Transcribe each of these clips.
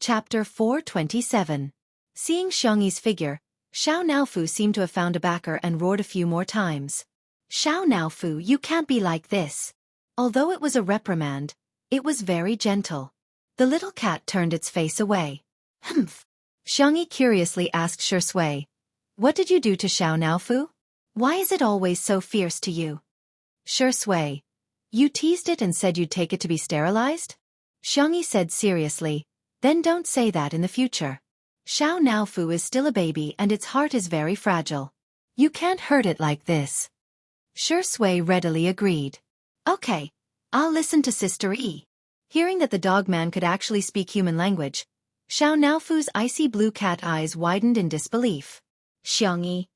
Chapter 427. Seeing Xiangyi's figure, Xiao Naofu seemed to have found a backer and roared a few more times. Xiao Naofu, you can't be like this. Although it was a reprimand, it was very gentle. The little cat turned its face away. Humph. Xiangyi curiously asked Shui, what did you do to Xiao Naofu? Why is it always so fierce to you? Shui, you teased it and said you'd take it to be sterilized? Xiangyi said seriously, then don't say that in the future. Xiao Naofu is still a baby and its heart is very fragile. You can't hurt it like this. Shui readily agreed. Okay, I'll listen to Sister E. Hearing that the dogman could actually speak human language, Xiao Naofu's icy blue cat eyes widened in disbelief. Xiangyi,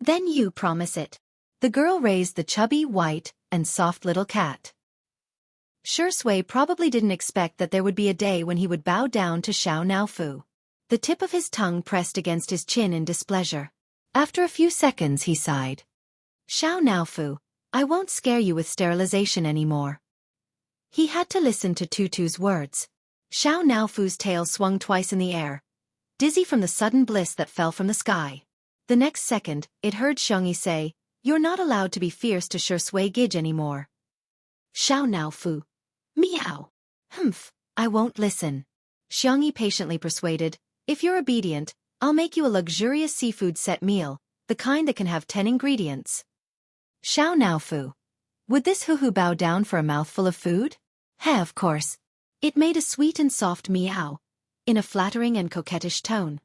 then you promise it. The girl raised the chubby, white, and soft little cat. Shui probably didn't expect that there would be a day when he would bow down to Xiao Naofu. The tip of his tongue pressed against his chin in displeasure. After a few seconds he sighed. Xiao Naofu, I won't scare you with sterilization anymore. He had to listen to Tutu's words. Xiao Naofu's tail swung twice in the air, dizzy from the sudden bliss that fell from the sky. The next second, it heard Xiangyi say, you're not allowed to be fierce to Shui Gige anymore. Xiao Naofu. Meow. Humph, I won't listen. Xiangyi patiently persuaded, if you're obedient, I'll make you a luxurious seafood set meal, the kind that can have 10 ingredients. Xiao Naofu. Would this hoo-hoo bow down for a mouthful of food? Heh, of course. It made a sweet and soft meow, in a flattering and coquettish tone.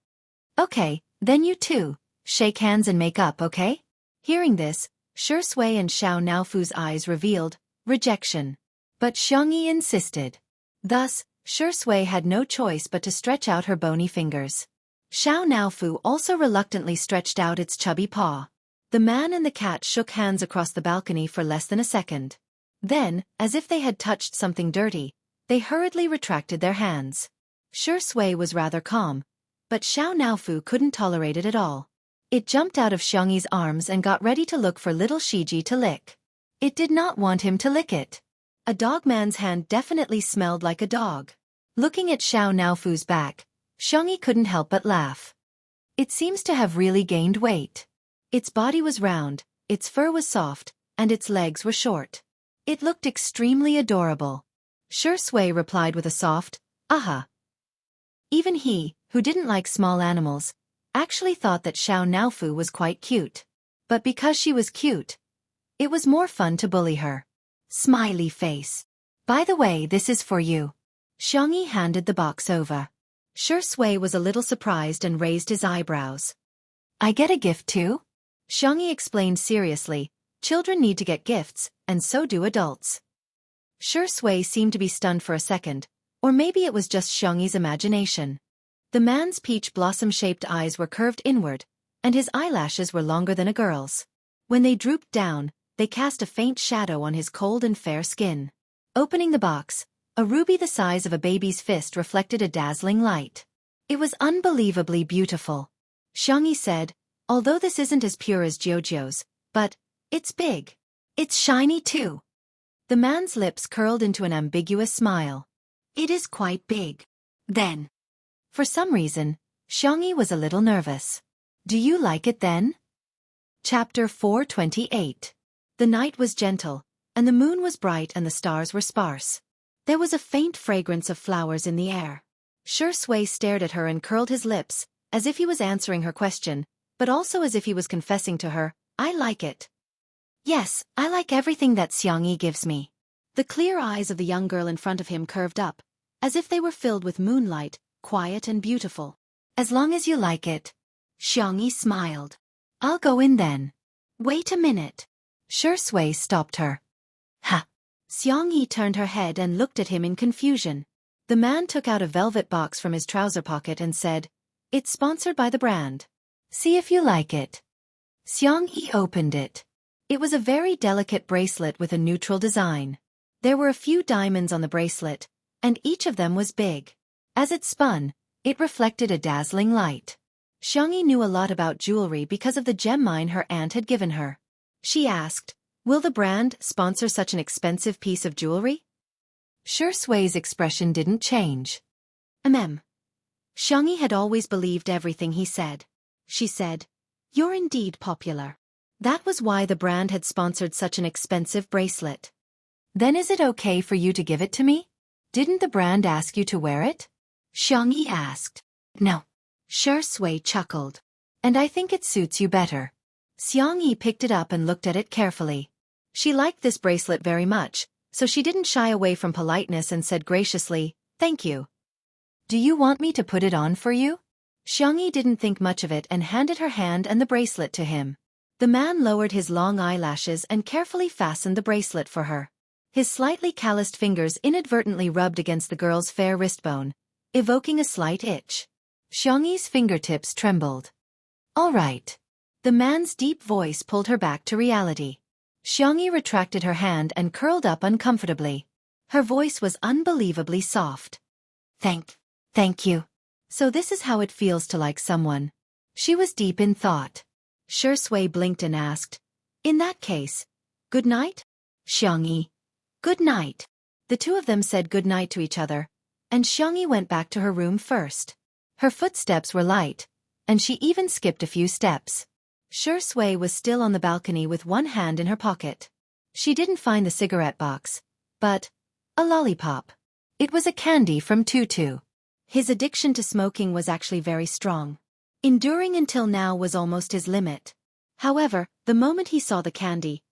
Okay, then you two, shake hands and make up, okay? Hearing this, Shui and Xiao Naofu's eyes revealed rejection. But Xiangyi insisted. Thus, Shui had no choice but to stretch out her bony fingers. Xiao Naofu also reluctantly stretched out its chubby paw. The man and the cat shook hands across the balcony for less than a second. Then, as if they had touched something dirty, they hurriedly retracted their hands. Shui was rather calm, but Xiao Naofu couldn't tolerate it at all. It jumped out of Xiangyi's arms and got ready to look for little Shiji to lick. It did not want him to lick it. A dogman's hand definitely smelled like a dog. Looking at Xiao Naofu's back, Xiangyi couldn't help but laugh. It seems to have really gained weight. Its body was round, its fur was soft, and its legs were short. It looked extremely adorable. Shui replied with a soft, aha. Even he, who didn't like small animals, actually thought that Xiao Naofu was quite cute. But because she was cute, it was more fun to bully her. Smiley face. By the way, this is for you. Xiangyi handed the box over. Shui was a little surprised and raised his eyebrows. I get a gift too? Xiangyi explained seriously, children need to get gifts, and so do adults. Shui seemed to be stunned for a second, or maybe it was just Xiangyi's imagination. The man's peach blossom-shaped eyes were curved inward, and his eyelashes were longer than a girl's. When they drooped down, they cast a faint shadow on his cold and fair skin. Opening the box, a ruby the size of a baby's fist reflected a dazzling light. It was unbelievably beautiful. Xiangyi said, although this isn't as pure as Jiujiu's, but it's big. It's shiny too. The man's lips curled into an ambiguous smile. It is quite big. Then. For some reason, Xiangyi was a little nervous. Do you like it then? Chapter 428. The night was gentle, and the moon was bright and the stars were sparse. There was a faint fragrance of flowers in the air. Shui stared at her and curled his lips, as if he was answering her question, but also as if he was confessing to her, I like it. Yes, I like everything that Xiangyi gives me. The clear eyes of the young girl in front of him curved up, as if they were filled with moonlight, quiet and beautiful. As long as you like it. Xiangyi smiled. I'll go in then. Wait a minute. Shui stopped her. Ha! Xiangyi turned her head and looked at him in confusion. The man took out a velvet box from his trouser pocket and said, it's sponsored by the brand. See if you like it. Xiangyi opened it. It was a very delicate bracelet with a neutral design. There were a few diamonds on the bracelet, and each of them was big. As it spun, it reflected a dazzling light. Xiangyi knew a lot about jewelry because of the gem mine her aunt had given her. She asked, will the brand sponsor such an expensive piece of jewelry? Shui's expression didn't change. Xiangyi had always believed everything he said. She said, "You're indeed popular." That was why the brand had sponsored such an expensive bracelet. "Then is it okay for you to give it to me? Didn't the brand ask you to wear it?" Xiangyi asked. "No." Shui chuckled. "And I think it suits you better." Xiangyi picked it up and looked at it carefully. She liked this bracelet very much, so she didn't shy away from politeness and said graciously, "Thank you. Do you want me to put it on for you?" Xiangyi didn't think much of it and handed her hand and the bracelet to him. The man lowered his long eyelashes and carefully fastened the bracelet for her. His slightly calloused fingers inadvertently rubbed against the girl's fair wristbone, evoking a slight itch. Xiangyi's fingertips trembled. "All right." The man's deep voice pulled her back to reality. Xiangyi retracted her hand and curled up uncomfortably. Her voice was unbelievably soft. Thank you. So this is how it feels to like someone." She was deep in thought. Shui blinked and asked, "In that case, good night?" Xiangyi, "Good night." The two of them said good night to each other, and Xiangyi went back to her room first. Her footsteps were light, and she even skipped a few steps. Shui was still on the balcony with one hand in her pocket. She didn't find the cigarette box, but a lollipop. It was a candy from Tutu. His addiction to smoking was actually very strong. Enduring until now was almost his limit. However, the moment he saw the candy,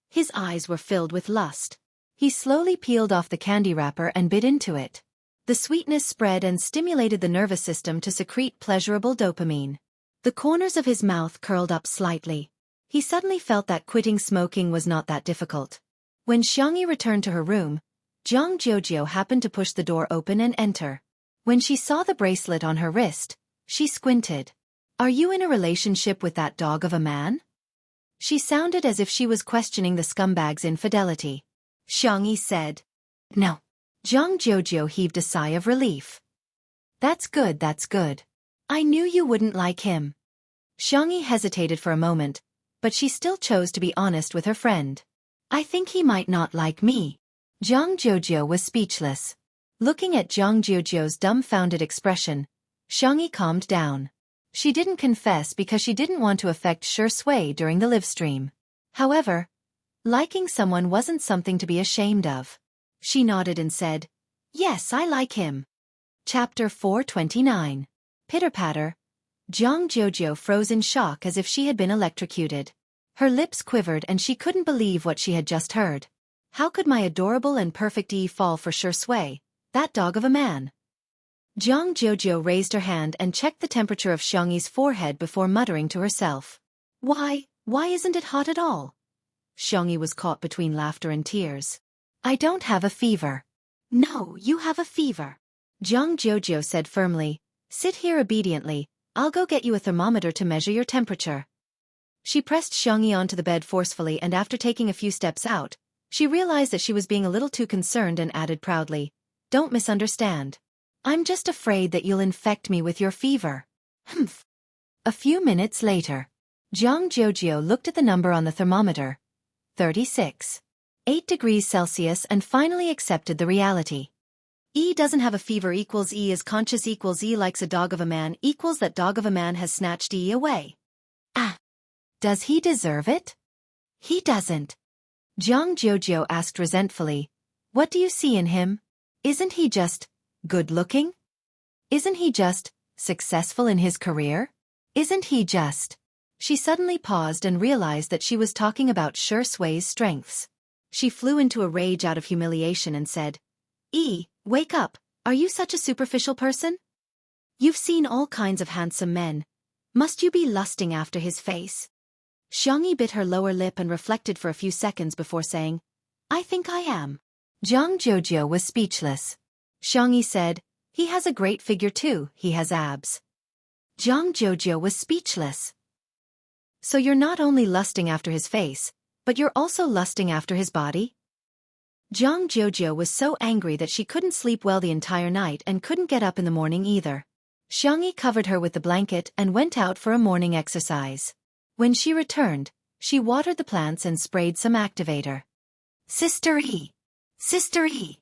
his eyes were filled with lust. He slowly peeled off the candy wrapper and bit into it. The sweetness spread and stimulated the nervous system to secrete pleasurable dopamine. The corners of his mouth curled up slightly. He suddenly felt that quitting smoking was not that difficult. When Xiangyi returned to her room, Zhang Jiujie happened to push the door open and enter. When she saw the bracelet on her wrist, she squinted. "Are you in a relationship with that dog of a man?" She sounded as if she was questioning the scumbag's infidelity. Xiangyi said, "No." Zhang Jiujie heaved a sigh of relief. That's good. I knew you wouldn't like him." Xiangyi hesitated for a moment, but she still chose to be honest with her friend. "I think he might not like me." Zhang Jiujie was speechless. Looking at Zhang Jiujie's dumbfounded expression, Xiangyi calmed down. She didn't confess because she didn't want to affect Shui during the livestream. However, liking someone wasn't something to be ashamed of. She nodded and said, "Yes, I like him." Chapter 429. Pitter-patter. Zhang Jiujie froze in shock as if she had been electrocuted. Her lips quivered and she couldn't believe what she had just heard. How could my adorable and perfect fall for Shui, that dog of a man? Zhang Jiujie raised her hand and checked the temperature of Xiangyi's forehead before muttering to herself. Why isn't it hot at all?" Xiangyi was caught between laughter and tears. "I don't have a fever." "No, you have a fever," Zhang Jiujie said firmly. "Sit here obediently, I'll go get you a thermometer to measure your temperature." She pressed Xiangyi onto the bed forcefully and after taking a few steps out, she realized that she was being a little too concerned and added proudly, "Don't misunderstand. I'm just afraid that you'll infect me with your fever." Humph. A few minutes later, Zhang Jiujie looked at the number on the thermometer. 36.8 degrees Celsius and finally accepted the reality. E doesn't have a fever equals E is conscious equals E likes a dog of a man equals that dog of a man has snatched E away. Ah. Does he deserve it? He doesn't. Zhang Jiujie asked resentfully. What do you see in him? Isn't he just good-looking? Isn't he just successful in his career? Isn't he just... She suddenly paused and realized that she was talking about Shui's strengths. She flew into a rage out of humiliation and said, Wake up, are you such a superficial person? You've seen all kinds of handsome men. Must you be lusting after his face? Xiangyi bit her lower lip and reflected for a few seconds before saying, I think I am. Zhang Jiujie was speechless. Xiangyi said, he has a great figure too, he has abs. Zhang Jiujie was speechless. So you're not only lusting after his face, but you're also lusting after his body? Zhang Jiujie was so angry that she couldn't sleep well the entire night and couldn't get up in the morning either. Xiangyi covered her with the blanket and went out for a morning exercise. When she returned, she watered the plants and sprayed some activator. Sister E! Sister E!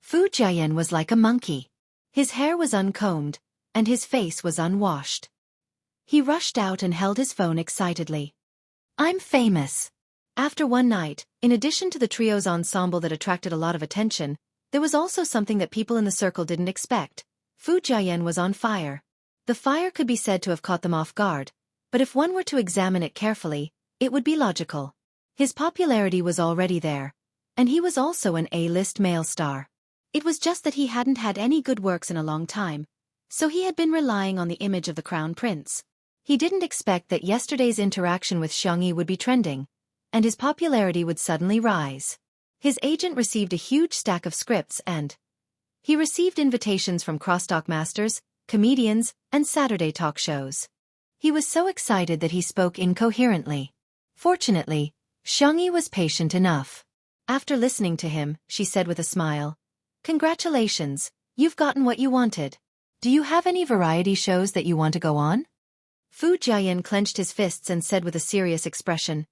Fu Jiayan was like a monkey. His hair was uncombed, and his face was unwashed. He rushed out and held his phone excitedly. I'm famous. After one night, in addition to the trio's ensemble that attracted a lot of attention, there was also something that people in the circle didn't expect. Fu Jiayan was on fire. The fire could be said to have caught them off guard, but if one were to examine it carefully, it would be logical. His popularity was already there, and he was also an A-list male star. It was just that he hadn't had any good works in a long time, so he had been relying on the image of the crown prince. He didn't expect that yesterday's interaction with Xiangyi would be trending, and his popularity would suddenly rise. His agent received a huge stack of scripts and he received invitations from crosstalk masters, comedians, and Saturday talk shows. He was so excited that he spoke incoherently. Fortunately, Xiangyi was patient enough. After listening to him, she said with a smile, "Congratulations, you've gotten what you wanted. Do you have any variety shows that you want to go on?" Fu Jiayan clenched his fists and said with a serious expression,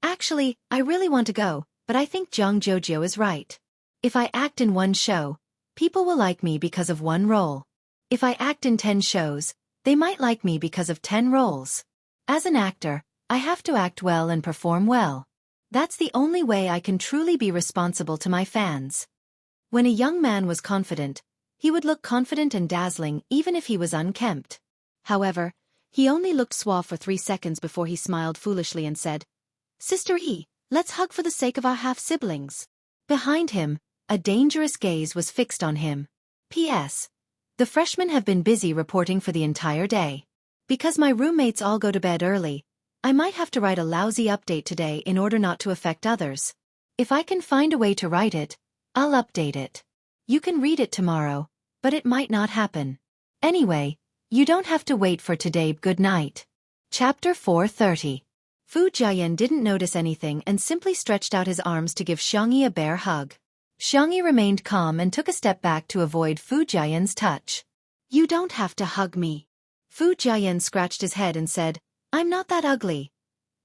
"Actually, I really want to go, but I think Zhang Jojo is right. If I act in one show, people will like me because of one role. If I act in 10 shows, they might like me because of 10 roles. As an actor, I have to act well and perform well. That's the only way I can truly be responsible to my fans." When a young man was confident, he would look confident and dazzling even if he was unkempt. However, he only looked suave for 3 seconds before he smiled foolishly and said, "Sister E, let's hug for the sake of our half-siblings." Behind him, a dangerous gaze was fixed on him. P.S. The freshmen have been busy reporting for the entire day. Because my roommates all go to bed early, I might have to write a lousy update today in order not to affect others. If I can find a way to write it, I'll update it. You can read it tomorrow, but it might not happen. Anyway, you don't have to wait for today. Good night. Chapter 430. Fu Jiayan didn't notice anything and simply stretched out his arms to give Xiangyi a bear hug. Xiangyi remained calm and took a step back to avoid Fu Jiayan's touch. "You don't have to hug me." Fu Jiayan scratched his head and said, "I'm not that ugly."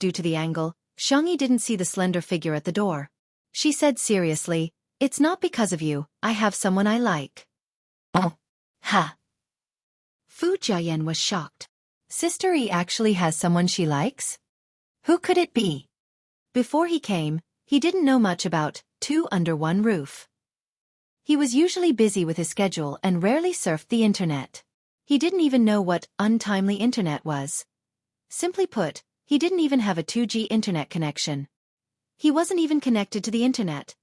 Due to the angle, Xiangyi didn't see the slender figure at the door. She said seriously, "It's not because of you, I have someone I like." "Oh. Ha." Fu Jiayan was shocked. Sister E actually has someone she likes? Who could it be? Before he came, he didn't know much about 2 under 1 roof. He was usually busy with his schedule and rarely surfed the internet. He didn't even know what untimely internet was. Simply put, he didn't even have a 2G internet connection. He wasn't even connected to the internet.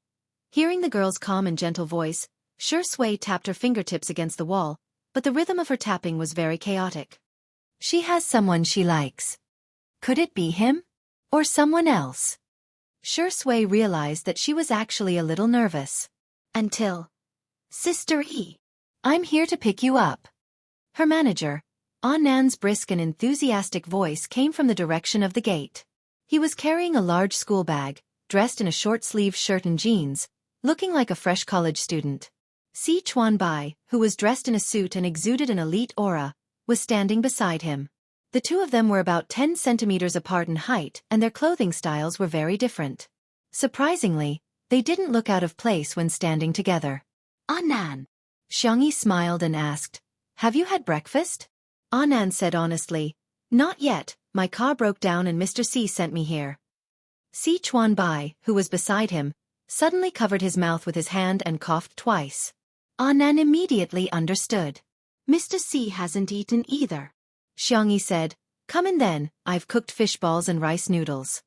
Hearing the girl's calm and gentle voice, Shui tapped her fingertips against the wall, but the rhythm of her tapping was very chaotic. She has someone she likes. Could it be him? Or someone else? Shui realized that she was actually a little nervous. Until, "Sister E, I'm here to pick you up." Her manager, Annan's brisk and enthusiastic voice came from the direction of the gate. He was carrying a large school bag, dressed in a short-sleeved shirt and jeans, looking like a fresh college student. Si Chuanbai, who was dressed in a suit and exuded an elite aura, was standing beside him. The two of them were about 10 centimeters apart in height and their clothing styles were very different. Surprisingly, they didn't look out of place when standing together. "Annan." Xiangyi smiled and asked, "Have you had breakfast?" Annan said honestly, "Not yet, my car broke down and Mr. C sent me here." Si Chuanbai, who was beside him, suddenly covered his mouth with his hand and coughed twice. Annan immediately understood. "Mr. C hasn't eaten either." Xiangyi said, "Come in then, I've cooked fish balls and rice noodles."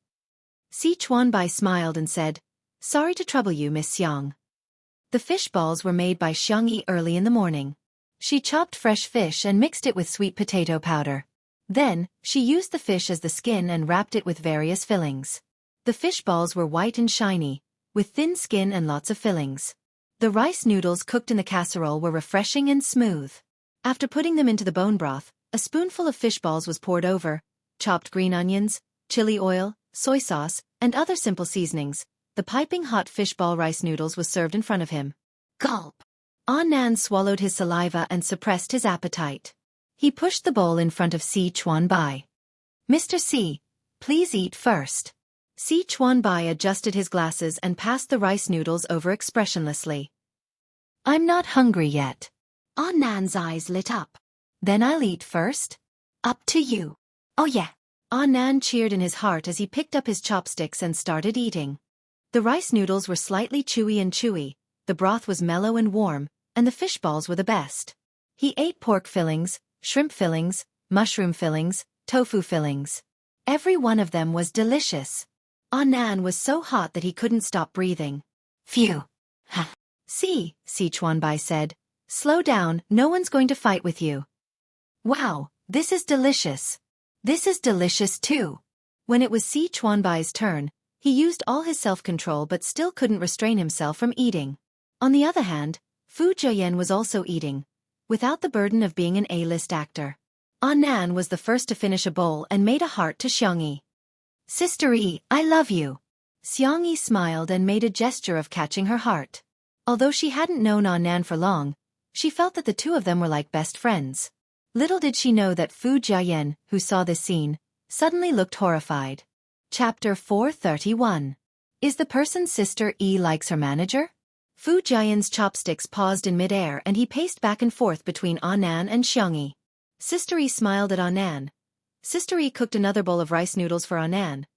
Si Chuanbai smiled and said, "Sorry to trouble you, Miss Xiang." The fish balls were made by Xiangyi early in the morning. She chopped fresh fish and mixed it with sweet potato powder. Then, she used the fish as the skin and wrapped it with various fillings. The fish balls were white and shiny, with thin skin and lots of fillings. The rice noodles cooked in the casserole were refreshing and smooth. After putting them into the bone broth, a spoonful of fish balls was poured over, chopped green onions, chili oil, soy sauce, and other simple seasonings. The piping hot fish ball rice noodles was served in front of him. Gulp! Annan swallowed his saliva and suppressed his appetite. He pushed the bowl in front of Si Chuanbai. "Mr. C, please eat first." Si Chuanbai adjusted his glasses and passed the rice noodles over expressionlessly. "I'm not hungry yet." Nan's eyes lit up. Then I'll eat first? Up to you. Oh yeah. Nan cheered in his heart as he picked up his chopsticks and started eating. The rice noodles were slightly chewy, the broth was mellow and warm, and the fish balls were the best. He ate pork fillings, shrimp fillings, mushroom fillings, tofu fillings. Every one of them was delicious. Nan was so hot that he couldn't stop breathing. Phew. Huh. See, Sichuanbai said. Slow down, no one's going to fight with you. Wow, this is delicious. This is delicious too. When it was Sichuanbai's turn, he used all his self-control but still couldn't restrain himself from eating. On the other hand, Fu Jiayan was also eating, without the burden of being an A-list actor. Nan was the first to finish a bowl and made a heart to Xiangyi. Sister Yi, I love you. Xiangyi smiled and made a gesture of catching her heart. Although she hadn't known Nan for long, she felt that the two of them were like best friends. Little did she know that Fu Jiayan, who saw this scene, suddenly looked horrified. Chapter 431. Is the person Sister E likes her manager? Fu Jiayan's chopsticks paused in midair and he paced back and forth between Nan and Xiangyi. Sister E smiled at Nan. Sister E cooked another bowl of rice noodles for Nan.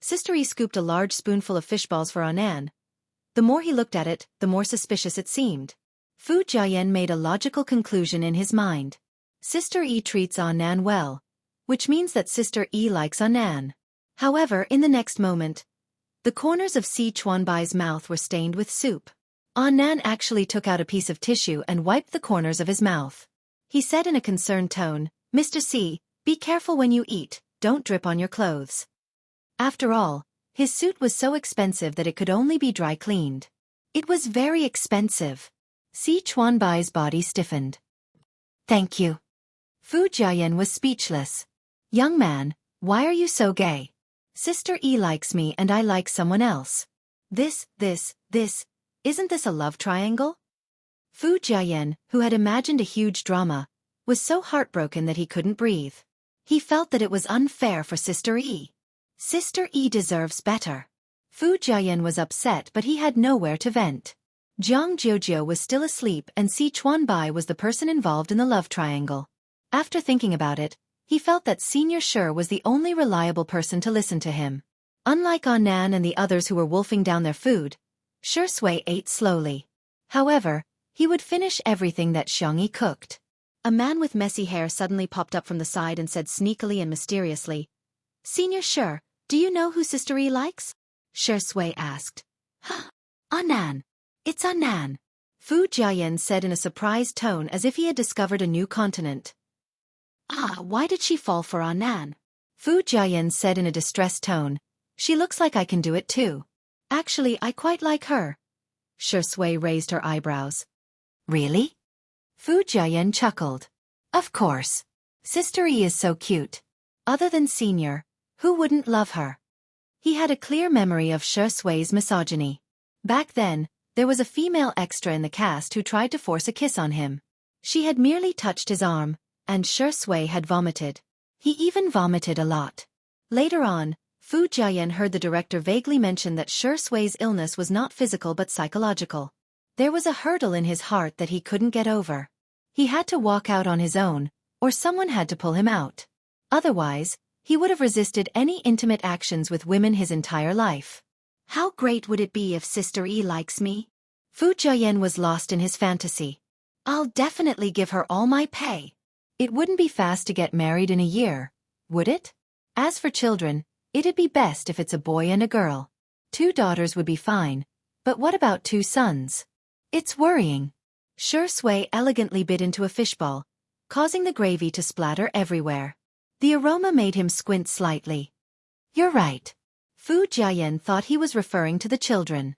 Sister E scooped a large spoonful of fish balls for Nan. The more he looked at it, the more suspicious it seemed. Fu Jiayan made a logical conclusion in his mind. Sister E treats Nan well, which means that Sister E likes Nan. However, in the next moment, the corners of Sichuanbai's mouth were stained with soup. Nan actually took out a piece of tissue and wiped the corners of his mouth. He said in a concerned tone, Mr. C, be careful when you eat, don't drip on your clothes. After all, his suit was so expensive that it could only be dry cleaned. It was very expensive. Sichuanbai's body stiffened. Thank you. Fu Jiayan was speechless. Young man, why are you so gay? Sister E likes me and I like someone else. Isn't this a love triangle? Fu Jiayan, who had imagined a huge drama, was so heartbroken that he couldn't breathe. He felt that it was unfair for Sister E. Sister E deserves better. Fu Jiayan was upset but he had nowhere to vent. Jiang Jiujiu was still asleep and Sichuanbai was the person involved in the love triangle. After thinking about it, he felt that Senior Shi was the only reliable person to listen to him. Unlike Nan and the others who were wolfing down their food, Shi Sui ate slowly. However, he would finish everything that Xiangyi cooked. A man with messy hair suddenly popped up from the side and said sneakily and mysteriously, Senior Shi, do you know who Sister E likes? Shi Sui asked. Huh? Nan. It's Nan. Fu Jiayan said in a surprised tone as if he had discovered a new continent. Why did she fall for Nan? Fu Jiayan said in a distressed tone, she looks like I can do it too. Actually, I quite like her. Shi Sui raised her eyebrows. Really? Fu Jiayan chuckled. Of course. Sister E is so cute. Other than Senior, who wouldn't love her? He had a clear memory of Shi Sui's misogyny. Back then, there was a female extra in the cast who tried to force a kiss on him. She had merely touched his arm, and Shi Sui had vomited. He even vomited a lot. Later on, Fu Jiayan heard the director vaguely mention that Shi Sui's illness was not physical but psychological. There was a hurdle in his heart that he couldn't get over. He had to walk out on his own, or someone had to pull him out. Otherwise, he would have resisted any intimate actions with women his entire life. How great would it be if Sister E likes me? Fu Jiayan was lost in his fantasy. I'll definitely give her all my pay. It wouldn't be fast to get married in a year, would it? As for children, it'd be best if it's a boy and a girl. 2 daughters would be fine, but what about 2 sons? It's worrying. Shi Sui elegantly bit into a fishball, causing the gravy to splatter everywhere. The aroma made him squint slightly. You're right. Fu Jiayan thought he was referring to the children.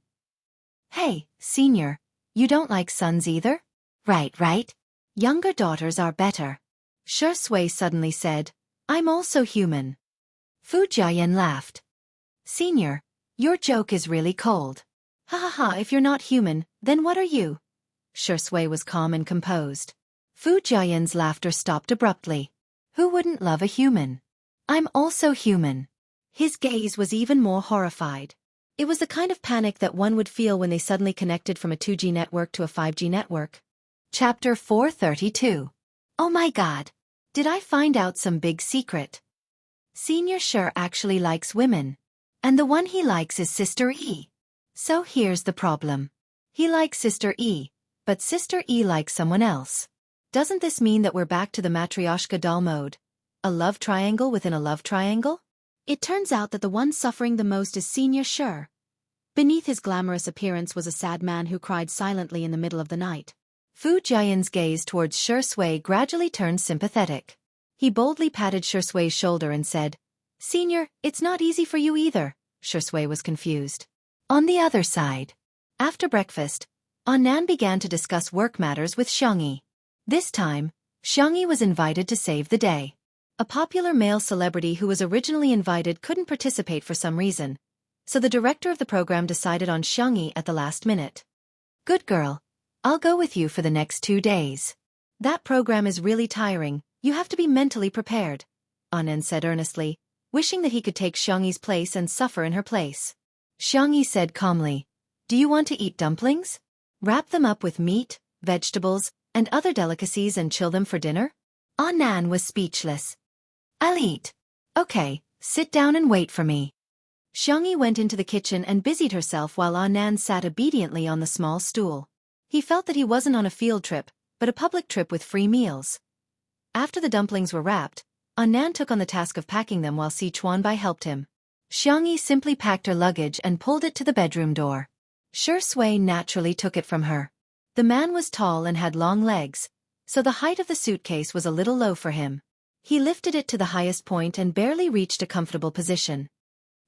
Hey, Senior, you don't like sons either? Right. Younger daughters are better. Shi Sui suddenly said, I'm also human. Fu Jiayan laughed. Senior, your joke is really cold. Ha, if you're not human, then what are you? Shi Sui was calm and composed. Fu Jiayan's laughter stopped abruptly. Who wouldn't love a human? I'm also human. His gaze was even more horrified. It was the kind of panic that one would feel when they suddenly connected from a 2G network to a 5G network. Chapter 432. Oh my god. Did I find out some big secret? Senior sure actually likes women. And the one he likes is Sister E. So here's the problem. He likes Sister E, but Sister E likes someone else. Doesn't this mean that we're back to the Matryoshka doll mode? A love triangle within a love triangle? It turns out that the one suffering the most is Senior Sure. Beneath his glamorous appearance was a sad man who cried silently in the middle of the night. Fu Jian's gaze towards Shi Sui gradually turned sympathetic. He boldly patted Shi Sui's shoulder and said, "Senior, it's not easy for you either." Shi Sui was confused. On the other side. After breakfast, Annan began to discuss work matters with Xiangyi. This time, Xiangyi was invited to save the day. A popular male celebrity who was originally invited couldn't participate for some reason, so the director of the program decided on Xiangyi at the last minute. "Good girl. I'll go with you for the next 2 days. That program is really tiring, you have to be mentally prepared," Annan said earnestly, wishing that he could take Xiangyi's place and suffer in her place. Xiangyi said calmly, "Do you want to eat dumplings? Wrap them up with meat, vegetables, and other delicacies and chill them for dinner?" Annan was speechless. "I'll eat." "Okay, sit down and wait for me." Xiangyi went into the kitchen and busied herself while Annan sat obediently on the small stool. He felt that he wasn't on a field trip, but a public trip with free meals. After the dumplings were wrapped, Annan took on the task of packing them while Si Chuanbai helped him. Xiangyi simply packed her luggage and pulled it to the bedroom door. Shi Sui naturally took it from her. The man was tall and had long legs, so the height of the suitcase was a little low for him. He lifted it to the highest point and barely reached a comfortable position.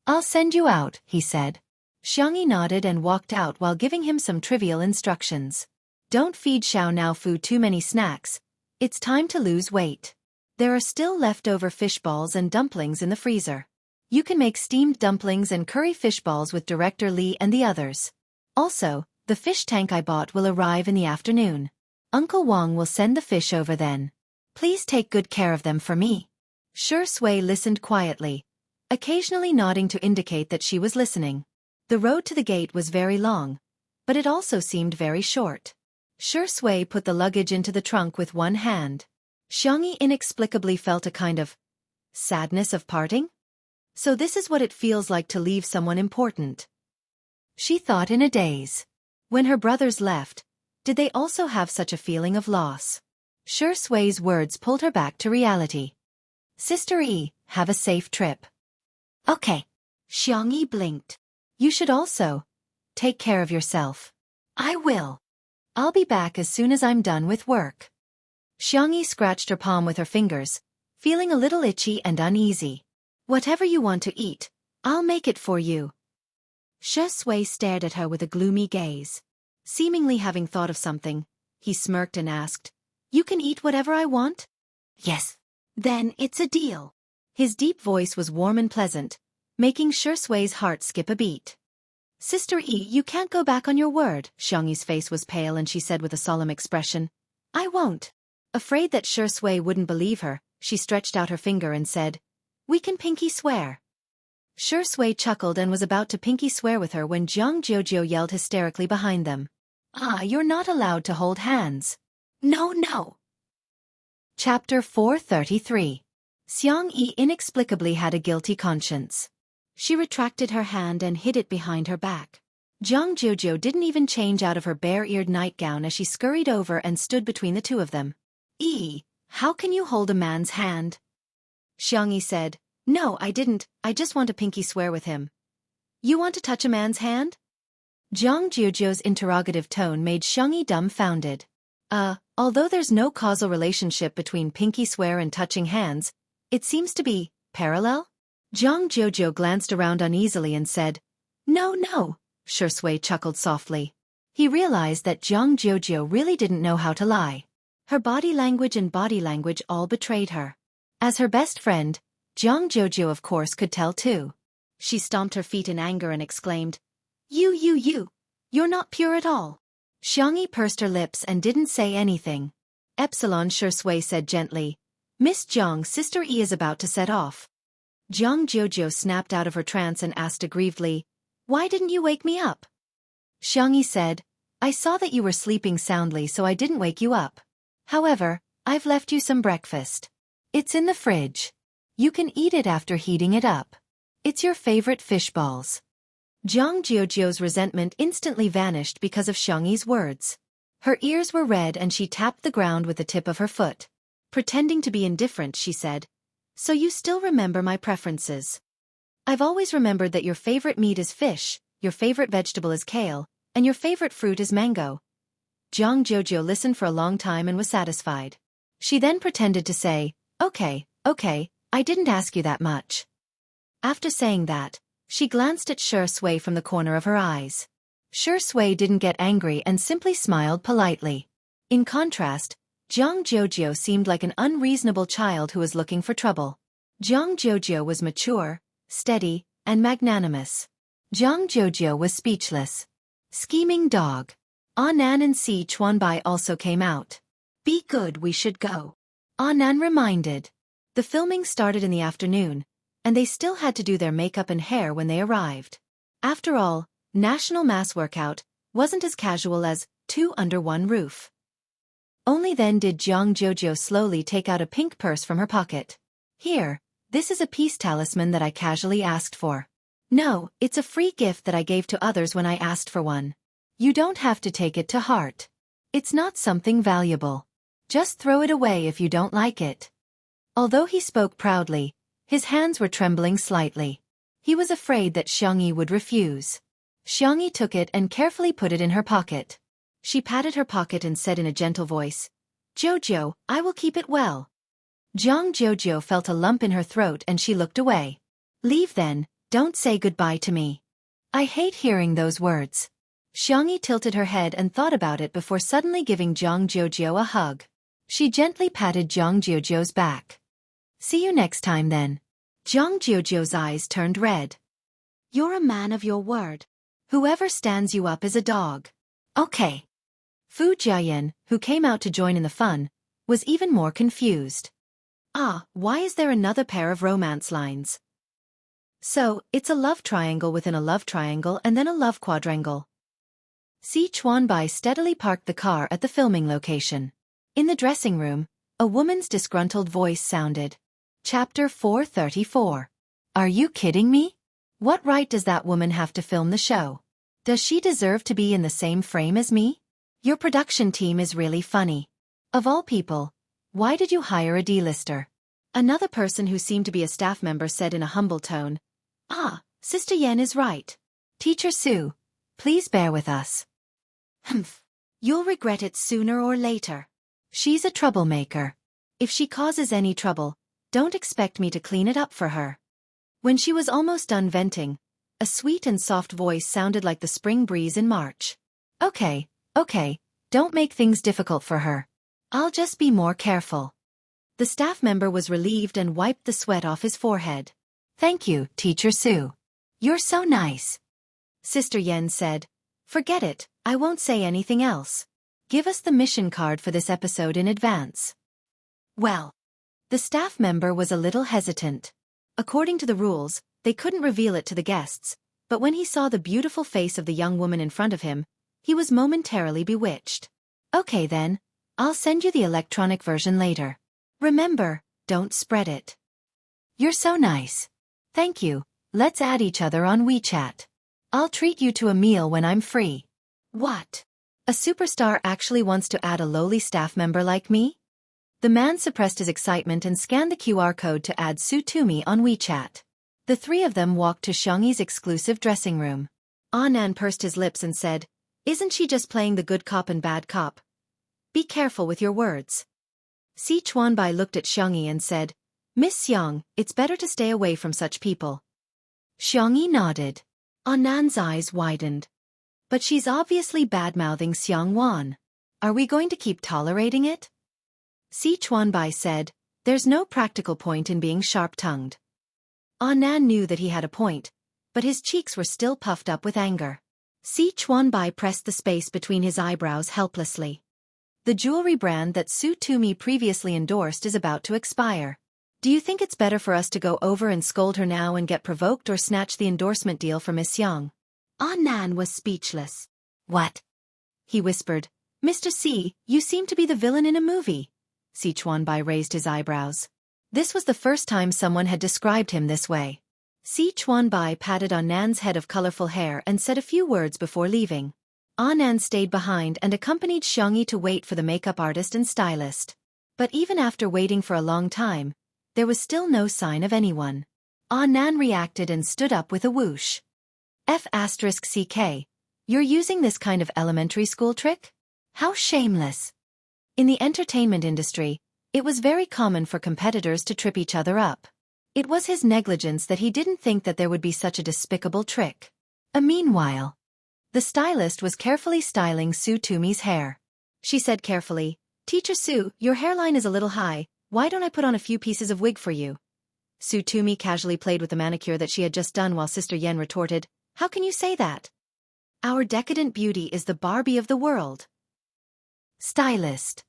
"I'll send you out," he said. Xiangyi nodded and walked out while giving him some trivial instructions. "Don't feed Xiao Nao Fu too many snacks. It's time to lose weight. There are still leftover fish balls and dumplings in the freezer. You can make steamed dumplings and curry fish balls with Director Li and the others. Also, the fish tank I bought will arrive in the afternoon. Uncle Wang will send the fish over then. Please take good care of them for me." Shi Sui listened quietly, occasionally nodding to indicate that she was listening. The road to the gate was very long, but it also seemed very short. Shi Sui put the luggage into the trunk with one hand. Xiangyi inexplicably felt a kind of sadness of parting. So this is what it feels like to leave someone important. She thought in a daze. When her brothers left, did they also have such a feeling of loss? Shi Sui's words pulled her back to reality. "Sister E, have a safe trip." "Okay." Xiangyi blinked. "You should also take care of yourself." "I will. I'll be back as soon as I'm done with work." Xiangyi scratched her palm with her fingers, feeling a little itchy and uneasy. "Whatever you want to eat, I'll make it for you." Shi Sui stared at her with a gloomy gaze. Seemingly having thought of something, he smirked and asked, "You can eat whatever I want?" "Yes." "Then it's a deal." His deep voice was warm and pleasant, making Shi Sui's heart skip a beat. "Sister E, you can't go back on your word." Xiangyi's face was pale and she said with a solemn expression, "I won't." Afraid that Shi Sui wouldn't believe her, she stretched out her finger and said, "We can pinky swear." Shi Sui chuckled and was about to pinky swear with her when Jiang Jiujiu yelled hysterically behind them. "Ah, you're not allowed to hold hands." "No, no." Chapter 433. Xiang Yi inexplicably had a guilty conscience. She retracted her hand and hid it behind her back. Jiang Jiujiu didn't even change out of her bare-eared nightgown as she scurried over and stood between the two of them. How can you hold a man's hand?" Xiangyi said, "No, I didn't, I just want to pinky swear with him." "You want to touch a man's hand?" Jiang Jiujiu's interrogative tone made Xiangyi dumbfounded. Although there's no causal relationship between pinky swear and touching hands, it seems to be parallel?" Jiang Jiujiu glanced around uneasily and said, "No, no." Shi Sui chuckled softly. He realized that Jiang Jiujiu really didn't know how to lie. Her body language and body language all betrayed her. As her best friend, Jiang Jiujiu of course could tell too. She stomped her feet in anger and exclaimed, You're not pure at all." Xiangyi pursed her lips and didn't say anything. Epsilon Shi Sui said gently, "Miss Jiang, Sister E is about to set off." Jiang Jiujiu snapped out of her trance and asked aggrievedly, "Why didn't you wake me up?" Xiangyi said, I saw that you were sleeping soundly, so I didn't wake you up. However, I've left you some breakfast. It's in the fridge. You can eat it after heating it up. It's your favorite fish balls. Zhang Jiujiu's resentment instantly vanished because of Xiangyi's words. Her ears were red and she tapped the ground with the tip of her foot. Pretending to be indifferent, she said, "So you still remember my preferences. I've always remembered that your favorite meat is fish, your favorite vegetable is kale, and your favorite fruit is mango." Zhang Jiujiu listened for a long time and was satisfied. She then pretended to say, Okay, I didn't ask you that much." After saying that, she glanced at Shi Sui from the corner of her eyes. Shi Sui didn't get angry and simply smiled politely. In contrast, Zhang Jiujiu seemed like an unreasonable child who was looking for trouble. Zhang Jiujiu was mature, steady, and magnanimous. Zhang Jiujiu was speechless. Scheming dog. Anan and Si Chuanbai also came out. "Be good, we should go," Anan reminded. The filming started in the afternoon, and they still had to do their makeup and hair when they arrived. After all, National Mass Workout wasn't as casual as 2 under 1 roof. Only then did Zhang Jiujiu slowly take out a pink purse from her pocket. "Here, this is a peace talisman that I casually asked for. No, it's a free gift that I gave to others when I asked for one. You don't have to take it to heart. It's not something valuable. Just throw it away if you don't like it." Although he spoke proudly, his hands were trembling slightly. He was afraid that Xiangyi would refuse. Xiangyi took it and carefully put it in her pocket. She patted her pocket and said in a gentle voice, "Jojo, I will keep it well." Zhang Jiujiu felt a lump in her throat and she looked away. "Leave then, don't say goodbye to me. I hate hearing those words." Xiangyi tilted her head and thought about it before suddenly giving Zhang Jiujiu a hug. She gently patted Zhang Jiujiu's back. "See you next time then." Zhang Jiujiu's eyes turned red. "You're a man of your word. Whoever stands you up is a dog." "Okay." Fu Jiayan, who came out to join in the fun, was even more confused. Why is there another pair of romance lines? So, it's a love triangle within a love triangle and then a love quadrangle. Si Chuanbai steadily parked the car at the filming location. In the dressing room, a woman's disgruntled voice sounded. Chapter 434. Are you kidding me? What right does that woman have to film the show? Does she deserve to be in the same frame as me? Your production team is really funny. Of all people, why did you hire a D-lister? Another person who seemed to be a staff member said in a humble tone. Sister Yen is right. Teacher Su, please bear with us. Humph. You'll regret it sooner or later. She's a troublemaker. If she causes any trouble, don't expect me to clean it up for her. When she was almost done venting, a sweet and soft voice sounded like the spring breeze in March. Okay, don't make things difficult for her. I'll just be more careful. The staff member was relieved and wiped the sweat off his forehead. Thank you, Teacher Su. You're so nice. Sister Yen said. Forget it, I won't say anything else. Give us the mission card for this episode in advance. Well, the staff member was a little hesitant. According to the rules, they couldn't reveal it to the guests, but when he saw the beautiful face of the young woman in front of him, he was momentarily bewitched. Okay then, I'll send you the electronic version later. Remember, don't spread it. You're so nice. Thank you, let's add each other on WeChat. I'll treat you to a meal when I'm free. What? A superstar actually wants to add a lowly staff member like me? The man suppressed his excitement and scanned the QR code to add Su to me on WeChat. The three of them walked to Xiangyi's exclusive dressing room. Anan pursed his lips and said, Isn't she just playing the good cop and bad cop? Be careful with your words. Si Chuanbai looked at Xiangyi and said, Miss Xiang, it's better to stay away from such people. Xiangyi nodded. Anan's eyes widened. But she's obviously bad-mouthing Xiang Wan. Are we going to keep tolerating it? Si Chuanbai said, There's no practical point in being sharp-tongued. Anan knew that he had a point, but his cheeks were still puffed up with anger. Si Chuanbai pressed the space between his eyebrows helplessly. The jewelry brand that Su Tumi previously endorsed is about to expire. Do you think it's better for us to go over and scold her now and get provoked or snatch the endorsement deal for Miss Yang? Anan was speechless. What? he whispered. Mr. C, you seem to be the villain in a movie. Si Chuanbai raised his eyebrows. This was the first time someone had described him this way. Si Chuanbai patted on Nan's head of colorful hair and said a few words before leaving. Nan stayed behind and accompanied Xiangyi to wait for the makeup artist and stylist. But even after waiting for a long time, there was still no sign of anyone. Nan reacted and stood up with a whoosh. F***CK. You're using this kind of elementary school trick? How shameless. In the entertainment industry, it was very common for competitors to trip each other up. It was his negligence that he didn't think that there would be such a despicable trick. Meanwhile, the stylist was carefully styling Su Tumi's hair. She said carefully, Teacher Su, your hairline is a little high, why don't I put on a few pieces of wig for you? Su Tumi casually played with the manicure that she had just done while Sister Yen retorted, How can you say that? Our decadent beauty is the Barbie of the world. Stylist.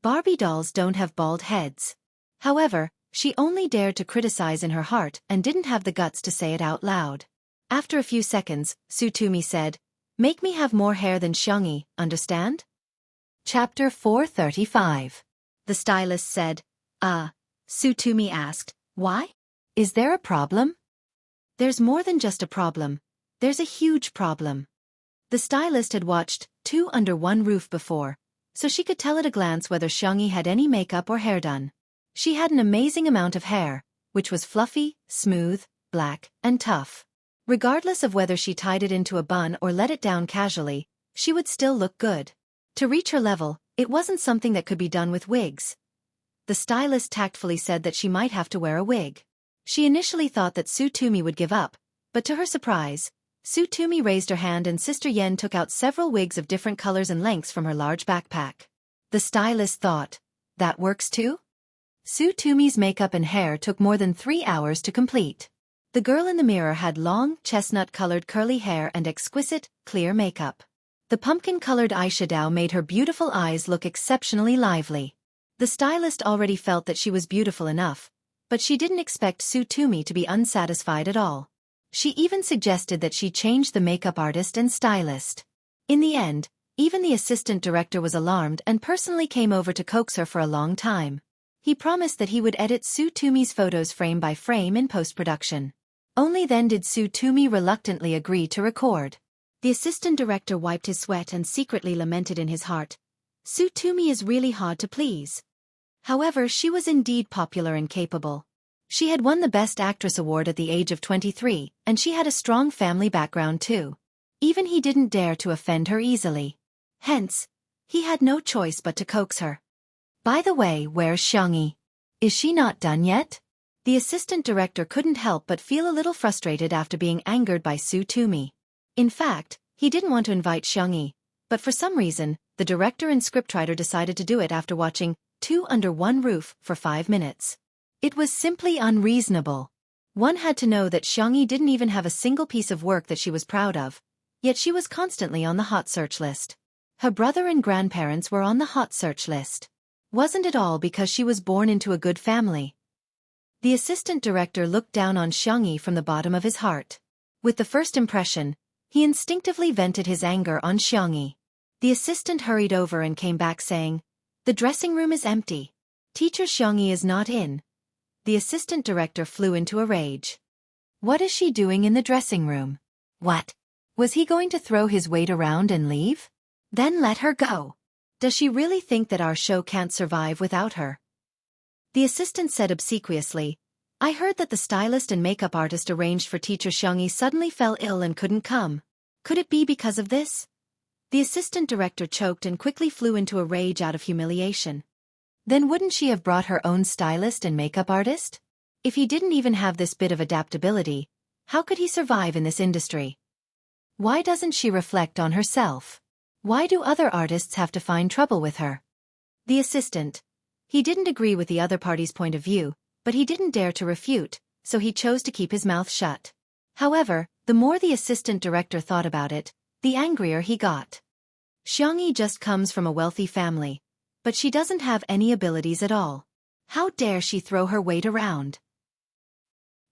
Barbie dolls don't have bald heads. However, she only dared to criticize in her heart and didn't have the guts to say it out loud. After a few seconds, Su Tumi said, Make me have more hair than Xiangyi, understand? Chapter 435. The stylist said, Su Tumi asked, Why? Is there a problem? There's more than just a problem. There's a huge problem. The stylist had watched Two Under One Roof before, so she could tell at a glance whether Xiangyi had any makeup or hair done. She had an amazing amount of hair, which was fluffy, smooth, black, and tough. Regardless of whether she tied it into a bun or let it down casually, she would still look good. To reach her level, it wasn't something that could be done with wigs. The stylist tactfully said that she might have to wear a wig. She initially thought that Su Tumi would give up, but to her surprise, Su Tumi raised her hand and Sister Yen took out several wigs of different colors and lengths from her large backpack. The stylist thought, That works too? Su Tumi's makeup and hair took more than 3 hours to complete. The girl in the mirror had long, chestnut-colored curly hair and exquisite, clear makeup. The pumpkin-colored eyeshadow made her beautiful eyes look exceptionally lively. The stylist already felt that she was beautiful enough, but she didn't expect Su Tumi to be unsatisfied at all. She even suggested that she change the makeup artist and stylist. In the end, even the assistant director was alarmed and personally came over to coax her for a long time. He promised that he would edit Su Tumi's photos frame by frame in post-production. Only then did Su Tumi reluctantly agree to record. The assistant director wiped his sweat and secretly lamented in his heart, Su Tumi is really hard to please. However, she was indeed popular and capable. She had won the Best Actress award at the age of 23, and she had a strong family background too. Even he didn't dare to offend her easily. Hence, he had no choice but to coax her. By the way, where's Xiangyi? Is she not done yet? The assistant director couldn't help but feel a little frustrated after being angered by Su Tumi. In fact, he didn't want to invite Xiangyi, but for some reason, the director and scriptwriter decided to do it after watching Two Under One Roof for 5 minutes. It was simply unreasonable. One had to know that Xiangyi didn't even have a single piece of work that she was proud of, yet she was constantly on the hot search list. Her brother and grandparents were on the hot search list. Wasn't it all because she was born into a good family? The assistant director looked down on Xiangyi from the bottom of his heart. With the first impression, he instinctively vented his anger on Xiangyi. The assistant hurried over and came back saying, The dressing room is empty. Teacher Xiangyi is not in. The assistant director flew into a rage. What is she doing in the dressing room? What? Was he going to throw his weight around and leave? Then let her go. Does she really think that our show can't survive without her? The assistant said obsequiously, I heard that the stylist and makeup artist arranged for Teacher Xiangyi suddenly fell ill and couldn't come. Could it be because of this? The assistant director choked and quickly flew into a rage out of humiliation. Then wouldn't she have brought her own stylist and makeup artist? If he didn't even have this bit of adaptability, how could he survive in this industry? Why doesn't she reflect on herself? Why do other artists have to find trouble with her? The assistant. He didn't agree with the other party's point of view, but he didn't dare to refute, so he chose to keep his mouth shut. However, the more the assistant director thought about it, the angrier he got. Xiangyi just comes from a wealthy family, but she doesn't have any abilities at all. How dare she throw her weight around?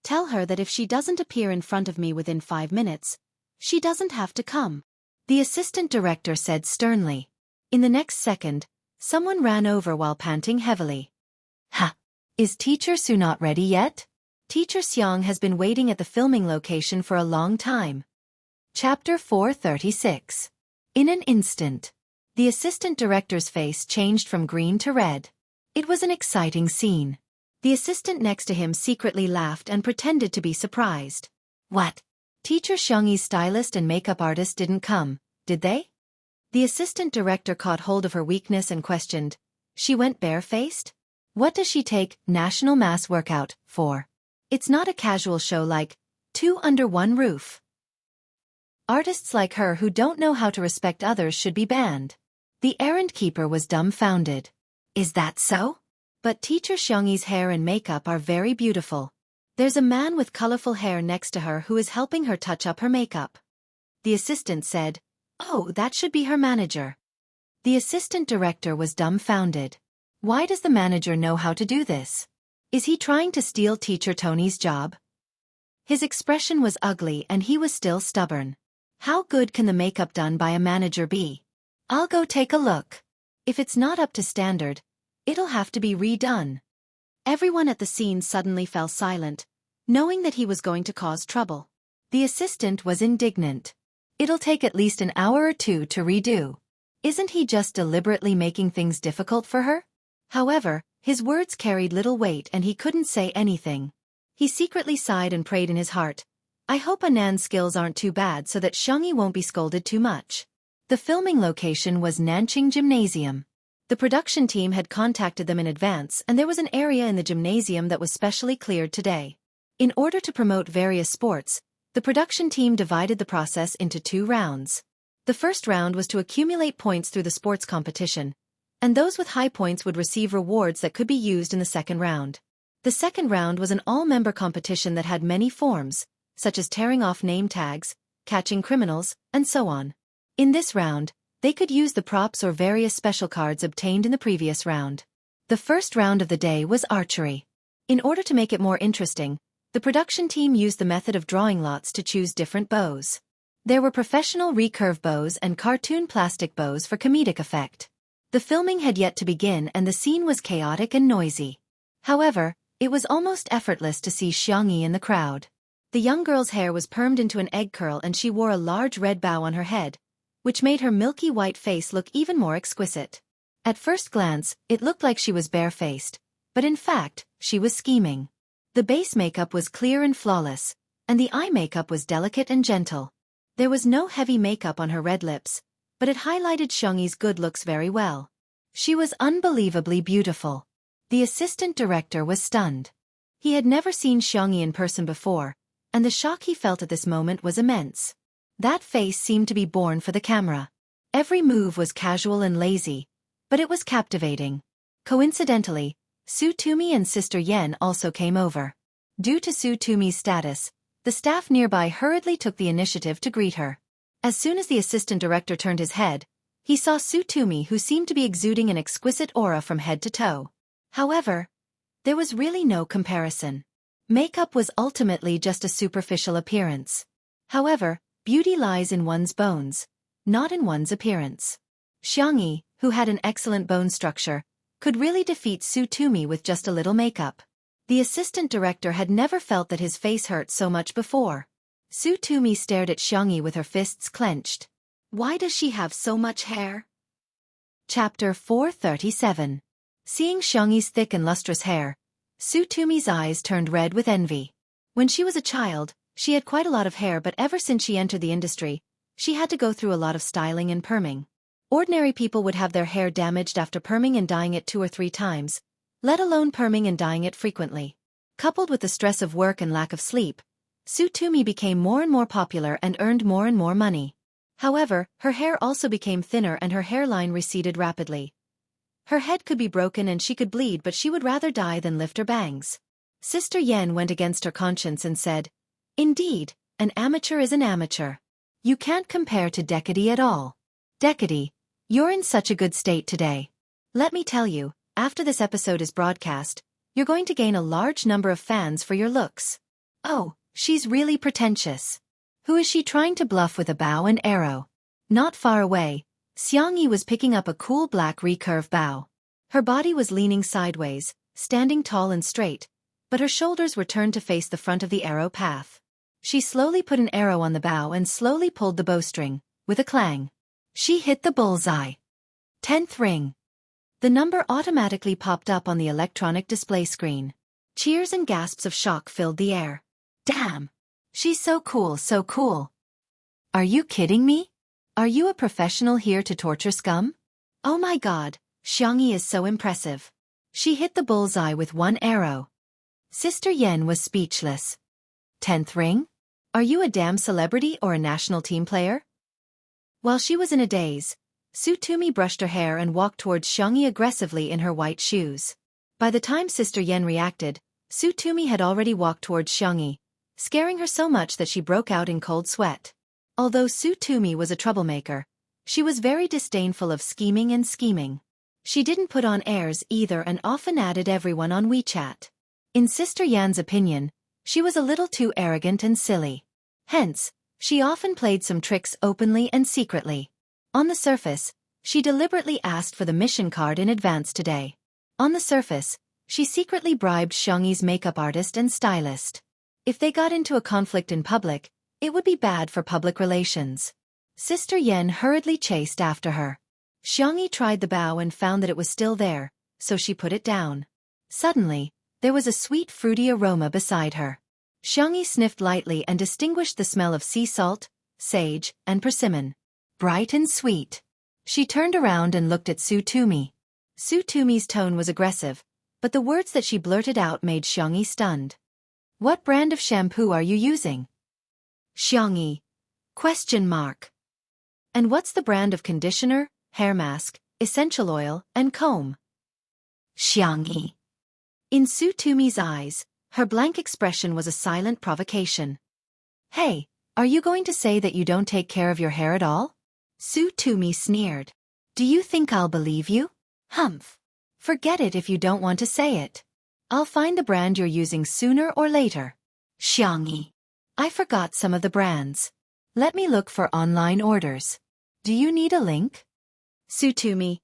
Tell her that if she doesn't appear in front of me within 5 minutes, she doesn't have to come. the assistant director said sternly. In the next second, someone ran over while panting heavily. Ha! Is Teacher Su not ready yet? Teacher Xiang has been waiting at the filming location for a long time. Chapter 436. In an instant, the assistant director's face changed from green to red. It was an exciting scene. The assistant next to him secretly laughed and pretended to be surprised. What? Teacher Xiang's stylist and makeup artist didn't come, did they? The assistant director caught hold of her weakness and questioned. She went barefaced? What does she take National Mass Workout for? It's not a casual show like Two Under One Roof. Artists like her who don't know how to respect others should be banned. The errand keeper was dumbfounded. Is that so? But Teacher Xiang's hair and makeup are very beautiful. There's a man with colorful hair next to her who is helping her touch up her makeup. The assistant said, "Oh, that should be her manager." The assistant director was dumbfounded. Why does the manager know how to do this? Is he trying to steal Teacher Tony's job? His expression was ugly and he was still stubborn. How good can the makeup done by a manager be? I'll go take a look. If it's not up to standard, it'll have to be redone. Everyone at the scene suddenly fell silent, knowing that he was going to cause trouble. The assistant was indignant. It'll take at least an hour or two to redo. Isn't he just deliberately making things difficult for her? However, his words carried little weight and he couldn't say anything. He secretly sighed and prayed in his heart, I hope Anan's skills aren't too bad so that Xiangyi won't be scolded too much. The filming location was Nanqing Gymnasium. The production team had contacted them in advance and there was an area in the gymnasium that was specially cleared today. In order to promote various sports, the production team divided the process into 2 rounds. The first round was to accumulate points through the sports competition, and those with high points would receive rewards that could be used in the second round. The second round was an all-member competition that had many forms, such as tearing off name tags, catching criminals, and so on. In this round, they could use the props or various special cards obtained in the previous round. The first round of the day was archery. In order to make it more interesting, the production team used the method of drawing lots to choose different bows. There were professional recurve bows and cartoon plastic bows for comedic effect. The filming had yet to begin and the scene was chaotic and noisy. However, it was almost effortless to see Xiangyi in the crowd. The young girl's hair was permed into an egg curl and she wore a large red bow on her head, which made her milky white face look even more exquisite. At first glance, it looked like she was barefaced, but in fact, she was scheming. The base makeup was clear and flawless, and the eye makeup was delicate and gentle. There was no heavy makeup on her red lips, but it highlighted Xiangyi's good looks very well. She was unbelievably beautiful. The assistant director was stunned. He had never seen Xiangyi in person before, and the shock he felt at this moment was immense. That face seemed to be born for the camera. Every move was casual and lazy, but it was captivating. Coincidentally, Su Tumi and Sister Yen also came over. Due to Su Tumi's status, the staff nearby hurriedly took the initiative to greet her. As soon as the assistant director turned his head, he saw Su Tumi who seemed to be exuding an exquisite aura from head to toe. However, there was really no comparison. Makeup was ultimately just a superficial appearance. However, beauty lies in one's bones, not in one's appearance. Xiangyi, who had an excellent bone structure, could really defeat Su Tumi with just a little makeup. The assistant director had never felt that his face hurt so much before. Su Tumi stared at Xiangyi with her fists clenched. Why does she have so much hair? Chapter 437. Seeing Xiangyi's thick and lustrous hair, Su Tumi's eyes turned red with envy. When she was a child, she had quite a lot of hair, but ever since she entered the industry, she had to go through a lot of styling and perming. Ordinary people would have their hair damaged after perming and dyeing it 2 or 3 times, let alone perming and dyeing it frequently. Coupled with the stress of work and lack of sleep, Su Tumi became more and more popular and earned more and more money. However, her hair also became thinner and her hairline receded rapidly. Her head could be broken and she could bleed, but she would rather die than lift her bangs. Sister Yen went against her conscience and said, "Indeed, an amateur is an amateur. You can't compare to Decady at all. Decady, you're in such a good state today. Let me tell you, after this episode is broadcast, you're going to gain a large number of fans for your looks." Oh, she's really pretentious. Who is she trying to bluff with a bow and arrow? Not far away, Xiangyi was picking up a cool black recurve bow. Her body was leaning sideways, standing tall and straight, but her shoulders were turned to face the front of the arrow path. She slowly put an arrow on the bow and slowly pulled the bowstring, with a clang. She hit the bullseye. 10th ring. The number automatically popped up on the electronic display screen. Cheers and gasps of shock filled the air. Damn! She's so cool, so cool. Are you kidding me? Are you a professional here to torture scum? Oh my god, Xiangyi is so impressive. She hit the bullseye with one arrow. Sister Yen was speechless. 10th ring? Are you a damn celebrity or a national team player? While she was in a daze, Tsutomu brushed her hair and walked towards Xiangyi aggressively in her white shoes. By the time Sister Yen reacted, Tsutomu had already walked towards Xiangyi, scaring her so much that she broke out in cold sweat. Although Tsutomu was a troublemaker, she was very disdainful of scheming and scheming. She didn't put on airs either and often added everyone on WeChat. In Sister Yan's opinion, she was a little too arrogant and silly. Hence, she often played some tricks openly and secretly. On the surface, she deliberately asked for the mission card in advance today. On the surface, she secretly bribed Xiangyi's makeup artist and stylist. If they got into a conflict in public, it would be bad for public relations. Sister Yen hurriedly chased after her. Xiangyi tried the bow and found that it was still there, so she put it down. Suddenly, there was a sweet fruity aroma beside her. Xiangyi sniffed lightly and distinguished the smell of sea salt, sage, and persimmon. Bright and sweet. She turned around and looked at Tsutomu. Tsutomu's tone was aggressive, but the words that she blurted out made Xiangyi stunned. What brand of shampoo are you using? Xiangyi. ? And what's the brand of conditioner, hair mask, essential oil, and comb? Xiangyi. In Tsutomu's eyes, her blank expression was a silent provocation. Hey, are you going to say that you don't take care of your hair at all? Tsutomu sneered. Do you think I'll believe you? Humph. Forget it if you don't want to say it. I'll find the brand you're using sooner or later. Xiangyi. I forgot some of the brands. Let me look for online orders. Do you need a link? Tsutomu.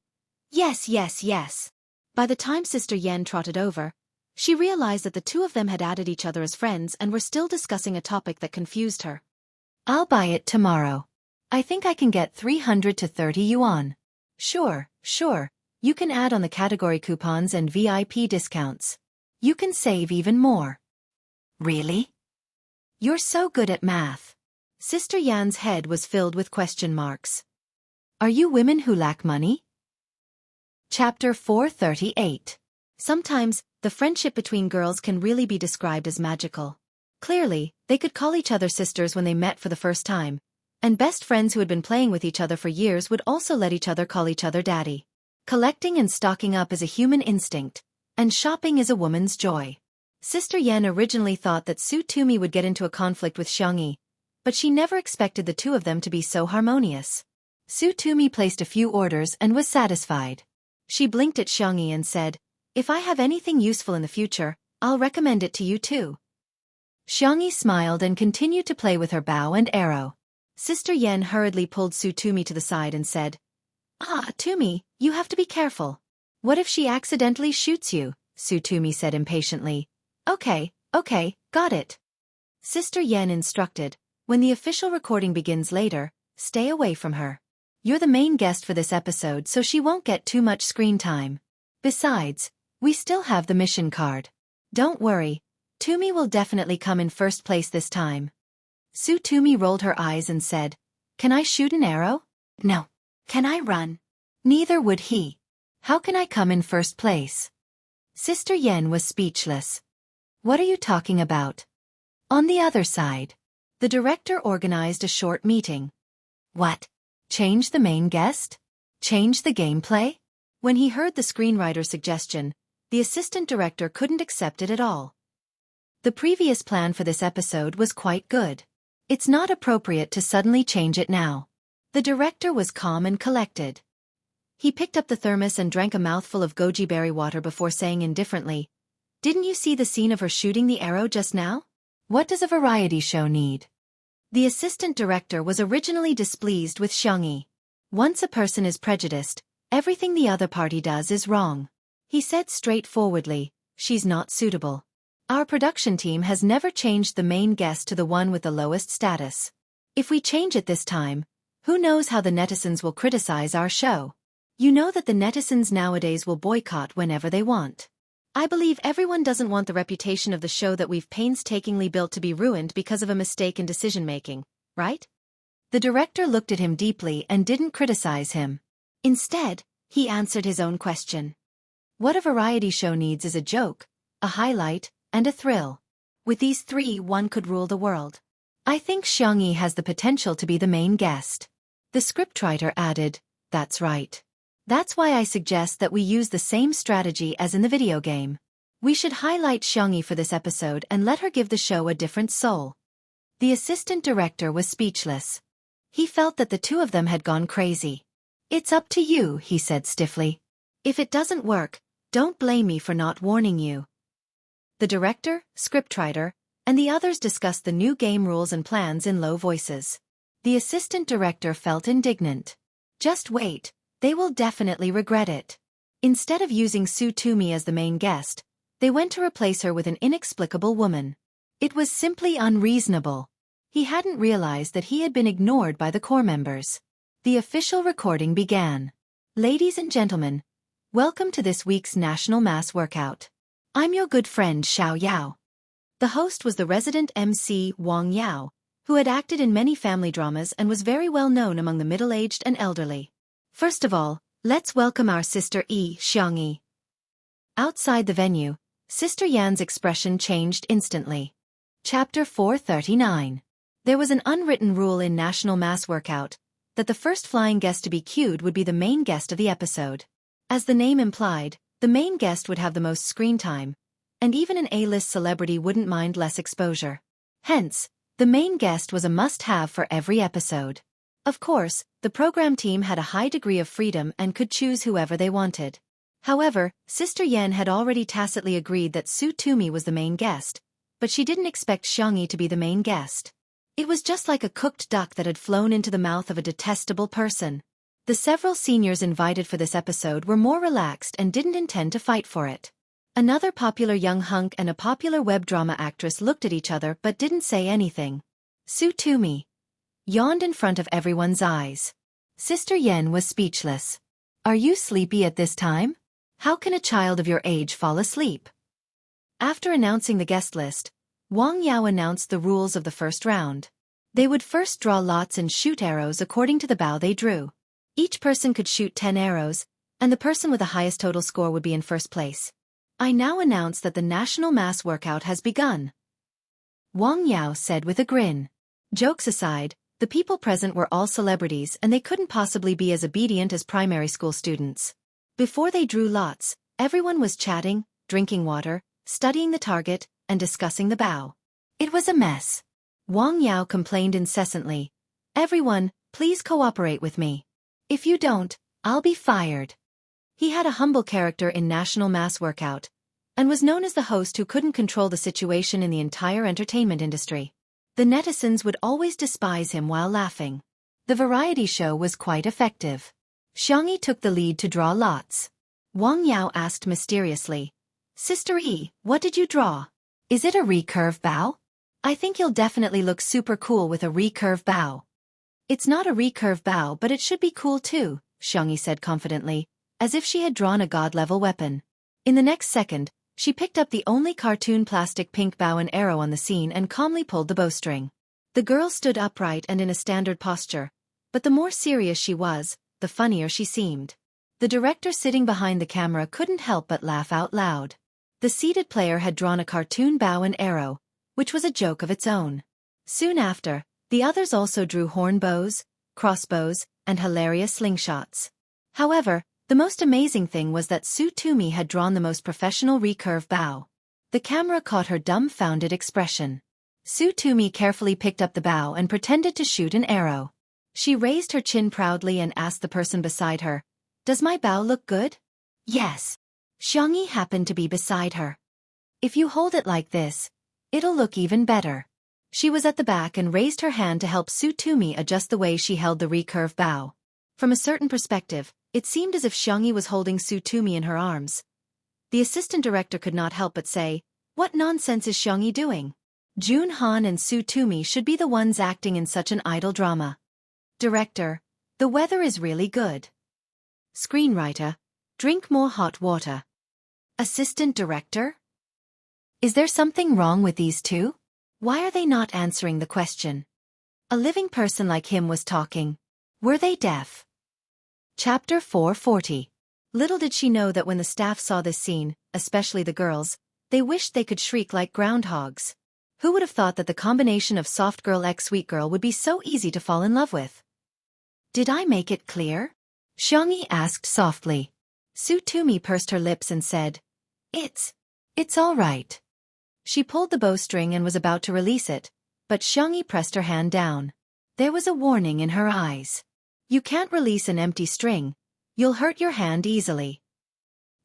Yes. By the time Sister Yen trotted over, she realized that the two of them had added each other as friends and were still discussing a topic that confused her. I'll buy it tomorrow. I think I can get 300 to 30 yuan. Sure. You can add on the category coupons and VIP discounts. You can save even more. Really? You're so good at math. Sister Yan's head was filled with question marks. Are you women who lack money? Chapter 438. Sometimes, the friendship between girls can really be described as magical. Clearly, they could call each other sisters when they met for the first time, and best friends who had been playing with each other for years would also let each other call each other daddy. Collecting and stocking up is a human instinct, and shopping is a woman's joy. Sister Yen originally thought that Tsutomu would get into a conflict with Xiangyi, but she never expected the two of them to be so harmonious. Tsutomu placed a few orders and was satisfied. She blinked at Xiangyi and said, If I have anything useful in the future, I'll recommend it to you too. Xiangyi smiled and continued to play with her bow and arrow. Sister Yen hurriedly pulled Tsutomu to the side and said, Tumi, you have to be careful. What if she accidentally shoots you? Tsutomu said impatiently. Okay, got it. Sister Yen instructed, when the official recording begins later, stay away from her. You're the main guest for this episode, so she won't get too much screen time. Besides, we still have the mission card. Don't worry, Tumi will definitely come in first place this time. Tsutomu rolled her eyes and said, Can I shoot an arrow? No. Can I run? Neither would he. How can I come in first place? Sister Yen was speechless. What are you talking about? On the other side. The director organized a short meeting. What? Change the main guest? Change the gameplay? When he heard the screenwriter's suggestion, the assistant director couldn't accept it at all. The previous plan for this episode was quite good. It's not appropriate to suddenly change it now. The director was calm and collected. He picked up the thermos and drank a mouthful of goji berry water before saying indifferently, Didn't you see the scene of her shooting the arrow just now? What does a variety show need? The assistant director was originally displeased with Xiangyi. Once a person is prejudiced, everything the other party does is wrong. He said straightforwardly, "She's not suitable. Our production team has never changed the main guest to the one with the lowest status. If we change it this time, who knows how the netizens will criticize our show. You know that the netizens nowadays will boycott whenever they want. I believe everyone doesn't want the reputation of the show that we've painstakingly built to be ruined because of a mistake in decision-making, right?" The director looked at him deeply and didn't criticize him. Instead, he answered his own question. What a variety show needs is a joke, a highlight, and a thrill. With these three, one could rule the world. I think Xiangyi has the potential to be the main guest. The scriptwriter added, "That's right. That's why I suggest that we use the same strategy as in the video game. We should highlight Xiangyi for this episode and let her give the show a different soul." The assistant director was speechless. He felt that the two of them had gone crazy. "It's up to you," he said stiffly. "If it doesn't work, don't blame me for not warning you." The director, scriptwriter, and the others discussed the new game rules and plans in low voices. The assistant director felt indignant. Just wait, they will definitely regret it. Instead of using Su Tumi as the main guest, they went to replace her with an inexplicable woman. It was simply unreasonable. He hadn't realized that he had been ignored by the core members. The official recording began. Ladies and gentlemen, welcome to this week's National Mass Workout. I'm your good friend Xiao Yao. The host was the resident MC Wang Yao, who had acted in many family dramas and was very well known among the middle-aged and elderly. First of all, let's welcome our sister Xiangyi. Outside the venue, Sister Yan's expression changed instantly. Chapter 439. There was an unwritten rule in National Mass Workout, that the first flying guest to be cued would be the main guest of the episode. As the name implied, the main guest would have the most screen time, and even an A-list celebrity wouldn't mind less exposure. Hence, the main guest was a must-have for every episode. Of course, the program team had a high degree of freedom and could choose whoever they wanted. However, Sister Yan had already tacitly agreed that Su Tumi was the main guest, but she didn't expect Xiangyi to be the main guest. It was just like a cooked duck that had flown into the mouth of a detestable person. The several seniors invited for this episode were more relaxed and didn't intend to fight for it. Another popular young hunk and a popular web drama actress looked at each other but didn't say anything. Su Tumi yawned in front of everyone's eyes. Sister Yan was speechless. "Are you sleepy at this time? How can a child of your age fall asleep?" After announcing the guest list, Wang Yao announced the rules of the first round. They would first draw lots and shoot arrows according to the bow they drew. Each person could shoot 10 arrows, and the person with the highest total score would be in first place. "I now announce that the National Mass Workout has begun," Wang Yao said with a grin. Jokes aside, the people present were all celebrities and they couldn't possibly be as obedient as primary school students. Before they drew lots, everyone was chatting, drinking water, studying the target, and discussing the bow. It was a mess. Wang Yao complained incessantly. "Everyone, please cooperate with me. If you don't, I'll be fired." He had a humble character in National Mass Workout, and was known as the host who couldn't control the situation in the entire entertainment industry. The netizens would always despise him while laughing. The variety show was quite effective. Xiangyi took the lead to draw lots. Wang Yao asked mysteriously, "Sister what did you draw? Is it a recurve bow? I think you'll definitely look super cool with a recurve bow." "It's not a recurve bow, but it should be cool too," Xiangyi said confidently, as if she had drawn a god-level weapon. In the next second, she picked up the only cartoon plastic pink bow and arrow on the scene and calmly pulled the bowstring. The girl stood upright and in a standard posture, but the more serious she was, the funnier she seemed. The director sitting behind the camera couldn't help but laugh out loud. The seated player had drawn a cartoon bow and arrow, which was a joke of its own. Soon after, the others also drew horn bows, crossbows, and hilarious slingshots. However, the most amazing thing was that Su Tumi had drawn the most professional recurve bow. The camera caught her dumbfounded expression. Su Tumi carefully picked up the bow and pretended to shoot an arrow. She raised her chin proudly and asked the person beside her, "Does my bow look good?" "Yes." Xiangyi happened to be beside her. "If you hold it like this, it'll look even better." She was at the back and raised her hand to help Su Tumi adjust the way she held the recurve bow. From a certain perspective, it seemed as if Xiangyi was holding Su Tumi in her arms. The assistant director could not help but say, "What nonsense is Xiangyi doing? Jun Han and Su Tumi should be the ones acting in such an idle drama." Director, the weather is really good. Screenwriter, drink more hot water. Assistant director? Is there something wrong with these two? Why are they not answering the question? A living person like him was talking. Were they deaf? Chapter 440. Little did she know that when the staff saw this scene, especially the girls, they wished they could shriek like groundhogs. Who would have thought that the combination of soft girl x sweet girl would be so easy to fall in love with? Did I make it clear? Xiangyi asked softly. Su Tumi pursed her lips and said, It's all right. She pulled the bowstring and was about to release it, but Xiangyi pressed her hand down. There was a warning in her eyes. You can't release an empty string. You'll hurt your hand easily.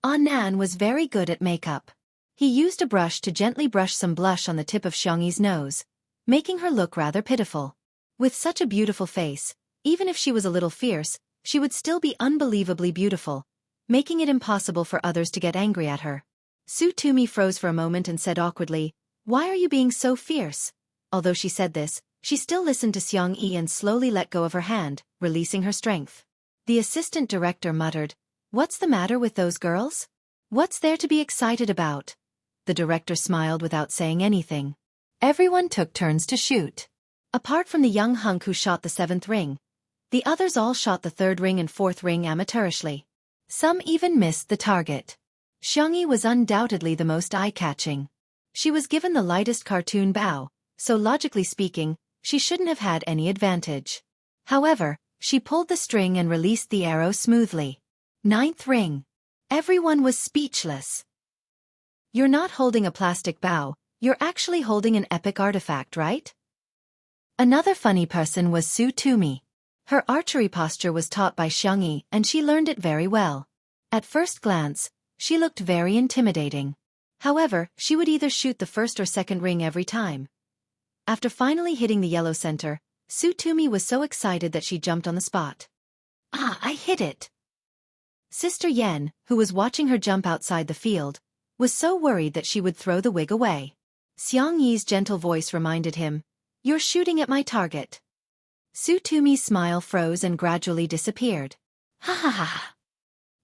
Annan was very good at makeup. He used a brush to gently brush some blush on the tip of Xiangyi's nose, making her look rather pitiful. With such a beautiful face, even if she was a little fierce, she would still be unbelievably beautiful, making it impossible for others to get angry at her. Su Tumi froze for a moment and said awkwardly, "Why are you being so fierce?" Although she said this, she still listened to Xiangyi and slowly let go of her hand, releasing her strength. The assistant director muttered, "What's the matter with those girls? What's there to be excited about?" The director smiled without saying anything. Everyone took turns to shoot. Apart from the young hunk who shot the 7th ring, the others all shot the 3rd ring and 4th ring amateurishly. Some even missed the target. Xiangyi was undoubtedly the most eye-catching. She was given the lightest cartoon bow, so logically speaking, she shouldn't have had any advantage. However, she pulled the string and released the arrow smoothly. 9th ring. Everyone was speechless. You're not holding a plastic bow, you're actually holding an epic artifact, right? Another funny person was Su Tumi. Her archery posture was taught by Xiangyi and she learned it very well. At first glance, she looked very intimidating. However, she would either shoot the 1st or 2nd ring every time. After finally hitting the yellow center, Su Tumi was so excited that she jumped on the spot. "Ah, I hit it!" Sister Yen, who was watching her jump outside the field, was so worried that she would throw the wig away. Xiangyi's gentle voice reminded him, "You're shooting at my target." Su Tumi's smile froze and gradually disappeared. "Ha ha ha!"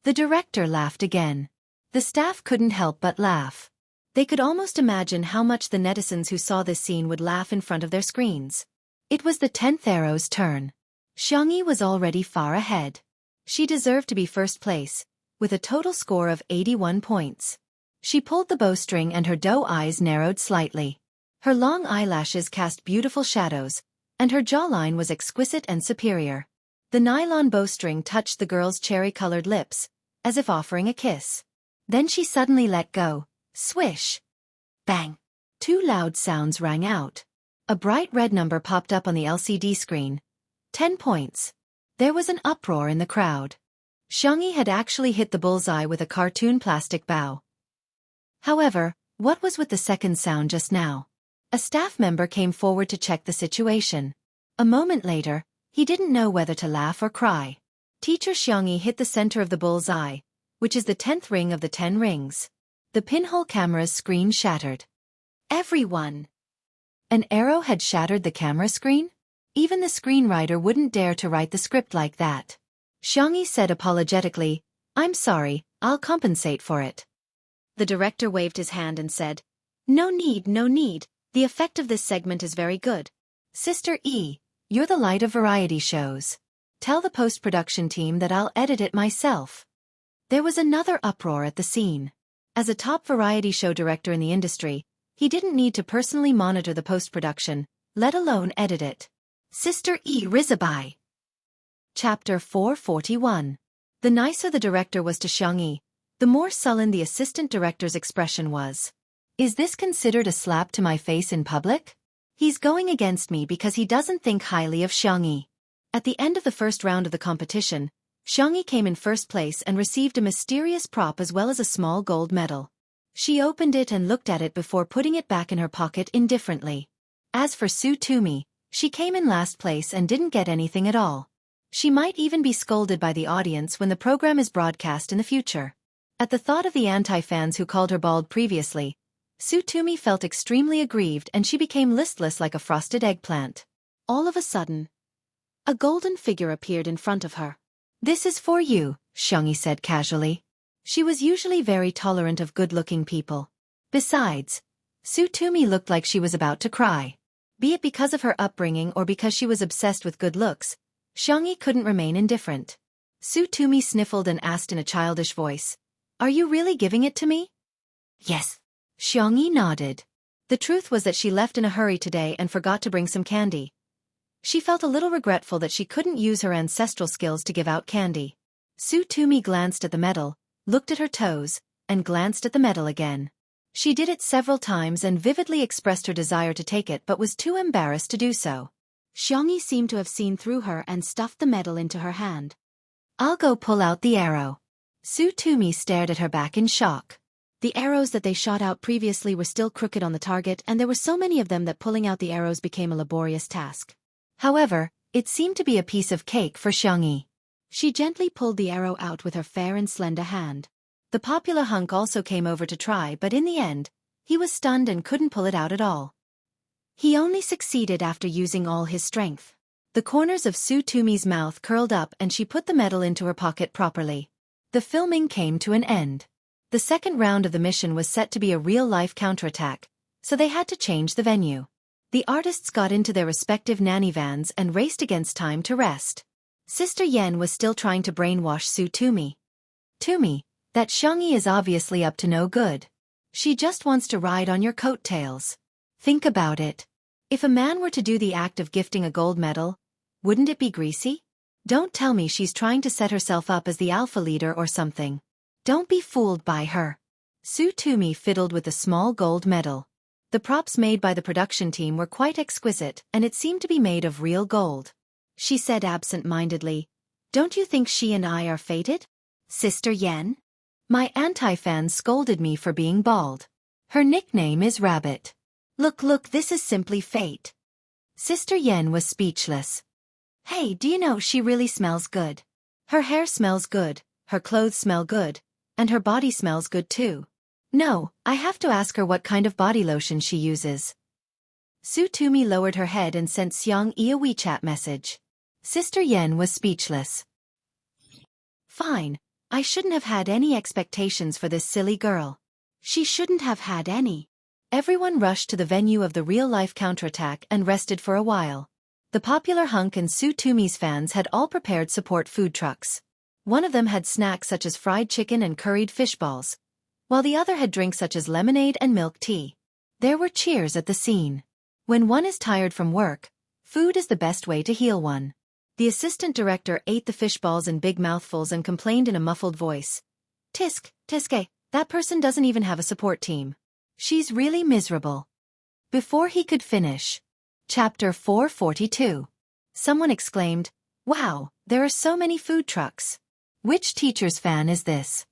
The director laughed again. The staff couldn't help but laugh. They could almost imagine how much the netizens who saw this scene would laugh in front of their screens. It was the 10th arrow's turn. Xiangyi was already far ahead. She deserved to be first place, with a total score of 81 points. She pulled the bowstring and her doe eyes narrowed slightly. Her long eyelashes cast beautiful shadows, and her jawline was exquisite and superior. The nylon bowstring touched the girl's cherry-colored lips, as if offering a kiss. Then she suddenly let go. Swish! Bang! 2 loud sounds rang out. A bright red number popped up on the LCD screen. 10 points. There was an uproar in the crowd. Xiangyi had actually hit the bullseye with a cartoon plastic bow. However, what was with the second sound just now? A staff member came forward to check the situation. A moment later, he didn't know whether to laugh or cry. Teacher Xiangyi hit the center of the bull's eye, which is the 10th ring of the 10 rings. The pinhole camera's screen shattered. Everyone! An arrow had shattered the camera screen? Even the screenwriter wouldn't dare to write the script like that. Xiangyi said apologetically, "I'm sorry, I'll compensate for it." The director waved his hand and said, "No need, no need. The effect of this segment is very good. Sister E, you're the light of variety shows. Tell the post-production team that I'll edit it myself." There was another uproar at the scene. As a top variety show director in the industry, he didn't need to personally monitor the post-production, let alone edit it. Sister E Rizabai. Chapter 441. The nicer the director was to Xiangyi, the more sullen the assistant director's expression was. Is this considered a slap to my face in public? He's going against me because he doesn't think highly of Xiangyi. At the end of the first round of the competition, Xiangyi came in first place and received a mysterious prop as well as a small gold medal. She opened it and looked at it before putting it back in her pocket indifferently. As for Su Tumi, she came in last place and didn't get anything at all. She might even be scolded by the audience when the program is broadcast in the future. At the thought of the anti-fans who called her bald previously, Su Tumi felt extremely aggrieved and she became listless like a frosted eggplant. All of a sudden, a golden figure appeared in front of her. "This is for you," Xiangyi said casually. She was usually very tolerant of good-looking people. Besides, Su Tumi looked like she was about to cry. Be it because of her upbringing or because she was obsessed with good looks, Xiangyi couldn't remain indifferent. Su Tumi sniffled and asked in a childish voice, "Are you really giving it to me?" "Yes." Xiangyi nodded. The truth was that she left in a hurry today and forgot to bring some candy. She felt a little regretful that she couldn't use her ancestral skills to give out candy. Su Tumi glanced at the medal, looked at her toes, and glanced at the medal again. She did it several times and vividly expressed her desire to take it but was too embarrassed to do so. Xiangyi seemed to have seen through her and stuffed the medal into her hand. "I'll go pull out the arrow." Su Tumi stared at her back in shock. The arrows that they shot out previously were still crooked on the target and there were so many of them that pulling out the arrows became a laborious task. However, it seemed to be a piece of cake for Xiangyi. She gently pulled the arrow out with her fair and slender hand. The popular hunk also came over to try but in the end, he was stunned and couldn't pull it out at all. He only succeeded after using all his strength. The corners of Su Tumi's mouth curled up and she put the medal into her pocket properly. The filming came to an end. The second round of the mission was set to be a real-life counterattack, so they had to change the venue. The artists got into their respective nanny vans and raced against time to rest. Sister Yen was still trying to brainwash Su Tumi. "Tumi, that Xiangyi is obviously up to no good. She just wants to ride on your coattails. Think about it. If a man were to do the act of gifting a gold medal, wouldn't it be greasy? Don't tell me she's trying to set herself up as the alpha leader or something. Don't be fooled by her." Su Tumi fiddled with the small gold medal. The props made by the production team were quite exquisite and it seemed to be made of real gold. She said absent-mindedly, "Don't you think she and I are fated? Sister Yen? My anti-fans scolded me for being bald. Her nickname is Rabbit. Look, this is simply fate." Sister Yen was speechless. "Hey, do you know she really smells good? Her hair smells good, her clothes smell good, and her body smells good too. No, I have to ask her what kind of body lotion she uses." Su Tumi lowered her head and sent Xiangyi a WeChat message. Sister Yen was speechless. "Fine, I shouldn't have had any expectations for this silly girl. She shouldn't have had any." Everyone rushed to the venue of the real-life counterattack and rested for a while. The popular hunk and Su Tumi's fans had all prepared support food trucks. One of them had snacks such as fried chicken and curried fish balls, while the other had drinks such as lemonade and milk tea. There were cheers at the scene. When one is tired from work, food is the best way to heal one. The assistant director ate the fish balls in big mouthfuls and complained in a muffled voice. Tiske, that person doesn't even have a support team. She's really miserable." Before he could finish. Chapter 442. Someone exclaimed, "Wow, there are so many food trucks. Which teacher's fan is this?"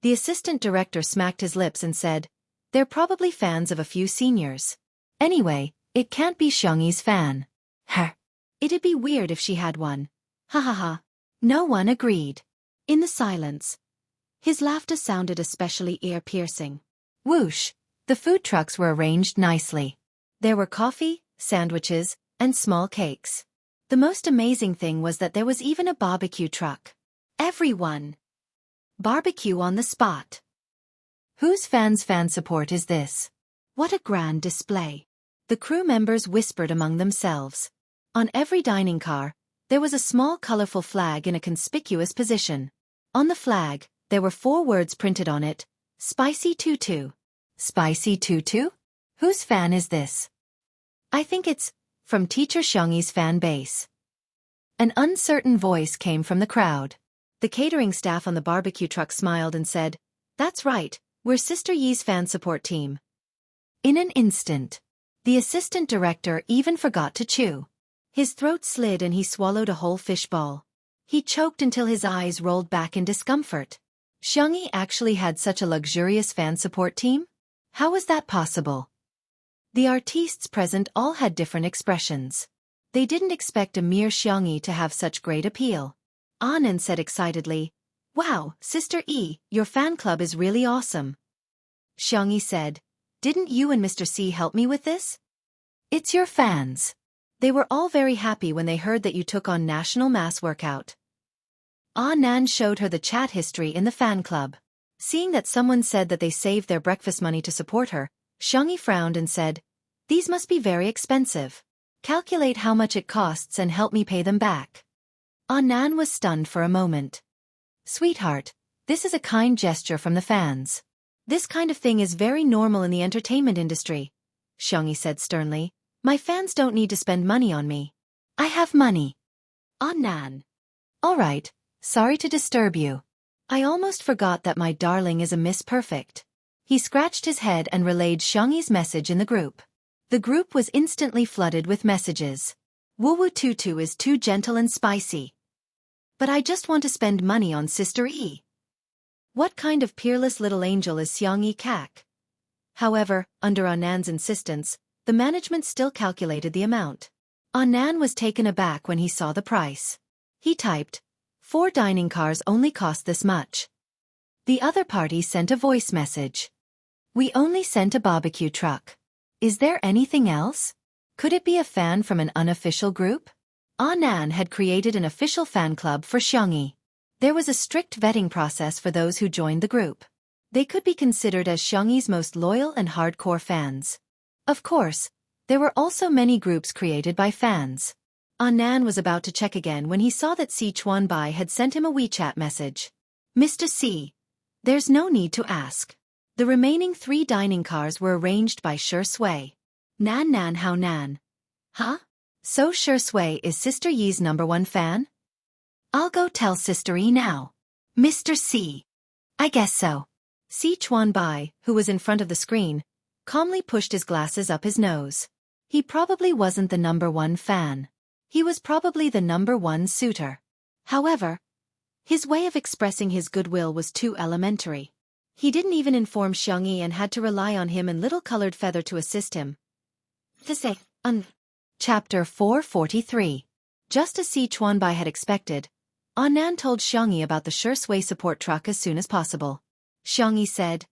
The assistant director smacked his lips and said, "They're probably fans of a few seniors. Anyway, it can't be Xiangyi's fan. It'd be weird if she had one. Ha ha ha." No one agreed. In the silence, his laughter sounded especially ear-piercing. Whoosh! The food trucks were arranged nicely. There were coffee, sandwiches, and small cakes. The most amazing thing was that there was even a barbecue truck. Everyone! Barbecue on the spot. Whose fan support is this? What a grand display. The crew members whispered among themselves. On every dining car, there was a small colorful flag in a conspicuous position. On the flag, there were 4 words printed on it: Spicy Tutu. Spicy Tutu? Whose fan is this? I think it's from Teacher Xiangyi's fan base. An uncertain voice came from the crowd. The catering staff on the barbecue truck smiled and said, "That's right, we're Sister Yi's fan support team." In an instant, the assistant director even forgot to chew. His throat slid and he swallowed a whole fish ball. He choked until his eyes rolled back in discomfort. Xiangyi actually had such a luxurious fan support team? How was that possible? The artistes present all had different expressions. They didn't expect a mere Xiangyi to have such great appeal. Anan said excitedly, "Wow, Sister E, your fan club is really awesome." Xiangyi said, "Didn't you and Mr. C help me with this? It's your fans." They were all very happy when they heard that you took on national mass workout. Anan showed her the chat history in the fan club. Seeing that someone said that they saved their breakfast money to support her, Xiangyi frowned and said, "These must be very expensive. Calculate how much it costs and help me pay them back." Anan was stunned for a moment. "Sweetheart, this is a kind gesture from the fans. This kind of thing is very normal in the entertainment industry," Xiangyi said sternly. "My fans don't need to spend money on me. I have money." Anan. "All right, sorry to disturb you. I almost forgot that my darling is a Miss Perfect." He scratched his head and relayed Xiangyi's message in the group. The group was instantly flooded with messages. "Wuwu Tutu is too gentle and spicy. But I just want to spend money on Sister E. What kind of peerless little angel is Xiangyi Kak?" However, under Anan's insistence, the management still calculated the amount. Anan was taken aback when he saw the price. He typed, 4 dining cars only cost this much." The other party sent a voice message. "We only sent a barbecue truck. Is there anything else? Could it be a fan from an unofficial group?" Anan had created an official fan club for Xiangyi. There was a strict vetting process for those who joined the group. They could be considered as Xiangyi's most loyal and hardcore fans. Of course, there were also many groups created by fans. Anan was about to check again when he saw that Sichuan Bai had sent him a WeChat message. "Mr. C. There's no need to ask. The remaining 3 dining cars were arranged by Shi Sui. Nan Nan How Nan." "Huh? So Shi Sui is Sister Yi's #1 fan? I'll go tell Sister E now." "Mr. C. I guess so." Sichuan Bai, who was in front of the screen, calmly pushed his glasses up his nose. He probably wasn't the #1 fan. He was probably the #1 suitor. However, his way of expressing his goodwill was too elementary. He didn't even inform Xiangyi and had to rely on him and Little Colored Feather to assist him. Chapter 443. Just as Sichuan Bai had expected, Anan told Xiangyi about the Shi Sui support truck as soon as possible. Xiangyi said,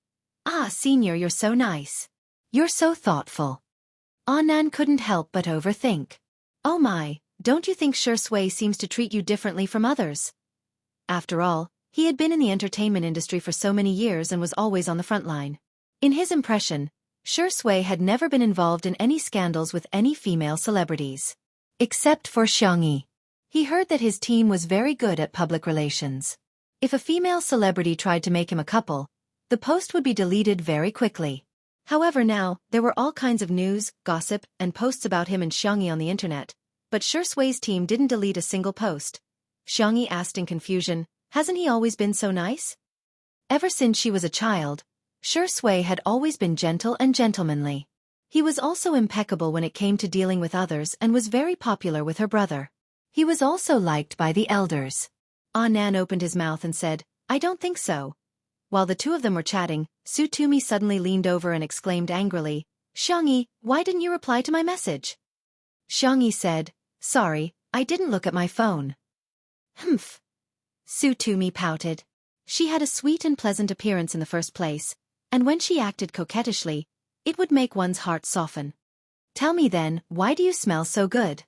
"Ah, senior, you're so nice. You're so thoughtful." Anan couldn't help but overthink. "Oh my, don't you think Shi Sui seems to treat you differently from others?" After all, he had been in the entertainment industry for so many years and was always on the front line. In his impression, Shi Sui had never been involved in any scandals with any female celebrities. Except for Xiangyi. He heard that his team was very good at public relations. If a female celebrity tried to make him a couple, the post would be deleted very quickly. However, now, there were all kinds of news, gossip, and posts about him and Xiangyi on the internet, but Shi Sui's team didn't delete a single post. Xiangyi asked in confusion, "Hasn't he always been so nice?" Ever since she was a child, Shi Sui had always been gentle and gentlemanly. He was also impeccable when it came to dealing with others and was very popular with her brother. He was also liked by the elders. Anan opened his mouth and said, "I don't think so." While the two of them were chatting, Su Tumi suddenly leaned over and exclaimed angrily, "Xiangyi, why didn't you reply to my message?" Xiangyi said, "Sorry, I didn't look at my phone." "Humph." Su Tumi pouted. She had a sweet and pleasant appearance in the first place, and when she acted coquettishly, it would make one's heart soften. "Tell me then, why do you smell so good?"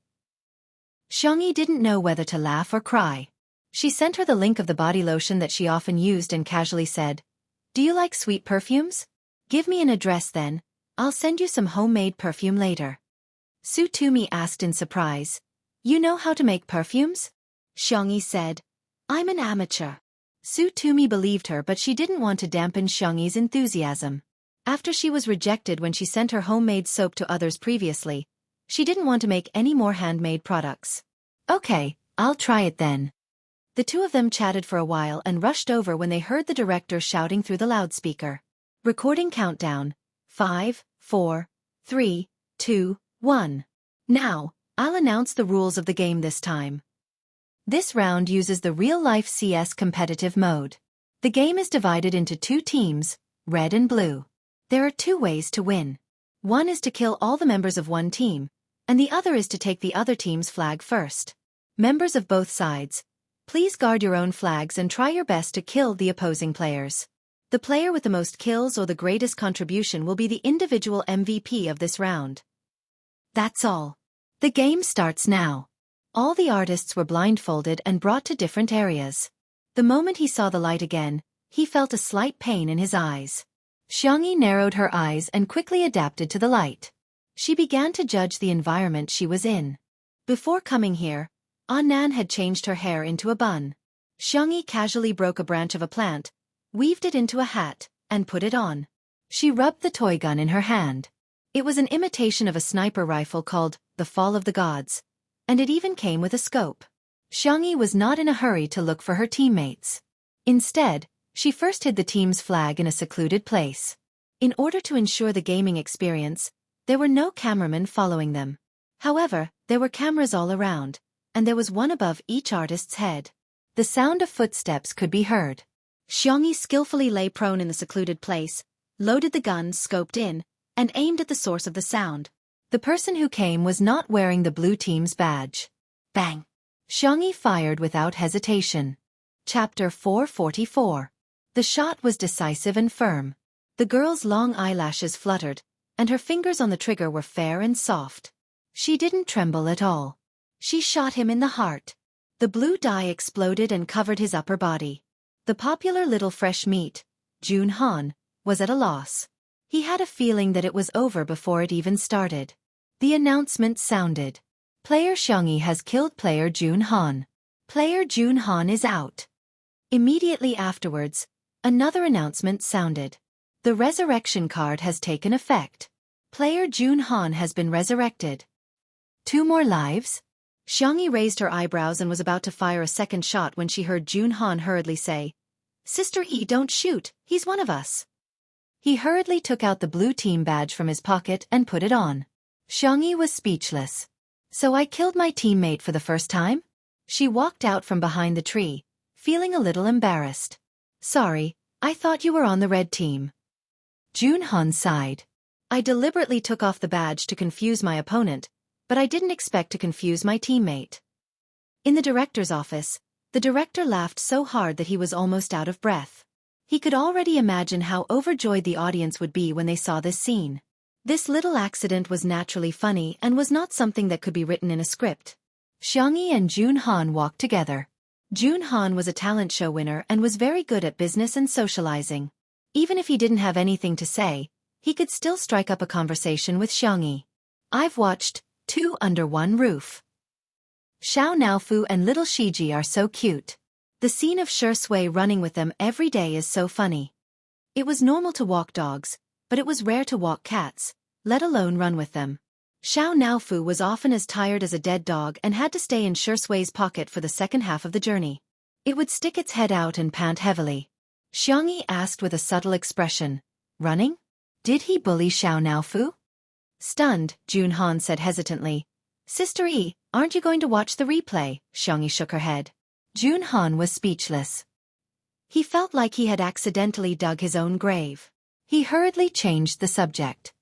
Xiangyi didn't know whether to laugh or cry. She sent her the link of the body lotion that she often used and casually said, "Do you like sweet perfumes? Give me an address then, I'll send you some homemade perfume later." Su Tumi asked in surprise, "You know how to make perfumes?" Xiangyi said, "I'm an amateur." Su Tumi believed her, but she didn't want to dampen Xiangyi's enthusiasm. After she was rejected when she sent her homemade soap to others previously, she didn't want to make any more handmade products. "Okay, I'll try it then." The two of them chatted for a while and rushed over when they heard the director shouting through the loudspeaker. "Recording countdown. 5, 4, 3, 2, 1. Now, I'll announce the rules of the game this time. This round uses the real-life CS competitive mode. The game is divided into 2 teams, red and blue. There are 2 ways to win. One is to kill all the members of one team, and the other is to take the other team's flag first. Members of both sides, please guard your own flags and try your best to kill the opposing players. The player with the most kills or the greatest contribution will be the individual MVP of this round. That's all. The game starts now. All the artists were blindfolded and brought to different areas. The moment he saw the light again, he felt a slight pain in his eyes. Xiangyi narrowed her eyes and quickly adapted to the light. She began to judge the environment she was in. Before coming here, Annan had changed her hair into a bun. Xiangyi casually broke a branch of a plant, weaved it into a hat, and put it on. She rubbed the toy gun in her hand. It was an imitation of a sniper rifle called the Fall of the Gods, and it even came with a scope. Xiangyi was not in a hurry to look for her teammates. Instead, she first hid the team's flag in a secluded place. In order to ensure the gaming experience, there were no cameramen following them. However, there were cameras all around, and there was one above each artist's head. The sound of footsteps could be heard. Xiangyi skillfully lay prone in the secluded place, loaded the gun, scoped in, and aimed at the source of the sound. The person who came was not wearing the blue team's badge. Bang! Xiangyi fired without hesitation. Chapter 444. The shot was decisive and firm. The girl's long eyelashes fluttered, and her fingers on the trigger were fair and soft. She didn't tremble at all. She shot him in the heart. The blue dye exploded and covered his upper body. The popular little fresh meat, Jun Han, was at a loss. He had a feeling that it was over before it even started. The announcement sounded. Player Xiangyi has killed player Jun Han. Player Jun Han is out. Immediately afterwards, another announcement sounded. The resurrection card has taken effect. Player Jun Han has been resurrected. 2 more lives? Xiangyi raised her eyebrows and was about to fire a second shot when she heard Jun Han hurriedly say, "Sister E, don't shoot, he's one of us." He hurriedly took out the blue team badge from his pocket and put it on. Xiangyi was speechless. So I killed my teammate for the first time? She walked out from behind the tree, feeling a little embarrassed. Sorry, I thought you were on the red team. Jun Han sighed. I deliberately took off the badge to confuse my opponent, but I didn't expect to confuse my teammate. In the director's office, the director laughed so hard that he was almost out of breath. He could already imagine how overjoyed the audience would be when they saw this scene. This little accident was naturally funny and was not something that could be written in a script. Xiangyi and Jun Han walked together. Jun Han was a talent show winner and was very good at business and socializing. Even if he didn't have anything to say, he could still strike up a conversation with Xiangyi. I've watched 2 Under One Roof. Xiao Naofu and little Shiji are so cute. The scene of Shi Sui running with them every day is so funny. It was normal to walk dogs, but it was rare to walk cats, let alone run with them. Xiao Naofu was often as tired as a dead dog and had to stay in Shi Sui's pocket for the second half of the journey. It would stick its head out and pant heavily. Xiangyi asked with a subtle expression, "Running? Did he bully Xiao Naofu?" Stunned, Jun Han said hesitantly, "Sister E, aren't you going to watch the replay?" Xiangyi shook her head. Jun Han was speechless. He felt like he had accidentally dug his own grave. He hurriedly changed the subject.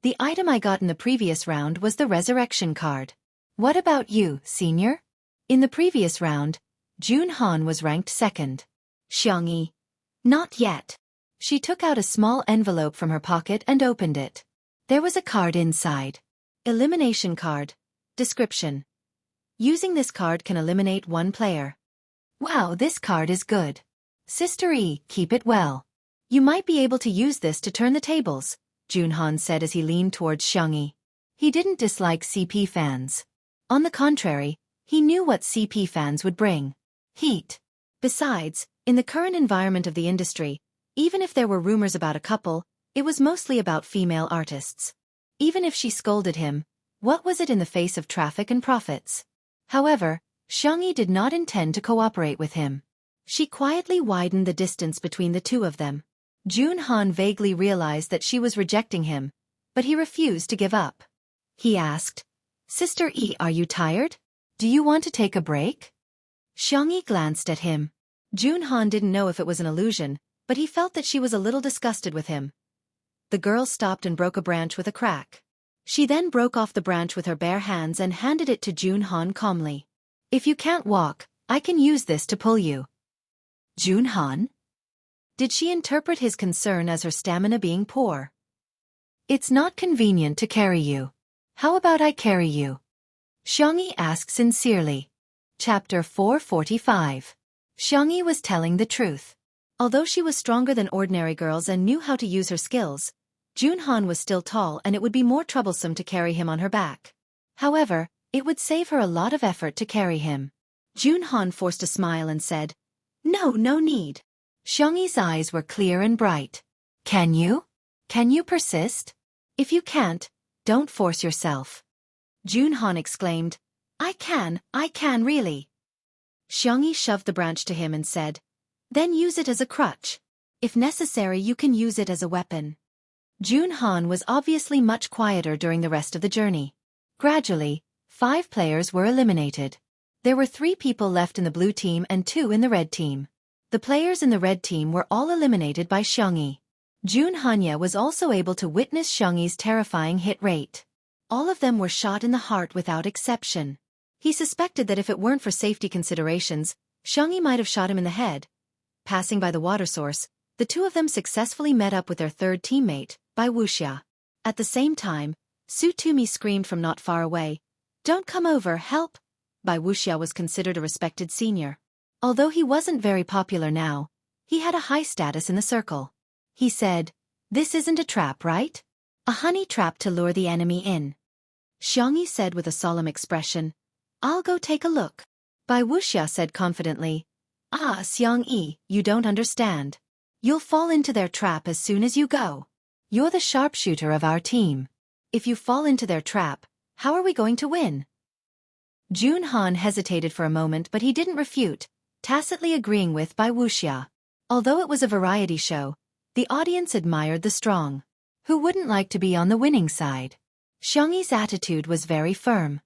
The item I got in the previous round was the resurrection card. What about you, senior? In the previous round, Jun Han was ranked second. Xiangyi. Not yet. She took out a small envelope from her pocket and opened it. There was a card inside. Elimination card. Description. Using this card can eliminate one player. Wow, this card is good. Sister E, keep it well. You might be able to use this to turn the tables, Jun Han said as he leaned towards Xiangyi. He didn't dislike CP fans. On the contrary, he knew what CP fans would bring. Heat. Besides, in the current environment of the industry, even if there were rumors about a couple, it was mostly about female artists. Even if she scolded him, what was it in the face of traffic and profits? However, Xiangyi did not intend to cooperate with him. She quietly widened the distance between the two of them. Jun Han vaguely realized that she was rejecting him, but he refused to give up. He asked, "Sister E, are you tired? Do you want to take a break?" Xiangyi glanced at him. Jun Han didn't know if it was an illusion, but he felt that she was a little disgusted with him. The girl stopped and broke a branch with a crack. She then broke off the branch with her bare hands and handed it to Junhan calmly. If you can't walk, I can use this to pull you. Junhan? Did she interpret his concern as her stamina being poor? It's not convenient to carry you. How about I carry you? Xiangyi asked sincerely. Chapter 445. Xiangyi was telling the truth. Although she was stronger than ordinary girls and knew how to use her skills, Junhan was still tall and it would be more troublesome to carry him on her back. However, it would save her a lot of effort to carry him. Junhan forced a smile and said, No need. Xiangyi's eyes were clear and bright. Can you? Can you persist? If you can't, don't force yourself. Junhan exclaimed, I can really. Xiangyi shoved the branch to him and said, Then use it as a crutch. If necessary, you can use it as a weapon. Junhan was obviously much quieter during the rest of the journey. Gradually, 5 players were eliminated. There were 3 people left in the blue team and 2 in the red team. The players in the red team were all eliminated by Xiangyi. Junhan was also able to witness Xiangyi's terrifying hit rate. All of them were shot in the heart without exception. He suspected that if it weren't for safety considerations, Xiangyi might have shot him in the head. Passing by the water source, the 2 of them successfully met up with their third teammate, by Wuxia. At the same time, Su Tumi screamed from not far away, Don't come over, help! Bai Wuxia was considered a respected senior. Although he wasn't very popular now, he had a high status in the circle. He said, This isn't a trap, right? A honey trap to lure the enemy in. Xiangyi said with a solemn expression, I'll go take a look. Bai Wuxia said confidently, Xiangyi, you don't understand. You'll fall into their trap as soon as you go. You're the sharpshooter of our team. If you fall into their trap, how are we going to win? Junhan hesitated for a moment, but he didn't refute, tacitly agreeing with Bai Wuxia. Although it was a variety show, the audience admired the strong. Who wouldn't like to be on the winning side? Xiangyi's attitude was very firm.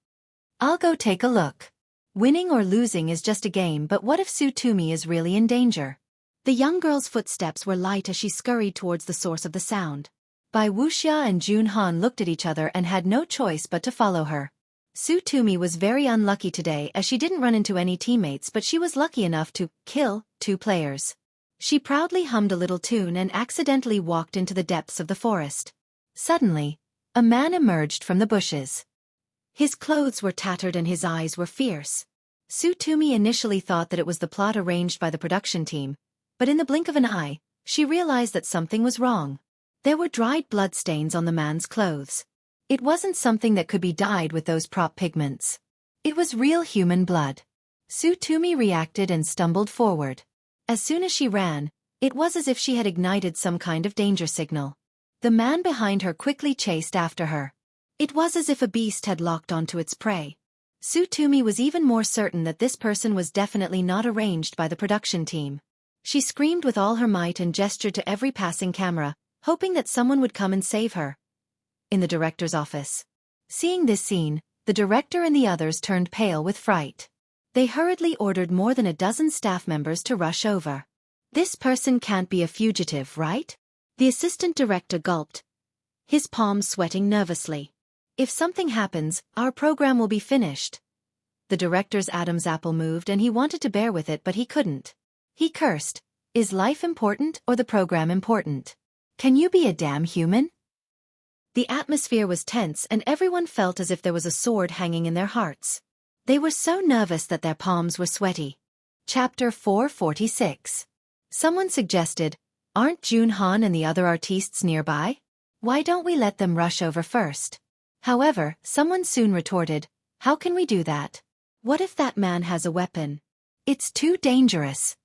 I'll go take a look. Winning or losing is just a game, but what if Su Tumi is really in danger? The young girl's footsteps were light as she scurried towards the source of the sound. Bai Wuxia and Junhan looked at each other and had no choice but to follow her. Su Tumi was very unlucky today as she didn't run into any teammates, but she was lucky enough to kill 2 players. She proudly hummed a little tune and accidentally walked into the depths of the forest. Suddenly, a man emerged from the bushes. His clothes were tattered and his eyes were fierce. Su Tumi initially thought that it was the plot arranged by the production team, but in the blink of an eye, she realized that something was wrong. There were dried bloodstains on the man's clothes. It wasn't something that could be dyed with those prop pigments. It was real human blood. Su Tumi reacted and stumbled forward. As soon as she ran, it was as if she had ignited some kind of danger signal. The man behind her quickly chased after her. It was as if a beast had locked onto its prey. Su Tumi was even more certain that this person was definitely not arranged by the production team. She screamed with all her might and gestured to every passing camera, hoping that someone would come and save her. In the director's office. Seeing this scene, the director and the others turned pale with fright. They hurriedly ordered more than a dozen staff members to rush over. This person can't be a fugitive, right? The assistant director gulped, his palms sweating nervously. If something happens, our program will be finished. The director's Adam's apple moved and he wanted to bear with it, but he couldn't. He cursed, Is life important or the program important? Can you be a damn human? The atmosphere was tense and everyone felt as if there was a sword hanging in their hearts. They were so nervous that their palms were sweaty. Chapter 446. Someone suggested, Aren't Junhan and the other artistes nearby? Why don't we let them rush over first? However, someone soon retorted, How can we do that? What if that man has a weapon? It's too dangerous.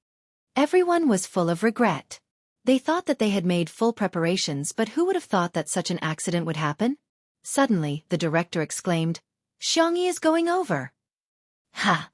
Everyone was full of regret. They thought that they had made full preparations, but who would have thought that such an accident would happen? Suddenly, the director exclaimed, Xiangyi is going over. Ha!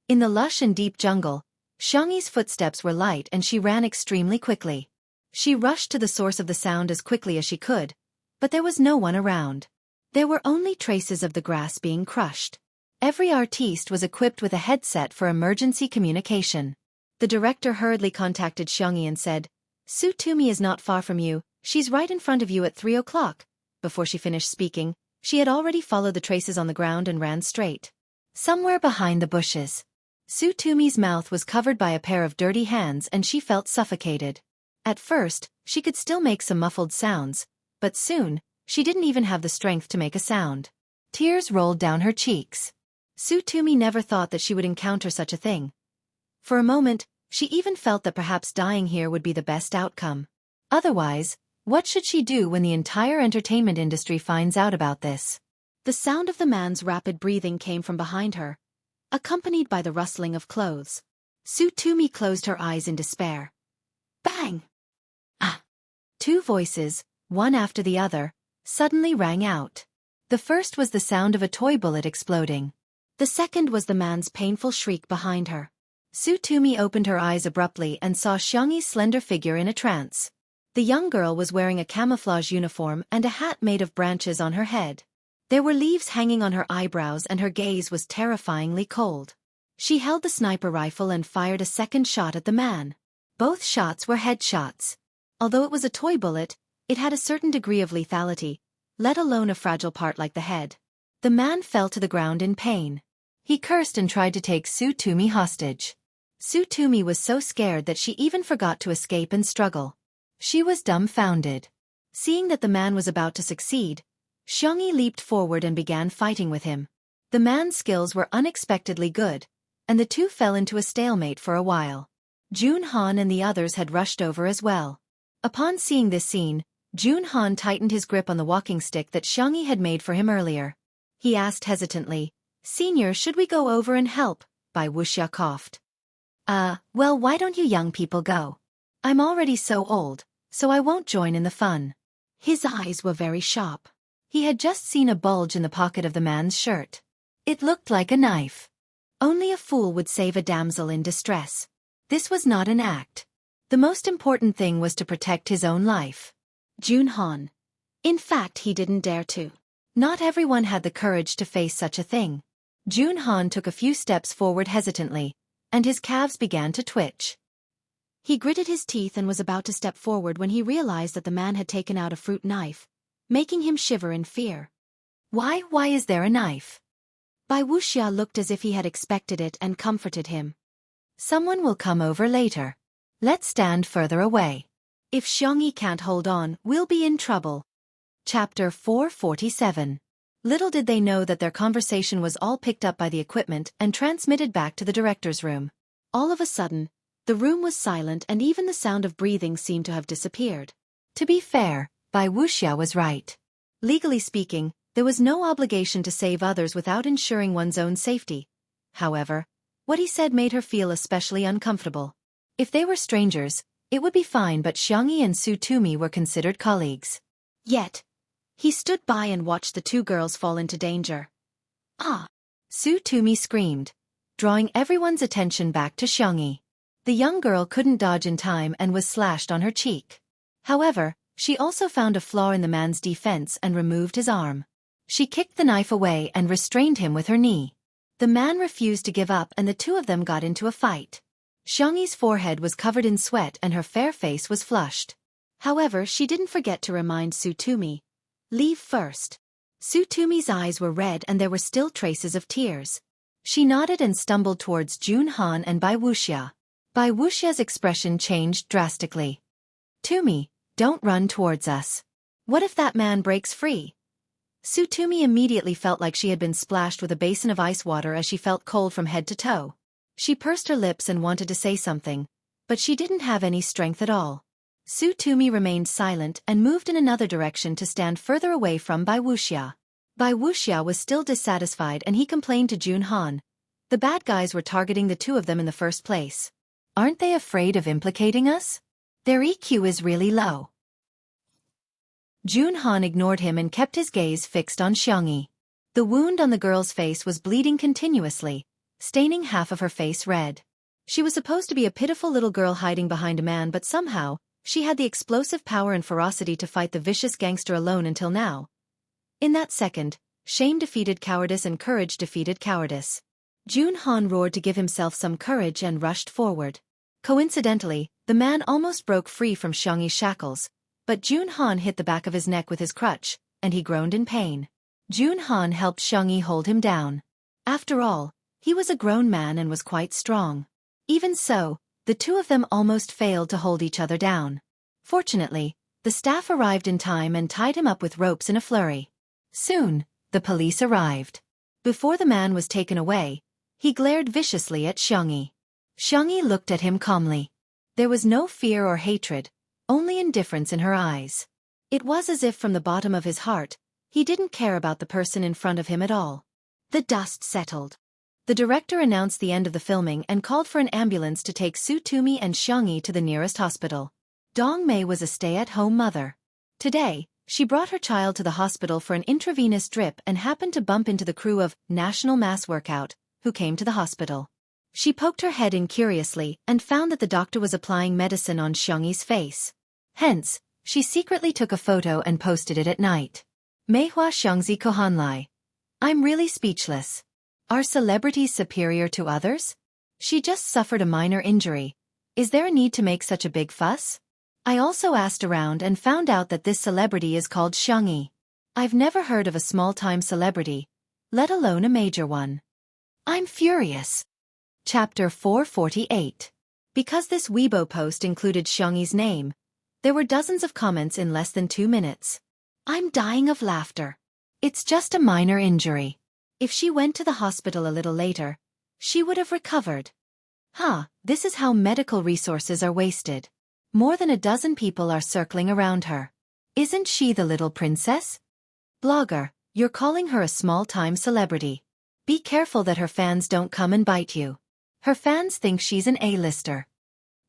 In the lush and deep jungle, Xiangyi's footsteps were light and she ran extremely quickly. She rushed to the source of the sound as quickly as she could, but there was no one around. There were only traces of the grass being crushed. Every artiste was equipped with a headset for emergency communication. The director hurriedly contacted Xiangyi and said, Su Tumi is not far from you, She's right in front of you at 3 o'clock. Before she finished speaking, she had already followed the traces on the ground and ran straight. Somewhere behind the bushes. Tsutomu's mouth was covered by a pair of dirty hands and she felt suffocated. At first, she could still make some muffled sounds, but soon, she didn't even have the strength to make a sound. Tears rolled down her cheeks. Tsutomu never thought that she would encounter such a thing. For a moment, she even felt that perhaps dying here would be the best outcome. Otherwise, what should she do when the entire entertainment industry finds out about this? The sound of the man's rapid breathing came from behind her, accompanied by the rustling of clothes. Tsutomu closed her eyes in despair. Bang! Ah! Two voices, one after the other, suddenly rang out. The first was the sound of a toy bullet exploding. The second was the man's painful shriek behind her. Tsutomu opened her eyes abruptly and saw Xiangyi's slender figure in a trance. The young girl was wearing a camouflage uniform and a hat made of branches on her head. There were leaves hanging on her eyebrows and her gaze was terrifyingly cold. She held the sniper rifle and fired a second shot at the man. Both shots were headshots. Although it was a toy bullet, it had a certain degree of lethality, let alone a fragile part like the head. The man fell to the ground in pain. He cursed and tried to take Tsutomu hostage. Tsutomu was so scared that she even forgot to escape and struggle. She was dumbfounded. Seeing that the man was about to succeed, Xiangyi leaped forward and began fighting with him. The man's skills were unexpectedly good, and the two fell into a stalemate for a while. Junhan and the others had rushed over as well. Upon seeing this scene, Junhan tightened his grip on the walking stick that Xiangyi had made for him earlier. He asked hesitantly, "Senior, should we go over and help?" Wuxia coughed. Well, why don't you young people go? I'm already so old, so I won't join in the fun." His eyes were very sharp. He had just seen a bulge in the pocket of the man's shirt. It looked like a knife. Only a fool would save a damsel in distress. This was not an act. The most important thing was to protect his own life. Junhan. In fact, he didn't dare to. Not everyone had the courage to face such a thing. Junhan took a few steps forward hesitantly, and his calves began to twitch. He gritted his teeth and was about to step forward when he realized that the man had taken out a fruit knife, making him shiver in fear. Why is there a knife? Wuxia looked as if he had expected it and comforted him. Someone will come over later. Let's stand further away. If Xiangyi can't hold on, we'll be in trouble. Chapter 447. Little did they know that their conversation was all picked up by the equipment and transmitted back to the director's room. All of a sudden, the room was silent and even the sound of breathing seemed to have disappeared. To be fair, Wuxia was right. Legally speaking, there was no obligation to save others without ensuring one's own safety. However, what he said made her feel especially uncomfortable. If they were strangers, it would be fine, but Xiangyi and Tsutomu were considered colleagues. Yet, he stood by and watched the two girls fall into danger. Ah! Tsutomu screamed, drawing everyone's attention back to Xiangyi. The young girl couldn't dodge in time and was slashed on her cheek. However, she also found a flaw in the man's defense and removed his arm. She kicked the knife away and restrained him with her knee. The man refused to give up and the two of them got into a fight. Xiangyi's forehead was covered in sweat and her fair face was flushed. However, she didn't forget to remind Tsutomu, "Leave first." Tsutomu's eyes were red and there were still traces of tears. She nodded and stumbled towards Junhan and Wuxia. Wuxia's expression changed drastically. "Tumi, don't run towards us. What if that man breaks free?" Tsutomu immediately felt like she had been splashed with a basin of ice water as she felt cold from head to toe. She pursed her lips and wanted to say something, but she didn't have any strength at all. Tsutomu remained silent and moved in another direction to stand further away from Wuxia. Wuxia was still dissatisfied and he complained to Junhan. The bad guys were targeting the two of them in the first place. Aren't they afraid of implicating us? Their EQ is really low. Junhan ignored him and kept his gaze fixed on Xiangyi. The wound on the girl's face was bleeding continuously, staining half of her face red. She was supposed to be a pitiful little girl hiding behind a man, but somehow, she had the explosive power and ferocity to fight the vicious gangster alone until now. In that second, shame defeated cowardice and courage defeated cowardice. Junhan roared to give himself some courage and rushed forward. Coincidentally, the man almost broke free from Xiangyi's shackles, But Jun Han hit the back of his neck with his crutch, and he groaned in pain. Jun Han helped Xiangyi hold him down. After all, he was a grown man and was quite strong. Even so, the two of them almost failed to hold each other down. Fortunately, the staff arrived in time and tied him up with ropes in a flurry. Soon, the police arrived. Before the man was taken away, he glared viciously at Xiangyi. Xiangyi looked at him calmly. There was no fear or hatred, only indifference in her eyes. It was as if from the bottom of his heart, he didn't care about the person in front of him at all. The dust settled. The director announced the end of the filming and called for an ambulance to take Su Tumi and Xiangyi to the nearest hospital. Dong Mei was a stay-at-home mother. Today, she brought her child to the hospital for an intravenous drip and happened to bump into the crew of National Mass Workout, who came to the hospital. She poked her head in curiously and found that the doctor was applying medicine on Xiangyi's face. Hence, she secretly took a photo and posted it at night. Meihua Xiangzi Kohanlai. I'm really speechless. Are celebrities superior to others? She just suffered a minor injury. Is there a need to make such a big fuss? I also asked around and found out that this celebrity is called Xiangyi. I've never heard of a small-time celebrity, let alone a major one. I'm furious. Chapter 448. Because this Weibo post included Xiangyi's name, there were dozens of comments in less than 2 minutes. I'm dying of laughter. It's just a minor injury. If she went to the hospital a little later, she would have recovered. This is how medical resources are wasted. More than a dozen people are circling around her. Isn't she the little princess? Blogger, you're calling her a small-time celebrity. Be careful that her fans don't come and bite you. Her fans think she's an A-lister.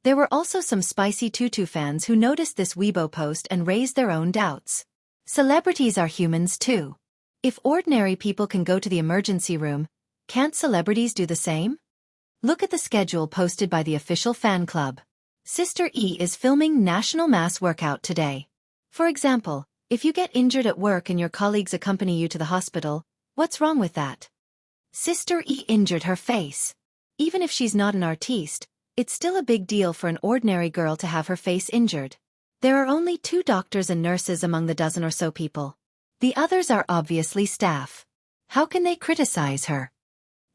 There were also some spicy Tutu fans who noticed this Weibo post and raised their own doubts. Celebrities are humans too. If ordinary people can go to the emergency room, can't celebrities do the same? Look at the schedule posted by the official fan club. Sister E is filming National Mass Workout today. For example, if you get injured at work and your colleagues accompany you to the hospital, what's wrong with that? Sister E injured her face. Even if she's not an artiste, it's still a big deal for an ordinary girl to have her face injured. There are only 2 doctors and nurses among the dozen or so people. The others are obviously staff. How can they criticize her?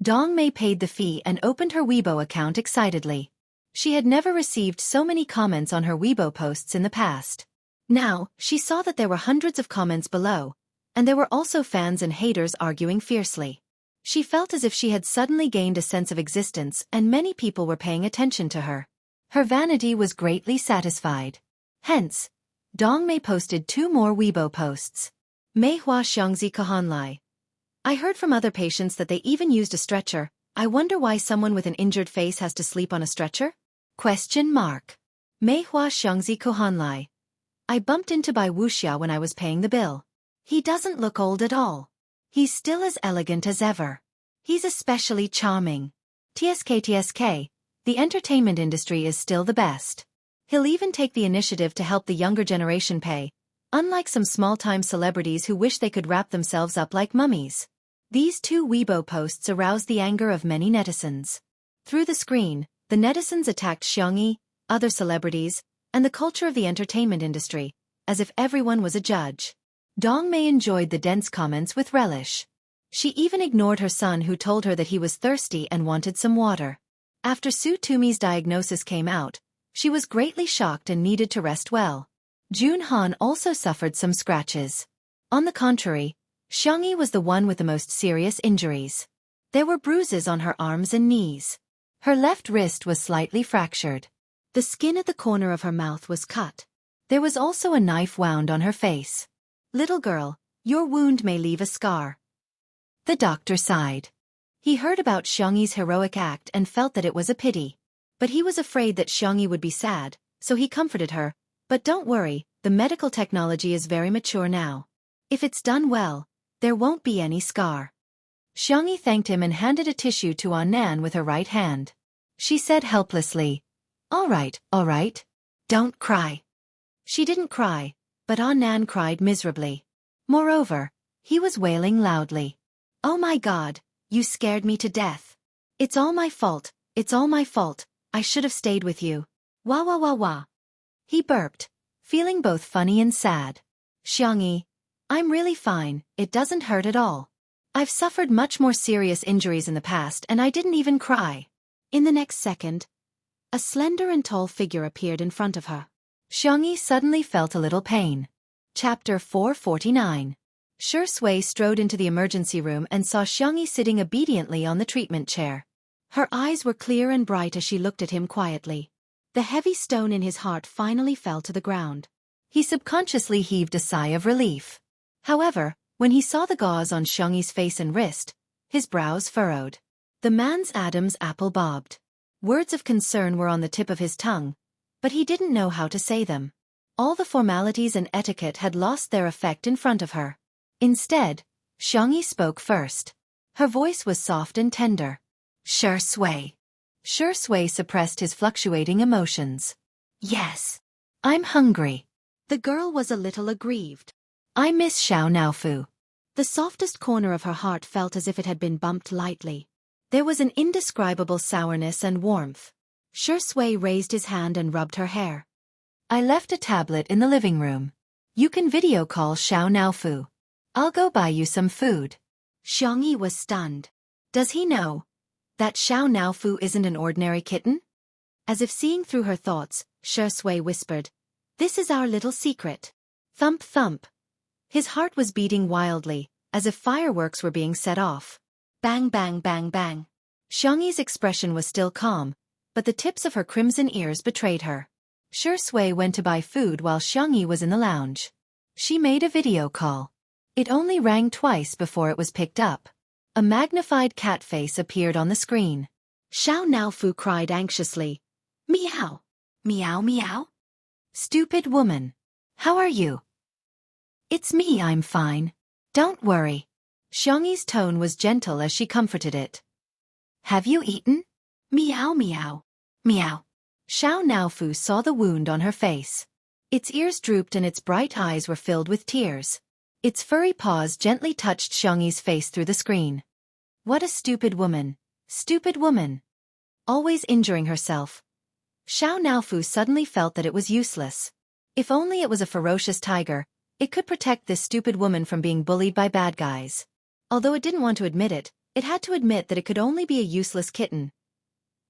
Dong Mei paid the fee and opened her Weibo account excitedly. She had never received so many comments on her Weibo posts in the past. Now, she saw that there were hundreds of comments below, and there were also fans and haters arguing fiercely. She felt as if she had suddenly gained a sense of existence and many people were paying attention to her. Her vanity was greatly satisfied. Hence, Dong Mei posted 2 more Weibo posts. Meihua Xiangzi Kahanlai. I heard from other patients that they even used a stretcher. I wonder why someone with an injured face has to sleep on a stretcher? Meihua Xiangzi Kohanlai. I bumped into by Wuxia when I was paying the bill. He doesn't look old at all. He's still as elegant as ever. He's especially charming. TSK, the entertainment industry is still the best. He'll even take the initiative to help the younger generation pay, unlike some small-time celebrities who wish they could wrap themselves up like mummies. These 2 Weibo posts aroused the anger of many netizens. Through the screen, the netizens attacked Xiangyi, other celebrities, and the culture of the entertainment industry, as if everyone was a judge. Dong Mei enjoyed the dense comments with relish. She even ignored her son who told her that he was thirsty and wanted some water. After Su Tumi's diagnosis came out, she was greatly shocked and needed to rest well. Jun Han also suffered some scratches. On the contrary, Xiangyi was the one with the most serious injuries. There were bruises on her arms and knees. Her left wrist was slightly fractured. The skin at the corner of her mouth was cut. There was also a knife wound on her face. Little girl, your wound may leave a scar. The doctor sighed. He heard about Xiangyi's heroic act and felt that it was a pity. But he was afraid that Xiangyi would be sad, so he comforted her. But don't worry, the medical technology is very mature now. If it's done well, there won't be any scar. Xiangyi thanked him and handed a tissue to Nan with her right hand. She said helplessly, all right. Don't cry. She didn't cry, but Nan cried miserably. Moreover, he was wailing loudly. Oh my God, you scared me to death. It's all my fault, I should have stayed with you. Wah wah wah wah. He burped, feeling both funny and sad. Xiangyi, I'm really fine, it doesn't hurt at all. I've suffered much more serious injuries in the past and I didn't even cry. In the next second, a slender and tall figure appeared in front of her. Xiangyi suddenly felt a little pain. Chapter 449. Shi Sui strode into the emergency room and saw Xiangyi sitting obediently on the treatment chair. Her eyes were clear and bright as she looked at him quietly. The heavy stone in his heart finally fell to the ground. He subconsciously heaved a sigh of relief. However, when he saw the gauze on Xiangyi's face and wrist, his brows furrowed. The man's Adam's apple bobbed. Words of concern were on the tip of his tongue, but he didn't know how to say them. All the formalities and etiquette had lost their effect in front of her. Instead, Xiangyi spoke first. Her voice was soft and tender. Shi Sui. Shi Sui suppressed his fluctuating emotions. Yes. I'm hungry. The girl was a little aggrieved. I miss Xiao Naofu. The softest corner of her heart felt as if it had been bumped lightly. There was an indescribable sourness and warmth. Shi Sui raised his hand and rubbed her hair. I left a tablet in the living room. You can video call Xiao Naofu. I'll go buy you some food. Xiangyi was stunned. Does he know that Xiao Naofu isn't an ordinary kitten? As if seeing through her thoughts, Shi Sui whispered, This is our little secret. Thump thump. His heart was beating wildly, as if fireworks were being set off. Bang bang bang bang. Xiangyi's expression was still calm, but the tips of her crimson ears betrayed her. Shi Sui went to buy food while Xiangyi was in the lounge. She made a video call. It only rang twice before it was picked up. A magnified cat face appeared on the screen. Xiao Naofu cried anxiously. Meow. Meow meow. Stupid woman. How are you? It's me, I'm fine. Don't worry. Xiangyi's tone was gentle as she comforted it. Have you eaten? Meow meow. Meow. Xiao Naofu saw the wound on her face. Its ears drooped and its bright eyes were filled with tears. Its furry paws gently touched Xiangyi's face through the screen. What a stupid woman. Stupid woman. Always injuring herself. Xiao Naofu suddenly felt that it was useless. If only it was a ferocious tiger, it could protect this stupid woman from being bullied by bad guys. Although it didn't want to admit it, it had to admit that it could only be a useless kitten.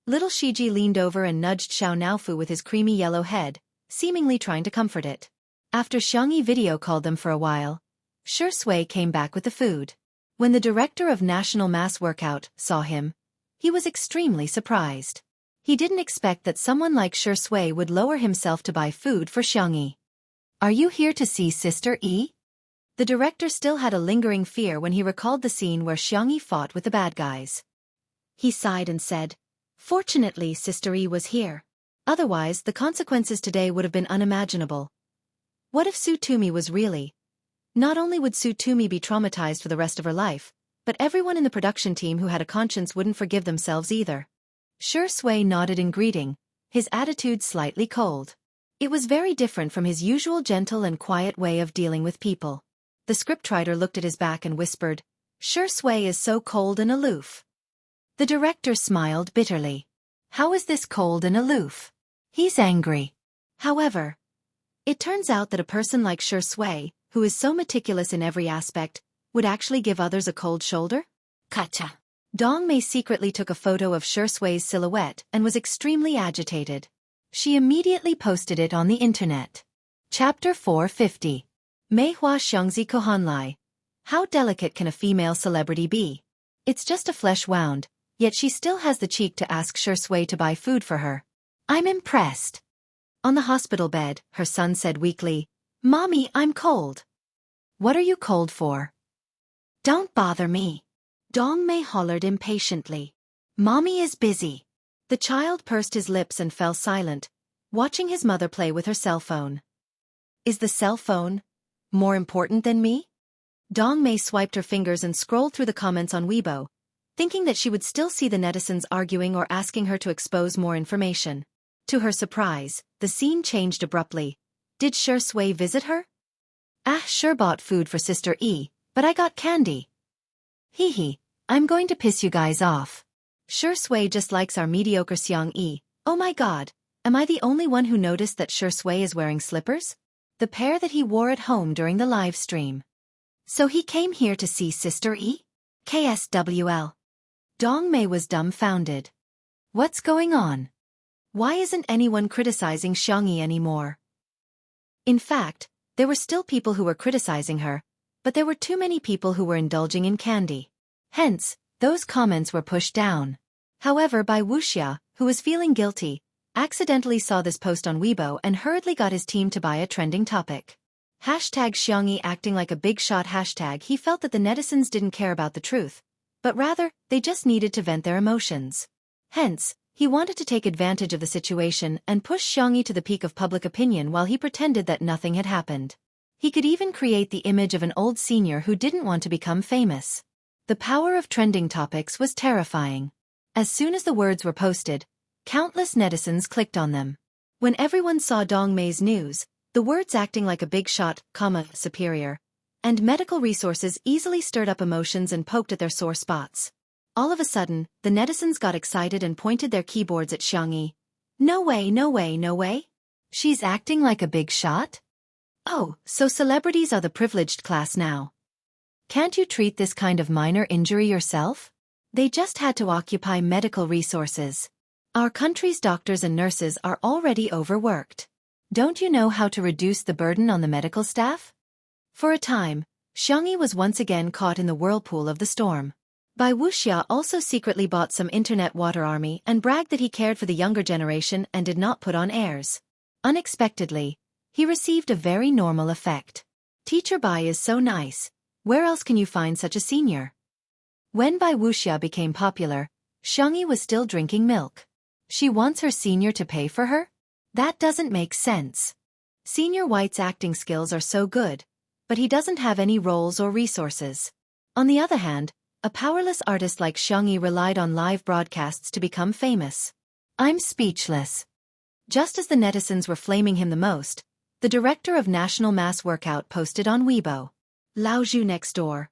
Little Shiji leaned over and nudged Xiao Naofu with his creamy yellow head, seemingly trying to comfort it. After Xiangyi video called them for a while, Shi Sui came back with the food. When the director of National Mass Workout saw him, he was extremely surprised. He didn't expect that someone like Shi Sui would lower himself to buy food for Xiangyi. Are you here to see Sister E? The director still had a lingering fear when he recalled the scene where Xiangyi fought with the bad guys. He sighed and said, Fortunately, Sister E was here. Otherwise, the consequences today would have been unimaginable. What if Tsutumi was really? Not only would Tsutumi be traumatized for the rest of her life, but everyone in the production team who had a conscience wouldn't forgive themselves either. Shi Sui nodded in greeting, his attitude slightly cold. It was very different from his usual gentle and quiet way of dealing with people. The scriptwriter looked at his back and whispered, Shi Sui is so cold and aloof. The director smiled bitterly. How is this cold and aloof? He's angry. However, it turns out that a person like Shi Sui, who is so meticulous in every aspect, would actually give others a cold shoulder? Kacha. Dong Mei secretly took a photo of Shi Sui's silhouette and was extremely agitated. She immediately posted it on the internet. Chapter 450. Mei Hua Xiangzi Kohanlai. How delicate can a female celebrity be? It's just a flesh wound, yet she still has the cheek to ask Shi Sui to buy food for her. I'm impressed. On the hospital bed, her son said weakly, Mommy, I'm cold. What are you cold for? Don't bother me. Dong Mei hollered impatiently. Mommy is busy. The child pursed his lips and fell silent, watching his mother play with her cell phone. Is the cell phone more important than me? Dong Mei swiped her fingers and scrolled through the comments on Weibo, thinking that she would still see the netizens arguing or asking her to expose more information. To her surprise, the scene changed abruptly. Did Shi Sui visit her? Sure bought food for Sister E, but I got candy. Hee hee, I'm going to piss you guys off. Shi Sui just likes our mediocre Xiang E. Oh my god, am I the only one who noticed that Shi Sui is wearing slippers? the pair that he wore at home during the live stream. So he came here to see Sister E? KSWL. Dong Mei was dumbfounded. What's going on? Why isn't anyone criticizing Xiangyi anymore? In fact, there were still people who were criticizing her, but there were too many people who were indulging in candy. Hence, those comments were pushed down. However, by Wuxia, who was feeling guilty, accidentally saw this post on Weibo and hurriedly got his team to buy a trending topic. Hashtag Xiangyi acting like a big shot. Hashtag he felt that the netizens didn't care about the truth, but rather, they just needed to vent their emotions. Hence, he wanted to take advantage of the situation and push Xiangyi to the peak of public opinion while he pretended that nothing had happened. He could even create the image of an old senior who didn't want to become famous. The power of trending topics was terrifying. As soon as the words were posted, countless netizens clicked on them. When everyone saw Dong Mei's news, the words acting like a big shot, superior, and medical resources easily stirred up emotions and poked at their sore spots. All of a sudden, the netizens got excited and pointed their keyboards at Xiangyi. No way, no way, no way. She's acting like a big shot? Oh, so celebrities are the privileged class now. Can't you treat this kind of minor injury yourself? They just had to occupy medical resources. Our country's doctors and nurses are already overworked. Don't you know how to reduce the burden on the medical staff? For a time, Xiangyi was once again caught in the whirlpool of the storm. Bai Wuxia also secretly bought some internet water army and bragged that he cared for the younger generation and did not put on airs. Unexpectedly, he received a very normal effect. Teacher Bai is so nice. Where else can you find such a senior? When Bai Wuxia became popular, Xiangyi was still drinking milk. She wants her senior to pay for her? That doesn't make sense. Senior White's acting skills are so good, but he doesn't have any roles or resources. On the other hand, a powerless artist like Xiangyi relied on live broadcasts to become famous. I'm speechless. Just as the netizens were flaming him the most, the director of National Mass Workout posted on Weibo. Lao Zhu next door.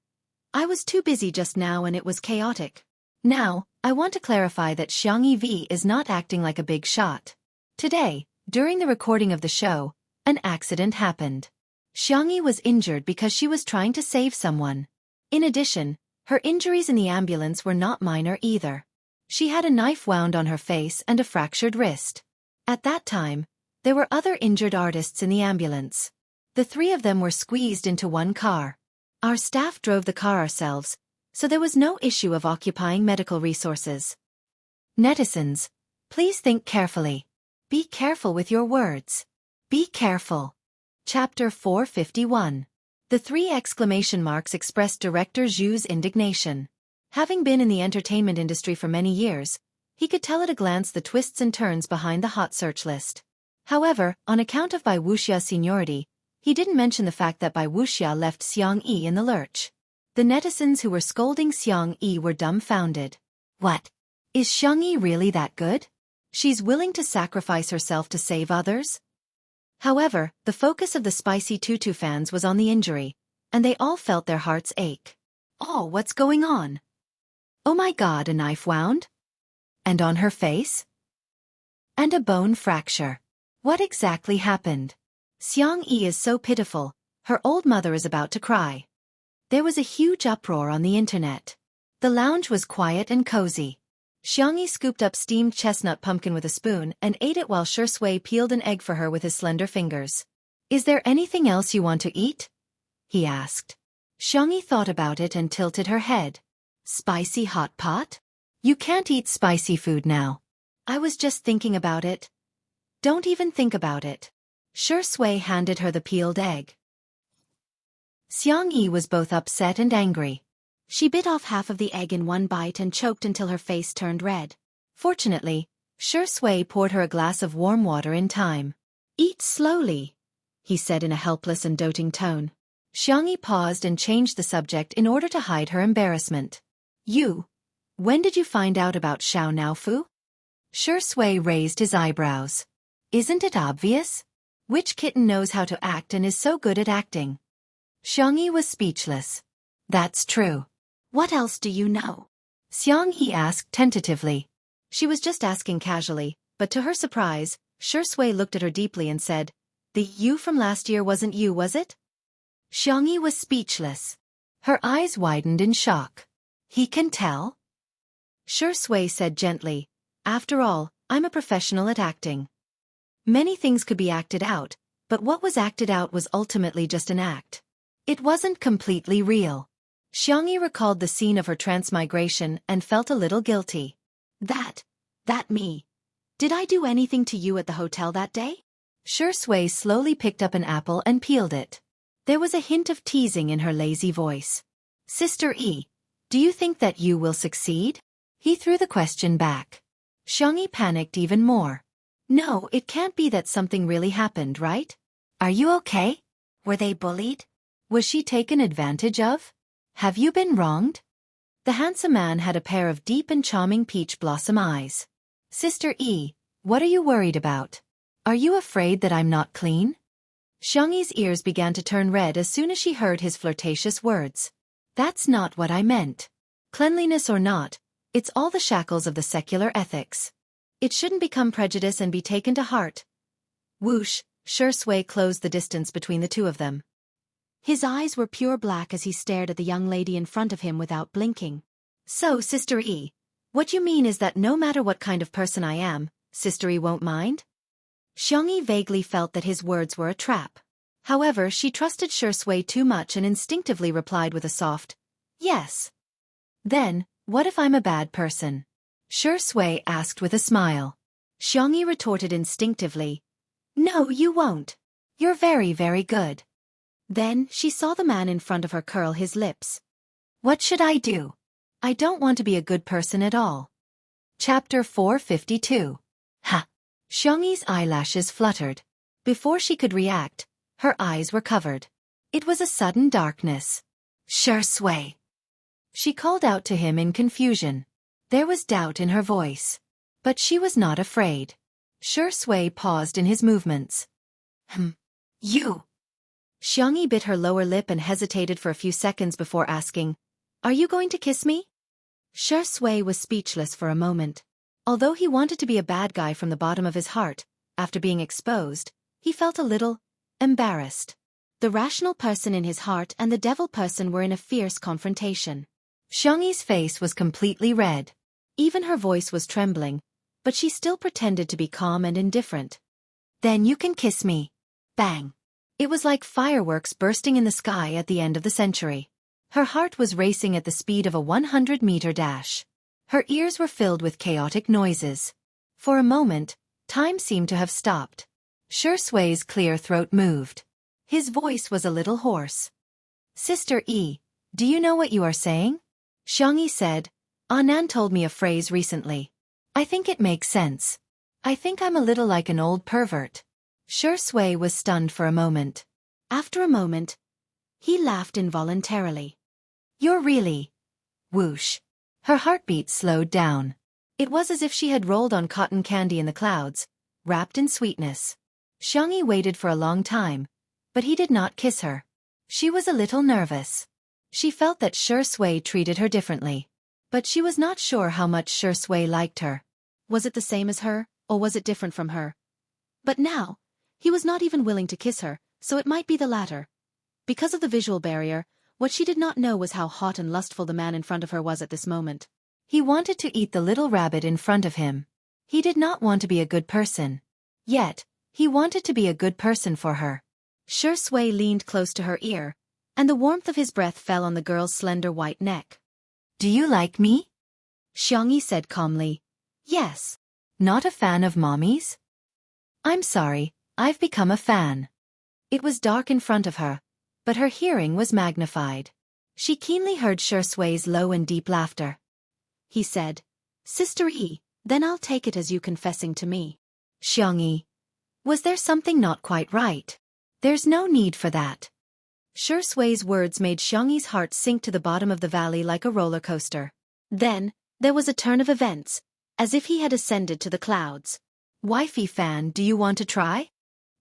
I was too busy just now and it was chaotic. Now, I want to clarify that Xiangyi V is not acting like a big shot. Today, during the recording of the show, an accident happened. Xiangyi was injured because she was trying to save someone. In addition, her injuries in the ambulance were not minor either. She had a knife wound on her face and a fractured wrist. At that time, there were other injured artists in the ambulance. The three of them were squeezed into one car. Our staff drove the car ourselves, so there was no issue of occupying medical resources. Netizens, please think carefully. Be careful with your words. Be careful. Chapter 451. The three exclamation marks expressed Director Zhu's indignation. Having been in the entertainment industry for many years, he could tell at a glance the twists and turns behind the hot search list. However, on account of Bai Wuxia's seniority, he didn't mention the fact that Bai Wuxia left Xiangyi in the lurch. The netizens who were scolding Xiangyi were dumbfounded. What? Is Xiangyi really that good? She's willing to sacrifice herself to save others? However, the focus of the Spicy Tutu fans was on the injury, and they all felt their hearts ache. Oh, what's going on? Oh my God, a knife wound? And on her face? And a bone fracture. What exactly happened? Xiangyi is so pitiful, her old mother is about to cry. There was a huge uproar on the internet. The lounge was quiet and cozy. Xiangyi scooped up steamed chestnut pumpkin with a spoon and ate it while Shui peeled an egg for her with his slender fingers. Is there anything else you want to eat? He asked. Xiangyi thought about it and tilted her head. Spicy hot pot? You can't eat spicy food now. I was just thinking about it. Don't even think about it. Shui handed her the peeled egg. Xiangyi was both upset and angry. She bit off half of the egg in one bite and choked until her face turned red. Fortunately, Shui poured her a glass of warm water in time. Eat slowly, he said in a helpless and doting tone. Xiangyi paused and changed the subject in order to hide her embarrassment. When did you find out about Xiao Naofu? Shui raised his eyebrows. Isn't it obvious? Which kitten knows how to act and is so good at acting? Xiangyi was speechless. That's true. What else do you know? Xiangyi asked tentatively. She was just asking casually, but to her surprise, Shui looked at her deeply and said, The you from last year wasn't you, was it? Xiangyi was speechless. Her eyes widened in shock. He can tell? Shui said gently, after all, I'm a professional at acting. Many things could be acted out, but what was acted out was ultimately just an act. It wasn't completely real. Xiangyi recalled the scene of her transmigration and felt a little guilty. That me. Did I do anything to you at the hotel that day? Shui slowly picked up an apple and peeled it. There was a hint of teasing in her lazy voice. Sister E, do you think that you will succeed? He threw the question back. Xiangyi panicked even more. No, it can't be that something really happened, right? Are you okay? Were they bullied? Was she taken advantage of? Have you been wronged? The handsome man had a pair of deep and charming peach blossom eyes. Sister E, what are you worried about? Are you afraid that I'm not clean? Xiangyi's ears began to turn red as soon as she heard his flirtatious words. That's not what I meant. Cleanliness or not, it's all the shackles of the secular ethics. It shouldn't become prejudice and be taken to heart. Whoosh, Shui closed the distance between the two of them. His eyes were pure black as he stared at the young lady in front of him without blinking. So, Sister E, what you mean is that no matter what kind of person I am, Sister E won't mind? Xiangyi vaguely felt that his words were a trap. However, she trusted Shui too much and instinctively replied with a soft, yes. Then, what if I'm a bad person? Shui asked with a smile. Xiangyi retorted instinctively, no, you won't. You're very, very good. Then, she saw the man in front of her curl his lips. What should I do? I don't want to be a good person at all. Chapter 452. Ha! Xiangyi's eyelashes fluttered. Before she could react, her eyes were covered. It was a sudden darkness. Shui. She called out to him in confusion. There was doubt in her voice. But she was not afraid. Shui paused in his movements. You. Xiangyi bit her lower lip and hesitated for a few seconds before asking, are you going to kiss me? Shui was speechless for a moment. Although he wanted to be a bad guy from the bottom of his heart, after being exposed, he felt a little embarrassed. The rational person in his heart and the devil person were in a fierce confrontation. Xiangyi's face was completely red. Even her voice was trembling, but she still pretended to be calm and indifferent. Then you can kiss me. Bang. It was like fireworks bursting in the sky at the end of the century. Her heart was racing at the speed of a 100-meter dash. Her ears were filled with chaotic noises. For a moment, time seemed to have stopped. Shui's clear throat moved. His voice was a little hoarse. Sister E, do you know what you are saying? Xiangyi said, Anan told me a phrase recently. I think it makes sense. I think I'm a little like an old pervert. Shui was stunned for a moment. After a moment, he laughed involuntarily. You're really... Whoosh. Her heartbeat slowed down. It was as if she had rolled on cotton candy in the clouds, wrapped in sweetness. Xiangyi waited for a long time, but he did not kiss her. She was a little nervous. She felt that Shui treated her differently. But she was not sure how much Shui liked her. Was it the same as her, or was it different from her? But now, he was not even willing to kiss her, so it might be the latter. Because of the visual barrier, what she did not know was how hot and lustful the man in front of her was at this moment. He wanted to eat the little rabbit in front of him. He did not want to be a good person. Yet, he wanted to be a good person for her. Shui leaned close to her ear, and the warmth of his breath fell on the girl's slender white neck. Do you like me? Xiangyi said calmly. Yes. Not a fan of mommies? I'm sorry, I've become a fan. It was dark in front of her, but her hearing was magnified. She keenly heard Shui's low and deep laughter. He said, Sister E, then I'll take it as you confessing to me. Xiangyi. Was there something not quite right? There's no need for that. Shui's words made Xiangyi's heart sink to the bottom of the valley like a roller coaster. Then, there was a turn of events, as if he had ascended to the clouds. Wifey fan, do you want to try?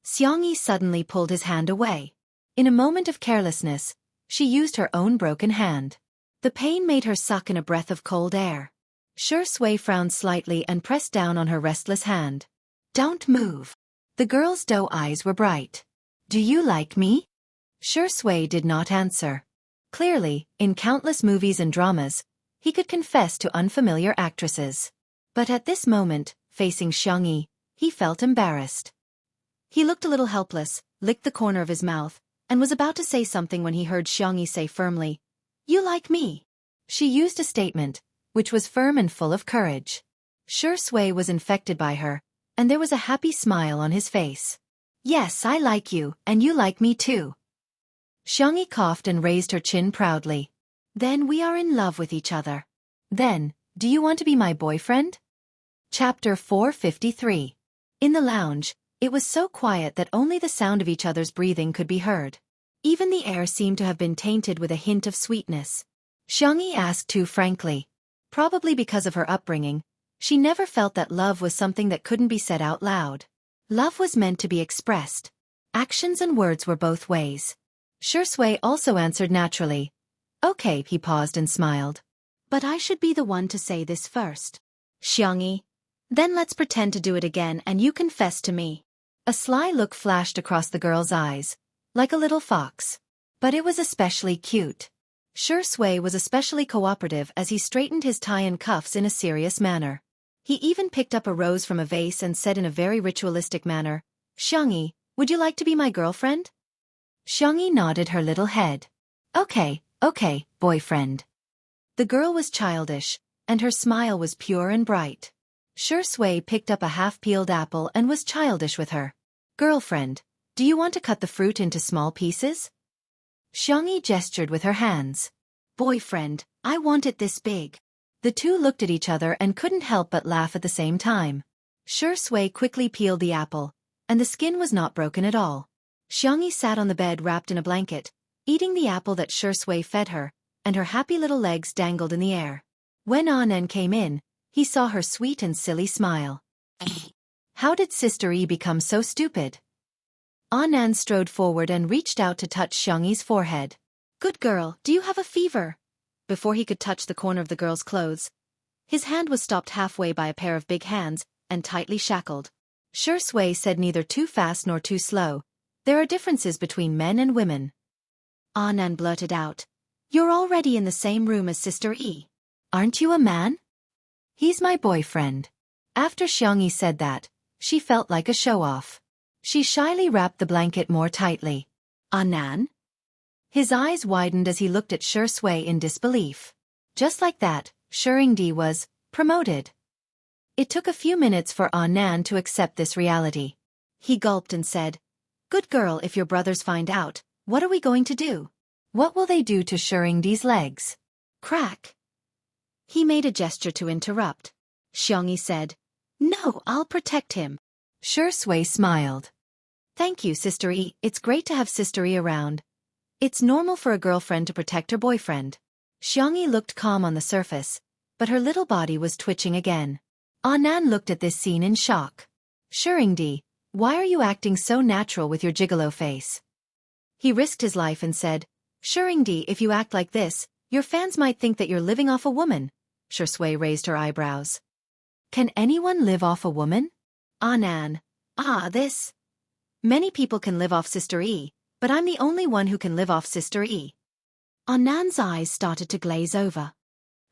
Xiangyi suddenly pulled his hand away. In a moment of carelessness, she used her own broken hand. The pain made her suck in a breath of cold air. Shui frowned slightly and pressed down on her restless hand. Don't move. The girl's doe eyes were bright. Do you like me? Shui did not answer. Clearly, in countless movies and dramas, he could confess to unfamiliar actresses. But at this moment, facing Xiangyi, he felt embarrassed. He looked a little helpless, licked the corner of his mouth, and was about to say something when he heard Xiangyi say firmly, "You like me?" She used a statement, which was firm and full of courage. Shui was infected by her, and there was a happy smile on his face. "Yes, I like you, and you like me too." Xiangyi coughed and raised her chin proudly. "Then we are in love with each other. Then, do you want to be my boyfriend?" Chapter 453. In the lounge, it was so quiet that only the sound of each other's breathing could be heard. Even the air seemed to have been tainted with a hint of sweetness. Xiangyi asked too frankly. Probably because of her upbringing, she never felt that love was something that couldn't be said out loud. Love was meant to be expressed. Actions and words were both ways. Shui also answered naturally. "Okay," he paused and smiled. "But I should be the one to say this first. Xiangyi. Then let's pretend to do it again and you confess to me." A sly look flashed across the girl's eyes, like a little fox. But it was especially cute. Shui was especially cooperative as he straightened his tie and cuffs in a serious manner. He even picked up a rose from a vase and said in a very ritualistic manner, "Xiangyi, would you like to be my girlfriend?" Xiangyi nodded her little head. Okay, boyfriend." The girl was childish, and her smile was pure and bright. Shui picked up a half-peeled apple and was childish with her. "Girlfriend, do you want to cut the fruit into small pieces?" Xiangyi gestured with her hands. "Boyfriend, I want it this big." The two looked at each other and couldn't help but laugh at the same time. Shui quickly peeled the apple, and the skin was not broken at all. Xiangyi sat on the bed wrapped in a blanket, eating the apple that Shui fed her, and her happy little legs dangled in the air. When Anan came in, he saw her sweet and silly smile. How did Sister E become so stupid? Anan strode forward and reached out to touch Xiangyi's forehead. "Good girl, do you have a fever?" Before he could touch the corner of the girl's clothes, his hand was stopped halfway by a pair of big hands and tightly shackled. Shui said neither too fast nor too slow. "There are differences between men and women." Anan blurted out, "You're already in the same room as Sister E. Aren't you a man?" "He's my boyfriend." After Xiangyi said that, she felt like a show-off. She shyly wrapped the blanket more tightly. "Anan?" His eyes widened as he looked at Shui in disbelief. Just like that, Shuringdi was promoted. It took a few minutes for Anan to accept this reality. He gulped and said, "Good girl, if your brothers find out, what are we going to do? What will they do to Shuringdi's legs?" Crack. He made a gesture to interrupt. Xiangyi said, "No, I'll protect him." Shui smiled. "Thank you, Sister E. It's great to have Sister E around. It's normal for a girlfriend to protect her boyfriend." Xiangyi looked calm on the surface, but her little body was twitching again. Anan looked at this scene in shock. "Shuringdi, why are you acting so natural with your gigolo face?" He risked his life and said, "Shuringdi, if you act like this, your fans might think that you're living off a woman." Shui raised her eyebrows. "Can anyone live off a woman?" Anan. This. Many people can live off Sister E, but I'm the only one who can live off Sister E." Anan's eyes started to glaze over.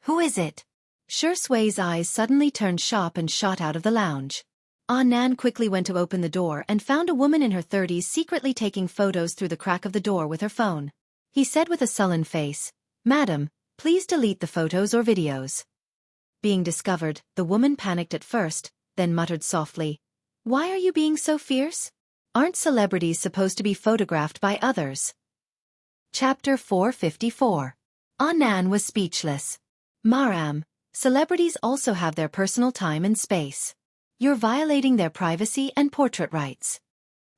"Who is it?" Shui's eyes suddenly turned sharp and shot out of the lounge. Anan quickly went to open the door and found a woman in her 30s secretly taking photos through the crack of the door with her phone. He said with a sullen face, "Madam, please delete the photos or videos." Being discovered, the woman panicked at first, then muttered softly, "Why are you being so fierce? Aren't celebrities supposed to be photographed by others?" Chapter 454. Anan was speechless. "Maram, celebrities also have their personal time and space. You're violating their privacy and portrait rights."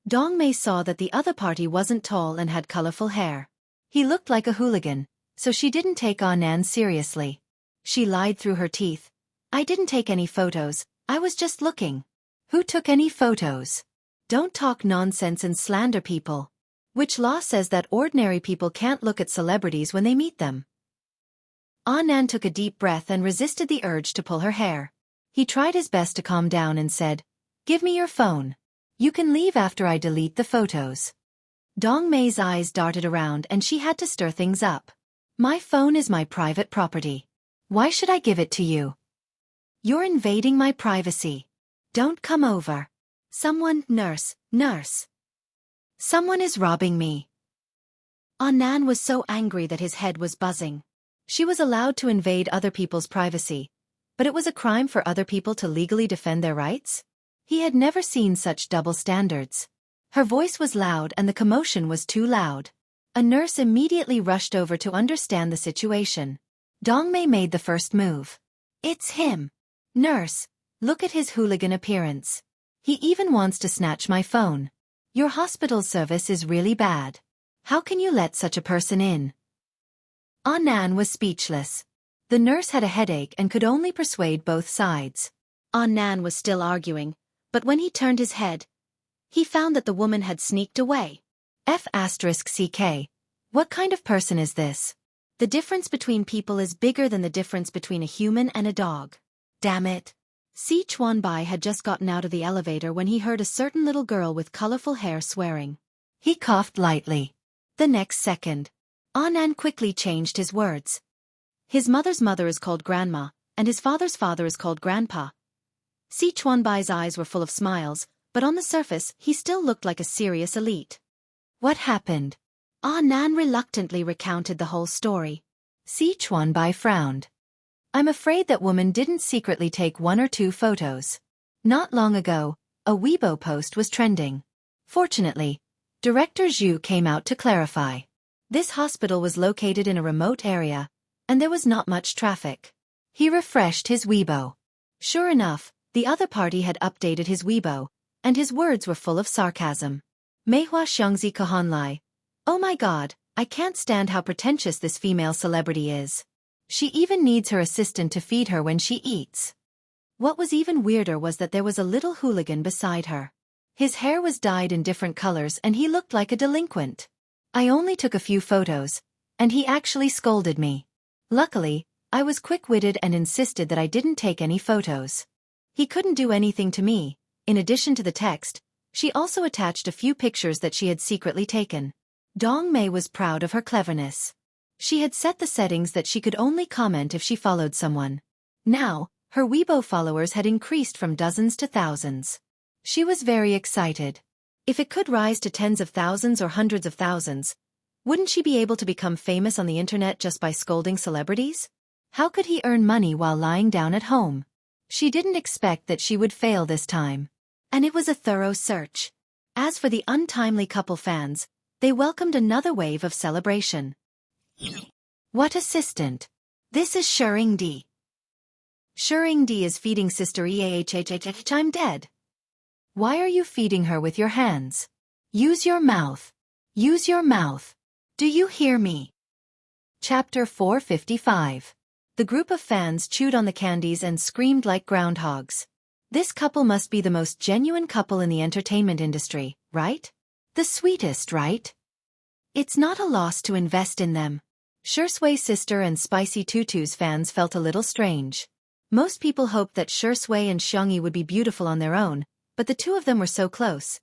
Dongmei saw that the other party wasn't tall and had colorful hair. He looked like a hooligan, so she didn't take Anan seriously. She lied through her teeth. "I didn't take any photos, I was just looking." "Who took any photos? Don't talk nonsense and slander people. Which law says that ordinary people can't look at celebrities when they meet them?" Anan took a deep breath and resisted the urge to pull her hair. He tried his best to calm down and said, "Give me your phone." You can leave after I delete the photos. Dong Mei's eyes darted around and she had to stir things up. My phone is my private property. Why should I give it to you? You're invading my privacy. Don't come over. Someone, nurse. Someone is robbing me. Nan was so angry that his head was buzzing. She was allowed to invade other people's privacy, but it was a crime for other people to legally defend their rights? He had never seen such double standards. Her voice was loud and the commotion was too loud. A nurse immediately rushed over to understand the situation. Dong Mei made the first move. It's him. Nurse, look at his hooligan appearance. He even wants to snatch my phone. Your hospital service is really bad. How can you let such a person in? Nan was speechless. The nurse had a headache and could only persuade both sides. Nan was still arguing, but when he turned his head, he found that the woman had sneaked away. F***ck. What kind of person is this? The difference between people is bigger than the difference between a human and a dog. Damn it. Si Chuanbai had just gotten out of the elevator when he heard a certain little girl with colorful hair swearing. He coughed lightly. The next second, Nan quickly changed his words. His mother's mother is called grandma, and his father's father is called grandpa. Si Chuanbai's eyes were full of smiles, but on the surface he still looked like a serious elite. What happened? Nan reluctantly recounted the whole story. Si Chuanbai frowned. I'm afraid that woman didn't secretly take 1 or 2 photos. Not long ago, a Weibo post was trending. Fortunately, Director Zhu came out to clarify. This hospital was located in a remote area, and there was not much traffic. He refreshed his Weibo. Sure enough, the other party had updated his Weibo, and his words were full of sarcasm. Meihua Xiangzi Kahanlai. Oh my god, I can't stand how pretentious this female celebrity is. She even needs her assistant to feed her when she eats. What was even weirder was that there was a little hooligan beside her. His hair was dyed in different colors and he looked like a delinquent. I only took a few photos, and he actually scolded me. Luckily, I was quick-witted and insisted that I didn't take any photos. He couldn't do anything to me. In addition to the text, she also attached a few pictures that she had secretly taken. Dong Mei was proud of her cleverness. She had set the settings that she could only comment if she followed someone. Now, her Weibo followers had increased from dozens to thousands. She was very excited. If it could rise to tens of thousands or hundreds of thousands, wouldn't she be able to become famous on the internet just by scolding celebrities? How could he earn money while lying down at home? She didn't expect that she would fail this time. And it was a thorough search. As for the untimely couple fans, they welcomed another wave of celebration. What assistant? This is Shering D. Shering D is feeding Sister Eahhhh. I'm dead. Why are you feeding her with your hands? Use your mouth. Use your mouth. Do you hear me? Chapter 455. The group of fans chewed on the candies and screamed like groundhogs. This couple must be the most genuine couple in the entertainment industry, right? The sweetest, right? It's not a loss to invest in them. Shui Sister and Spicy Tutu's fans felt a little strange. Most people hoped that Shui and Xiangyi would be beautiful on their own, but the two of them were so close.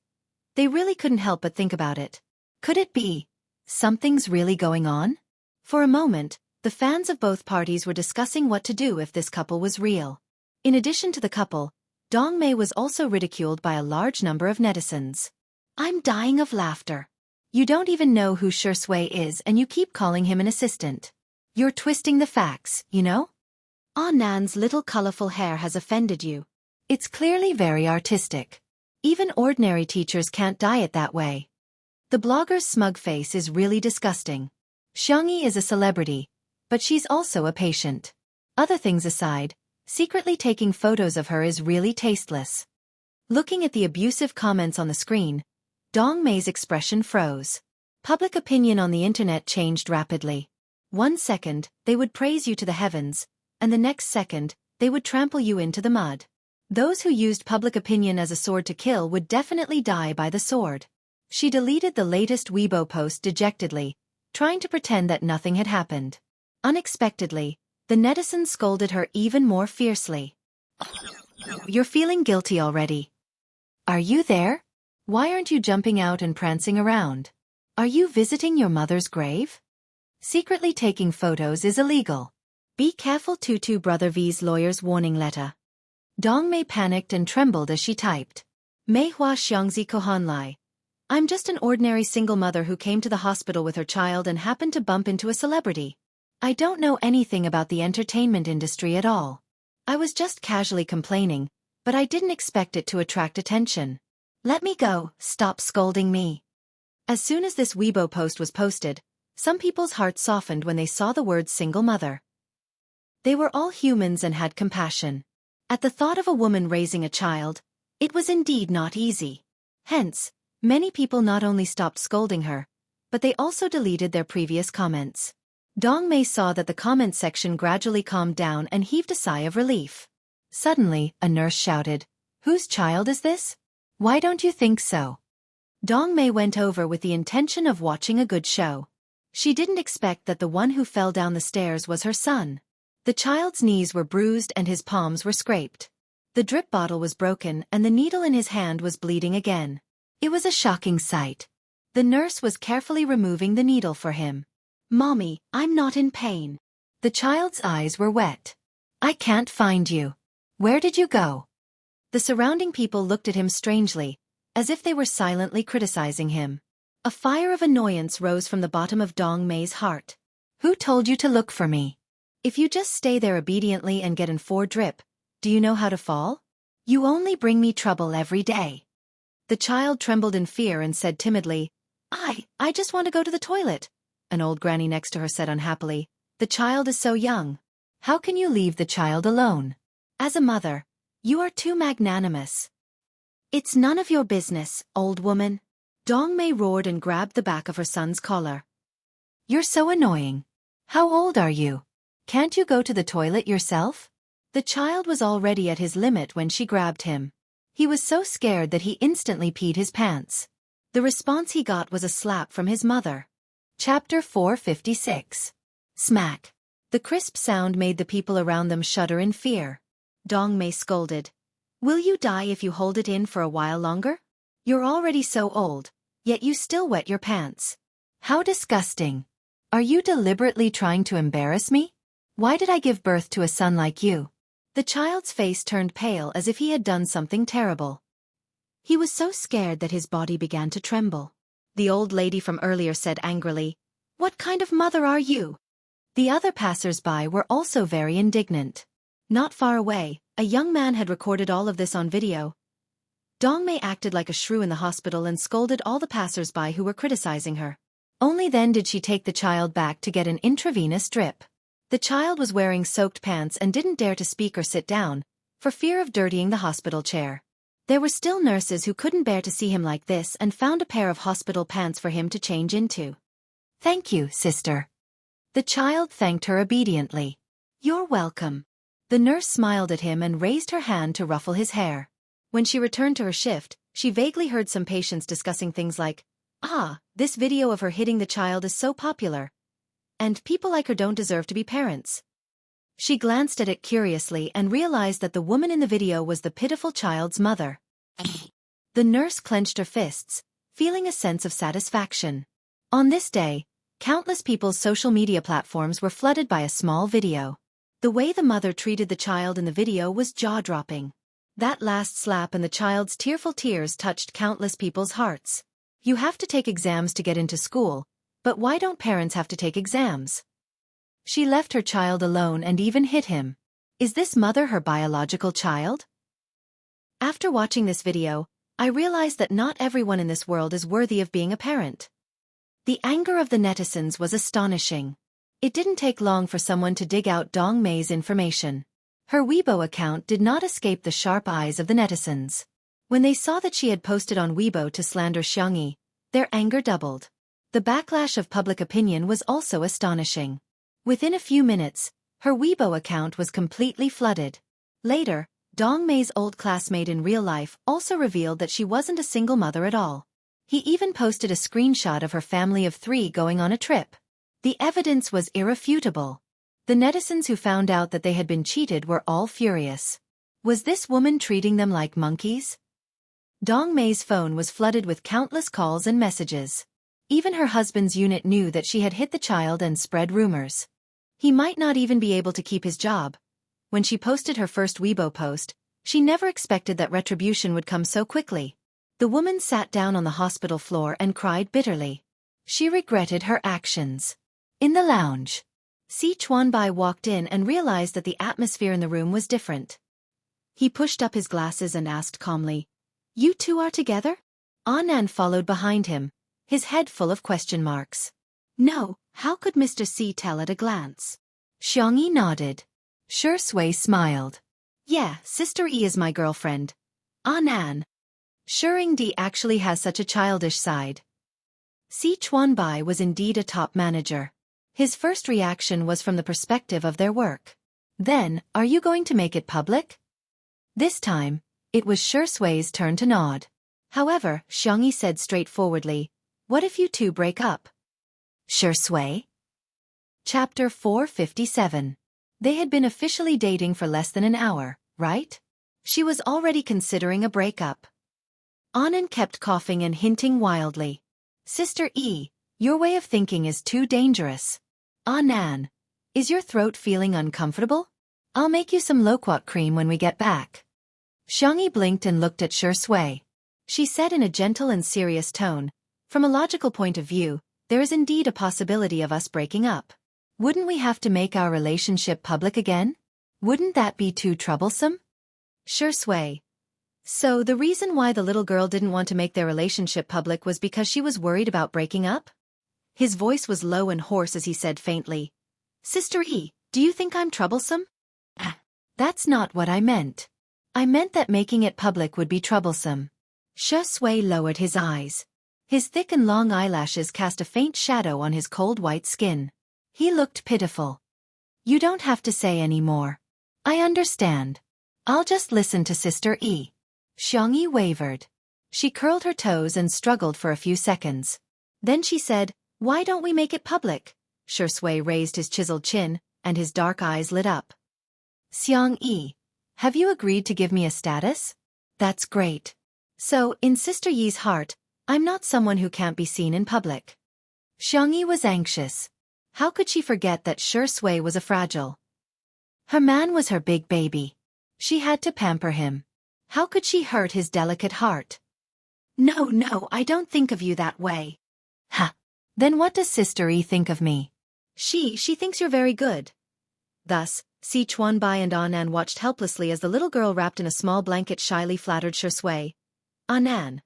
They really couldn't help but think about it. Could it be? Something's really going on? For a moment, the fans of both parties were discussing what to do if this couple was real. In addition to the couple, Dong Mei was also ridiculed by a large number of netizens. I'm dying of laughter. You don't even know who Shui is and you keep calling him an assistant. You're twisting the facts, you know? Nan's little colorful hair has offended you. It's clearly very artistic. Even ordinary teachers can't dye it that way. The blogger's smug face is really disgusting. Xiangyi is a celebrity, but she's also a patient. Other things aside, secretly taking photos of her is really tasteless. Looking at the abusive comments on the screen, Dong Mei's expression froze. Public opinion on the internet changed rapidly. 1 second, they would praise you to the heavens, and the next second, they would trample you into the mud. Those who used public opinion as a sword to kill would definitely die by the sword. She deleted the latest Weibo post dejectedly, trying to pretend that nothing had happened. Unexpectedly, the netizens scolded her even more fiercely. You're feeling guilty already. Are you there? Why aren't you jumping out and prancing around? Are you visiting your mother's grave? Secretly taking photos is illegal. Be careful. Tutu Brother V's lawyer's warning letter. Dong Mei panicked and trembled as she typed. Mei Hua Xiangzi Kohan Lai. I'm just an ordinary single mother who came to the hospital with her child and happened to bump into a celebrity. I don't know anything about the entertainment industry at all. I was just casually complaining, but I didn't expect it to attract attention. Let me go, stop scolding me. As soon as this Weibo post was posted, some people's hearts softened when they saw the word single mother. They were all humans and had compassion. At the thought of a woman raising a child, it was indeed not easy. Hence, many people not only stopped scolding her, but they also deleted their previous comments. Dong Mei saw that the comment section gradually calmed down and heaved a sigh of relief. Suddenly, a nurse shouted, "Whose child is this? Why don't you think so?" Dong Mei went over with the intention of watching a good show. She didn't expect that the one who fell down the stairs was her son. The child's knees were bruised and his palms were scraped. The drip bottle was broken and the needle in his hand was bleeding again. It was a shocking sight. The nurse was carefully removing the needle for him. "Mommy, I'm not in pain." The child's eyes were wet. "I can't find you. Where did you go?" The surrounding people looked at him strangely, as if they were silently criticizing him. A fire of annoyance rose from the bottom of Dong Mei's heart. "Who told you to look for me? If you just stay there obediently and get in 4 drip, do you know how to fall? You only bring me trouble every day." The child trembled in fear and said timidly, I just want to go to the toilet." An old granny next to her said unhappily, "The child is so young. How can you leave the child alone? As a mother, you are too magnanimous." "It's none of your business, old woman." Dong Mei roared and grabbed the back of her son's collar. "You're so annoying. How old are you? Can't you go to the toilet yourself?" The child was already at his limit when she grabbed him. He was so scared that he instantly peed his pants. The response he got was a slap from his mother. Chapter 456. Smack. The crisp sound made the people around them shudder in fear. Dong Mei scolded. "Will you die if you hold it in for a while longer? You're already so old, yet you still wet your pants. How disgusting. Are you deliberately trying to embarrass me? Why did I give birth to a son like you?" The child's face turned pale as if he had done something terrible. He was so scared that his body began to tremble. The old lady from earlier said angrily, "What kind of mother are you?" The other passers-by were also very indignant. Not far away, a young man had recorded all of this on video. Dong Mei acted like a shrew in the hospital and scolded all the passers-by who were criticizing her. Only then did she take the child back to get an intravenous drip. The child was wearing soaked pants and didn't dare to speak or sit down, for fear of dirtying the hospital chair. There were still nurses who couldn't bear to see him like this and found a pair of hospital pants for him to change into. "Thank you, sister." The child thanked her obediently. "You're welcome." The nurse smiled at him and raised her hand to ruffle his hair. When she returned to her shift, she vaguely heard some patients discussing things like, "This video of her hitting the child is so popular. And people like her don't deserve to be parents." She glanced at it curiously and realized that the woman in the video was the pitiful child's mother. The nurse clenched her fists, feeling a sense of satisfaction. On this day, countless people's social media platforms were flooded by a small video. The way the mother treated the child in the video was jaw-dropping. That last slap and the child's tearful tears touched countless people's hearts. You have to take exams to get into school, but why don't parents have to take exams? She left her child alone and even hit him. Is this mother her biological child? After watching this video, I realized that not everyone in this world is worthy of being a parent. The anger of the netizens was astonishing. It didn't take long for someone to dig out Dong Mei's information. Her Weibo account did not escape the sharp eyes of the netizens. When they saw that she had posted on Weibo to slander Xiangyi, their anger doubled. The backlash of public opinion was also astonishing. Within a few minutes, her Weibo account was completely flooded. Later, Dong Mei's old classmate in real life also revealed that she wasn't a single mother at all. He even posted a screenshot of her family of 3 going on a trip. The evidence was irrefutable. The netizens who found out that they had been cheated were all furious. Was this woman treating them like monkeys? Dong Mei's phone was flooded with countless calls and messages. Even her husband's unit knew that she had hit the child and spread rumors. He might not even be able to keep his job. When she posted her first Weibo post, she never expected that retribution would come so quickly. The woman sat down on the hospital floor and cried bitterly. She regretted her actions. In the lounge, Si Chuanbai walked in and realized that the atmosphere in the room was different. He pushed up his glasses and asked calmly, "You two are together?" Annan followed behind him, his head full of question marks. "No, how could Mr. C tell at a glance?" Xiangyi nodded. Shi Sui smiled. "Yeah, Sister E is my girlfriend. Annan." Shuringdi actually has such a childish side. Si Chuanbai was indeed a top manager. His first reaction was from the perspective of their work. "Then, are you going to make it public?" This time, it was Shi Sui's turn to nod. However, Xiangyi said straightforwardly, "What if you two break up?" Shi Sui? Chapter 457. They had been officially dating for less than an hour, right? She was already considering a breakup. Annan kept coughing and hinting wildly. "Sister E, your way of thinking is too dangerous." "Annan, is your throat feeling uncomfortable? I'll make you some loquat cream when we get back." Xiangyi blinked and looked at Shi Sui. She said in a gentle and serious tone, "From a logical point of view, there is indeed a possibility of us breaking up. Wouldn't we have to make our relationship public again? Wouldn't that be too troublesome?" Shi Sui. So the reason why the little girl didn't want to make their relationship public was because she was worried about breaking up? His voice was low and hoarse as he said faintly, "Sister E, do you think I'm troublesome?" "That's not what I meant. I meant that making it public would be troublesome." Shi Sui lowered his eyes. His thick and long eyelashes cast a faint shadow on his cold white skin. He looked pitiful. "You don't have to say any more. I understand. I'll just listen to Sister E." Xiangyi wavered. She curled her toes and struggled for a few seconds. Then she said, "Why don't we make it public?" Shi Sui raised his chiseled chin, and his dark eyes lit up. "Xiangyi, have you agreed to give me a status? That's great. So, in Sister Yi's heart, I'm not someone who can't be seen in public." Xiangyi was anxious. How could she forget that Shi Sui was a fragile? Her man was her big baby. She had to pamper him. How could she hurt his delicate heart? No, I don't think of you that way." "Ha! Then what does Sister E think of me?" She thinks you're very good." Thus, Si Chuanbai and Annan watched helplessly as the little girl wrapped in a small blanket shyly flattered Shi Sui. "Annan.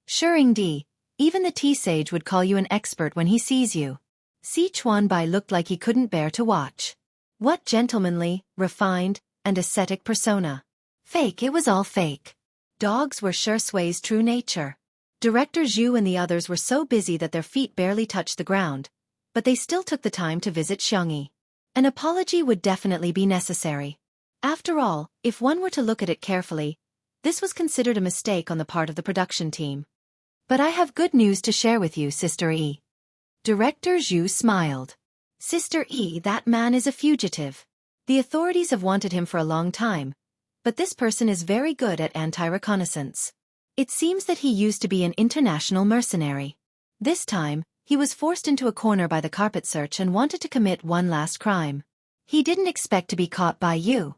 Shuringdi, even the tea sage would call you an expert when he sees you." Si Chuanbai looked like he couldn't bear to watch. What gentlemanly, refined, and ascetic persona. Fake, it was all fake. Dogs were Shi Sui's true nature. Director Zhu and the others were so busy that their feet barely touched the ground, but they still took the time to visit Xiangyi. An apology would definitely be necessary. After all, if one were to look at it carefully, this was considered a mistake on the part of the production team. "But I have good news to share with you, Sister E." Director Zhu smiled. "Sister E, that man is a fugitive. The authorities have wanted him for a long time, but this person is very good at anti-reconnaissance. It seems that he used to be an international mercenary. This time, he was forced into a corner by the carpet search and wanted to commit one last crime. He didn't expect to be caught by you."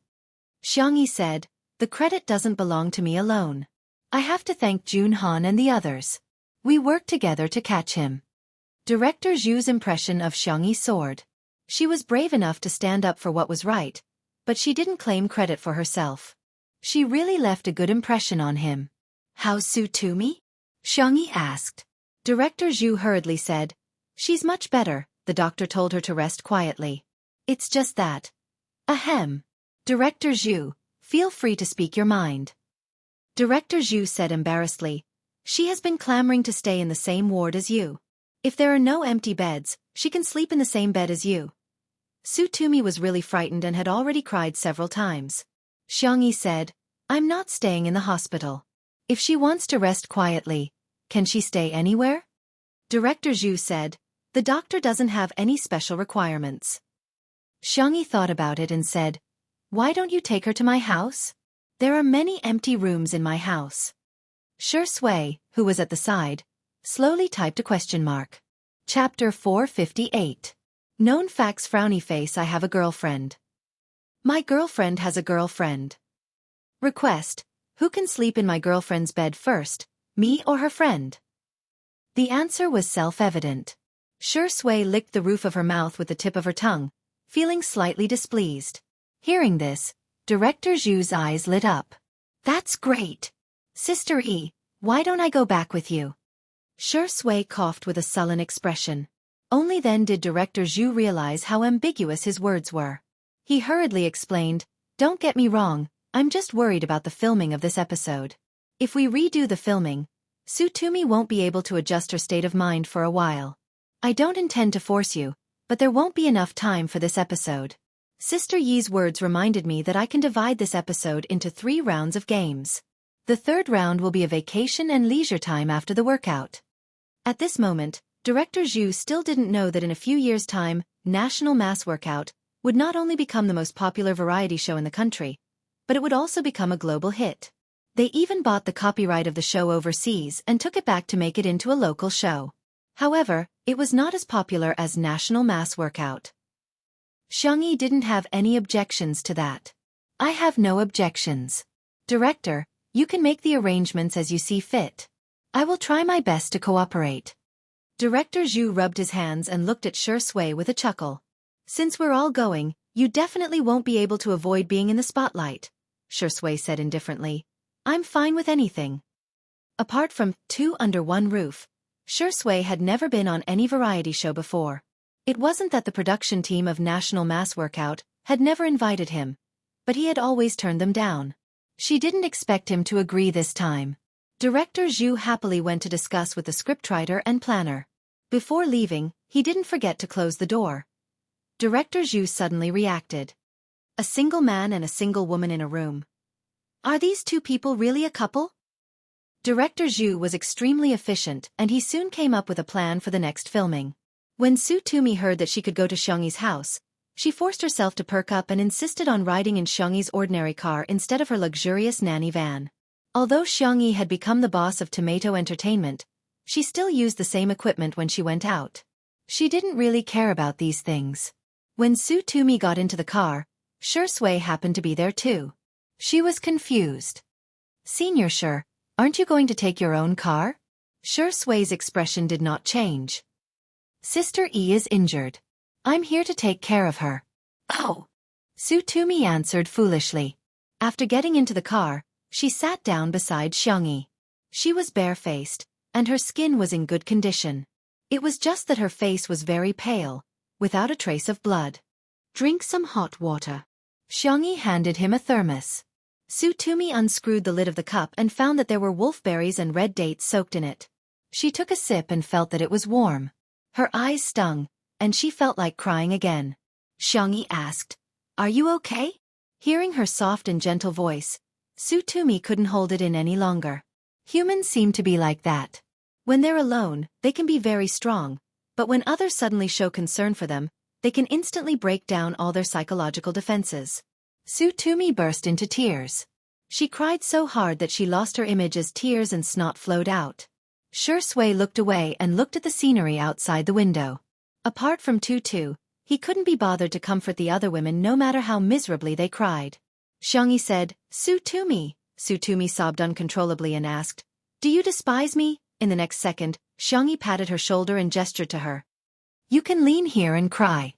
Xiangyi said, "The credit doesn't belong to me alone. I have to thank Jun Han and the others. We worked together to catch him." Director Zhu's impression of Xiangyi soared. She was brave enough to stand up for what was right, but she didn't claim credit for herself. She really left a good impression on him. "How's Su Tumi?" Xiangyi asked. Director Zhu hurriedly said, "She's much better," the doctor told her to rest quietly. "It's just that." "Ahem. Director Zhu, feel free to speak your mind." Director Zhu said embarrassedly, "She has been clamoring to stay in the same ward as you. If there are no empty beds, she can sleep in the same bed as you." Su Tumi was really frightened and had already cried several times. Xiangyi said, "I'm not staying in the hospital. If she wants to rest quietly, can she stay anywhere?" Director Zhu said, "The doctor doesn't have any special requirements." Xiangyi thought about it and said, "Why don't you take her to my house? There are many empty rooms in my house." Shi Sui, who was at the side, slowly typed a question mark. Chapter 458. Known facts. Frowny face. I have a girlfriend. My girlfriend has a girlfriend. Request. Who can sleep in my girlfriend's bed first, me or her friend? The answer was self-evident. Shi Sui licked the roof of her mouth with the tip of her tongue, feeling slightly displeased. Hearing this, Director Zhu's eyes lit up. That's great. Sister E, why don't I go back with you? Shi Sui coughed with a sullen expression. Only then did Director Zhu realize how ambiguous his words were. He hurriedly explained, don't get me wrong, I'm just worried about the filming of this episode. If we redo the filming, Tsutomi won't be able to adjust her state of mind for a while. I don't intend to force you, but there won't be enough time for this episode. Sister Yi's words reminded me that I can divide this episode into 3 rounds of games. The 3rd round will be a vacation and leisure time after the workout. At this moment, Director Zhu still didn't know that in a few years' time, National Mass Workout would not only become the most popular variety show in the country, but it would also become a global hit. They even bought the copyright of the show overseas and took it back to make it into a local show. However, it was not as popular as National Mass Workout. Xiangyi didn't have any objections to that. I have no objections. Director, you can make the arrangements as you see fit. I will try my best to cooperate. Director Zhu rubbed his hands and looked at Shi Sui with a chuckle. Since we're all going, you definitely won't be able to avoid being in the spotlight, Shi Sui said indifferently. I'm fine with anything. Apart from 2 Under One Roof, Shi Sui had never been on any variety show before. It wasn't that the production team of National Mass Workout had never invited him, but he had always turned them down. She didn't expect him to agree this time. Director Zhu happily went to discuss with the scriptwriter and planner. Before leaving, he didn't forget to close the door. Director Zhu suddenly reacted. A single man and a single woman in a room. Are these 2 people really a couple? Director Zhu was extremely efficient and he soon came up with a plan for the next filming. When Tsutomi heard that she could go to Xiangyi's house, she forced herself to perk up and insisted on riding in Xiangyi's ordinary car instead of her luxurious nanny van. Although Xiangyi had become the boss of Tomato Entertainment, she still used the same equipment when she went out. She didn't really care about these things. When Tsutomi got into the car, Shi Sui happened to be there too. She was confused. Senior Shi, aren't you going to take your own car? Shi Sui's expression did not change. Sister E is injured. I'm here to take care of her. Oh. Tsutomi answered foolishly. After getting into the car, she sat down beside Xiangyi. She was barefaced, and her skin was in good condition. It was just that her face was very pale, without a trace of blood. Drink some hot water. Xiangyi handed him a thermos. Tsutomi unscrewed the lid of the cup and found that there were wolfberries and red dates soaked in it. She took a sip and felt that it was warm. Her eyes stung, and she felt like crying again. Xiangyi asked, "Are you okay?" Hearing her soft and gentle voice, Tsutomi couldn't hold it in any longer. Humans seem to be like that. When they're alone, they can be very strong, but when others suddenly show concern for them, they can instantly break down all their psychological defenses. Tsutomi burst into tears. She cried so hard that she lost her image as tears and snot flowed out. Shi Sui looked away and looked at the scenery outside the window. Apart from Tutu, he couldn't be bothered to comfort the other women no matter how miserably they cried. Xiangyi said, "Tsutomi." Tsutomi sobbed uncontrollably and asked, "Do you despise me?" In the next second, Xiangyi patted her shoulder and gestured to her. "You can lean here and cry."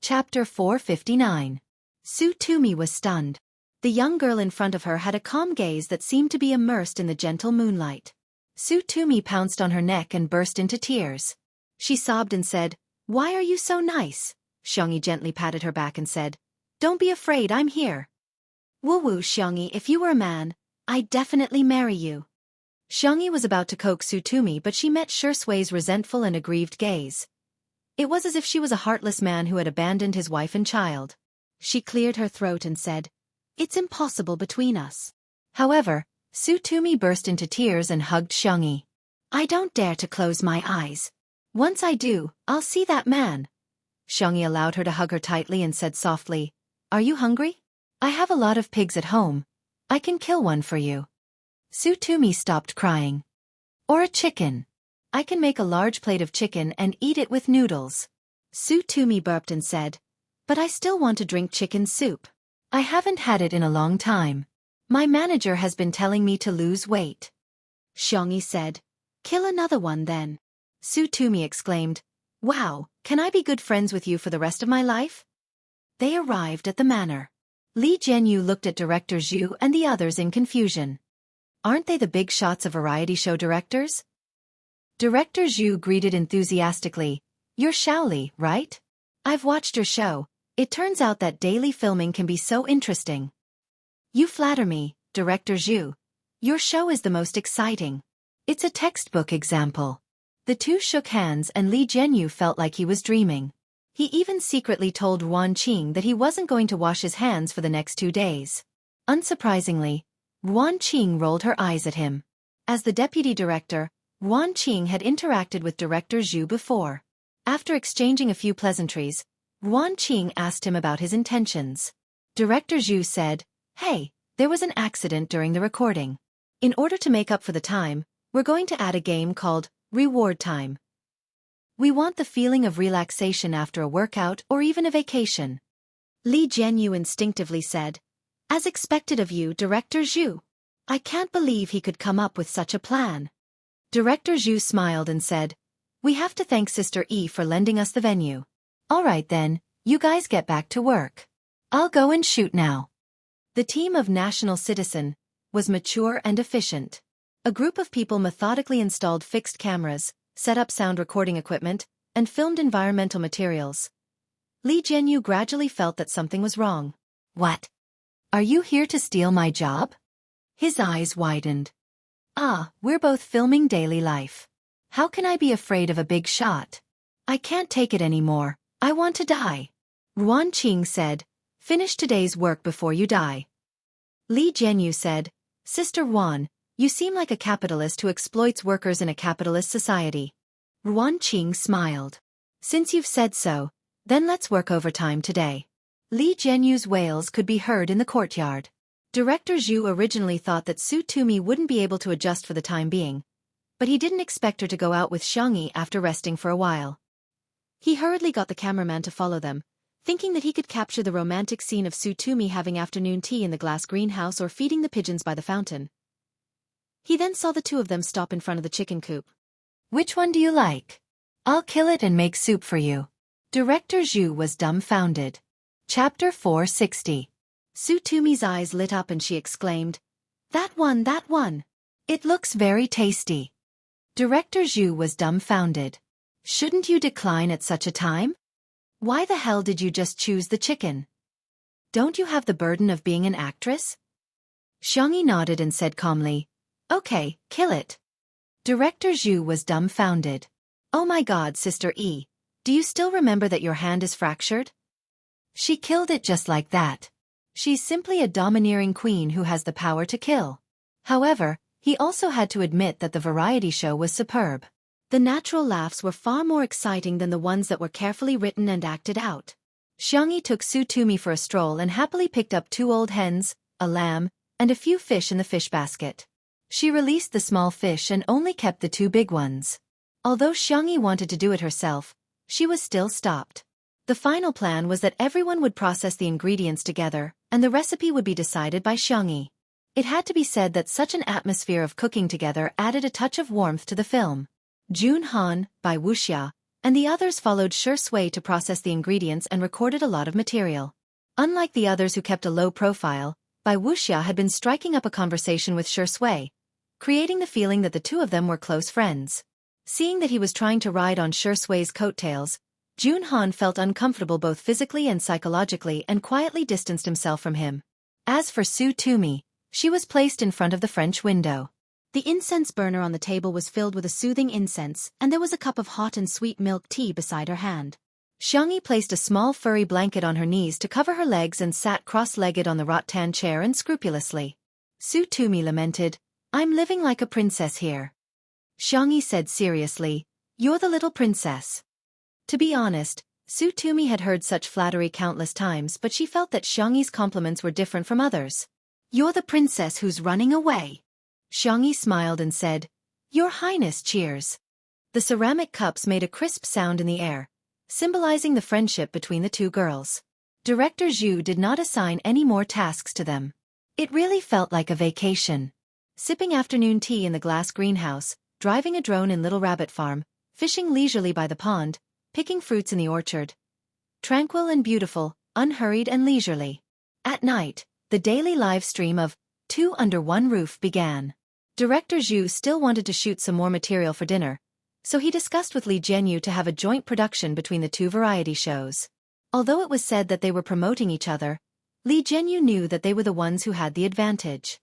Chapter 459. Tsutomi was stunned. The young girl in front of her had a calm gaze that seemed to be immersed in the gentle moonlight. Tsutomi pounced on her neck and burst into tears. She sobbed and said, "Why are you so nice?" Xiangyi gently patted her back and said, "Don't be afraid, I'm here." "Woo-woo, Xiangyi, if you were a man, I'd definitely marry you." Xiangyi was about to coax Tsutomi, but she met Shi Sui's resentful and aggrieved gaze. It was as if she was a heartless man who had abandoned his wife and child. She cleared her throat and said, "It's impossible between us." However, Tsutomi burst into tears and hugged Xiangyi. "I don't dare to close my eyes. Once I do, I'll see that man." Xiangyi allowed her to hug her tightly and said softly, "Are you hungry? I have a lot of pigs at home. I can kill one for you." Su Tumi stopped crying. Or a chicken. I can make a large plate of chicken and eat it with noodles. Su Tumi burped and said, but I still want to drink chicken soup. I haven't had it in a long time. My manager has been telling me to lose weight. Xiangyi said, kill another one then. Su Tumi exclaimed, wow, can I be good friends with you for the rest of my life? They arrived at the manor. Li Jianyu looked at director Zhu and the others in confusion. Aren't they the big shots of variety show directors? Director Zhu greeted enthusiastically, you're Xiaoli, right? I've watched your show. It turns out that daily filming can be so interesting. You flatter me, Director Zhu. Your show is the most exciting. It's a textbook example. The two shook hands and Li Jianyu felt like he was dreaming. He even secretly told Ruan Qing that he wasn't going to wash his hands for the next 2 days. Unsurprisingly, Ruan Qing rolled her eyes at him. As the deputy director, Ruan Qing had interacted with Director Zhu before. After exchanging a few pleasantries, Ruan Qing asked him about his intentions. Director Zhu said, hey, there was an accident during the recording. In order to make up for the time, we're going to add a game called Reward Time. We want the feeling of relaxation after a workout or even a vacation. Li Jianyu instinctively said, as expected of you, Director Zhu. I can't believe he could come up with such a plan. Director Zhu smiled and said, we have to thank Sister Yi for lending us the venue. All right then, you guys get back to work. I'll go and shoot now. The team of National Citizen was mature and efficient. A group of people methodically installed fixed cameras, set up sound recording equipment, and filmed environmental materials. Li Jianyu gradually felt that something was wrong. What? Are you here to steal my job? His eyes widened. Ah, we're both filming daily life. How can I be afraid of a big shot? I can't take it anymore. I want to die. Ruan Qing said, finish today's work before you die. Li Jianyu said, Sister Ruan, you seem like a capitalist who exploits workers in a capitalist society. Ruan Qing smiled. Since you've said so, then let's work overtime today. Li Jianyu's wails could be heard in the courtyard. Director Zhu originally thought that Su Tumi wouldn't be able to adjust for the time being, but he didn't expect her to go out with Xiangyi after resting for a while. He hurriedly got the cameraman to follow them, thinking that he could capture the romantic scene of Su Tumi having afternoon tea in the glass greenhouse or feeding the pigeons by the fountain. He then saw the two of them stop in front of the chicken coop. Which one do you like? I'll kill it and make soup for you. Director Zhu was dumbfounded. Chapter 460. Su Tumi's eyes lit up and she exclaimed, that one. It looks very tasty. Director Zhu was dumbfounded. Shouldn't you decline at such a time? Why the hell did you just choose the chicken? Don't you have the burden of being an actress? Xiangyi nodded and said calmly, okay, kill it. Director Zhu was dumbfounded. Oh my god, Sister Yi, do you still remember that your hand is fractured? She killed it just like that. She's simply a domineering queen who has the power to kill. However, he also had to admit that the variety show was superb. The natural laughs were far more exciting than the ones that were carefully written and acted out. Xiangyi took Su Tumi for a stroll and happily picked up 2 old hens, a lamb, and a few fish in the fish basket. She released the small fish and only kept the 2 big ones. Although Xiangyi wanted to do it herself, she was still stopped. The final plan was that everyone would process the ingredients together, and the recipe would be decided by Xiangyi. It had to be said that such an atmosphere of cooking together added a touch of warmth to the film. Jun Han, by Wuxia, and the others followed Shi Sui to process the ingredients and recorded a lot of material. Unlike the others who kept a low profile, Bai Wuxia had been striking up a conversation with Shi Sui, creating the feeling that the two of them were close friends. Seeing that he was trying to ride on Shi Sui's coattails, Jun Han felt uncomfortable both physically and psychologically and quietly distanced himself from him. As for Su Tumi, she was placed in front of the French window. The incense burner on the table was filled with a soothing incense, and there was a cup of hot and sweet milk tea beside her hand. Xiangyi placed a small furry blanket on her knees to cover her legs and sat cross-legged on the rattan chair unscrupulously. Su Tumi lamented, I'm living like a princess here. Xiangyi said seriously, you're the little princess. To be honest, Su Tumi had heard such flattery countless times, but she felt that Xiangyi's compliments were different from others. You're the princess who's running away. Xiangyi smiled and said, "Your Highness, cheers." The ceramic cups made a crisp sound in the air, symbolizing the friendship between the two girls. Director Zhu did not assign any more tasks to them. It really felt like a vacation. Sipping afternoon tea in the glass greenhouse, driving a drone in Little Rabbit Farm, fishing leisurely by the pond, picking fruits in the orchard. Tranquil and beautiful, unhurried and leisurely. At night, the daily live stream of Two Under One Roof began. Director Zhu still wanted to shoot some more material for dinner, so he discussed with Li Jianyu to have a joint production between the two variety shows. Although it was said that they were promoting each other, Li Jianyu knew that they were the ones who had the advantage.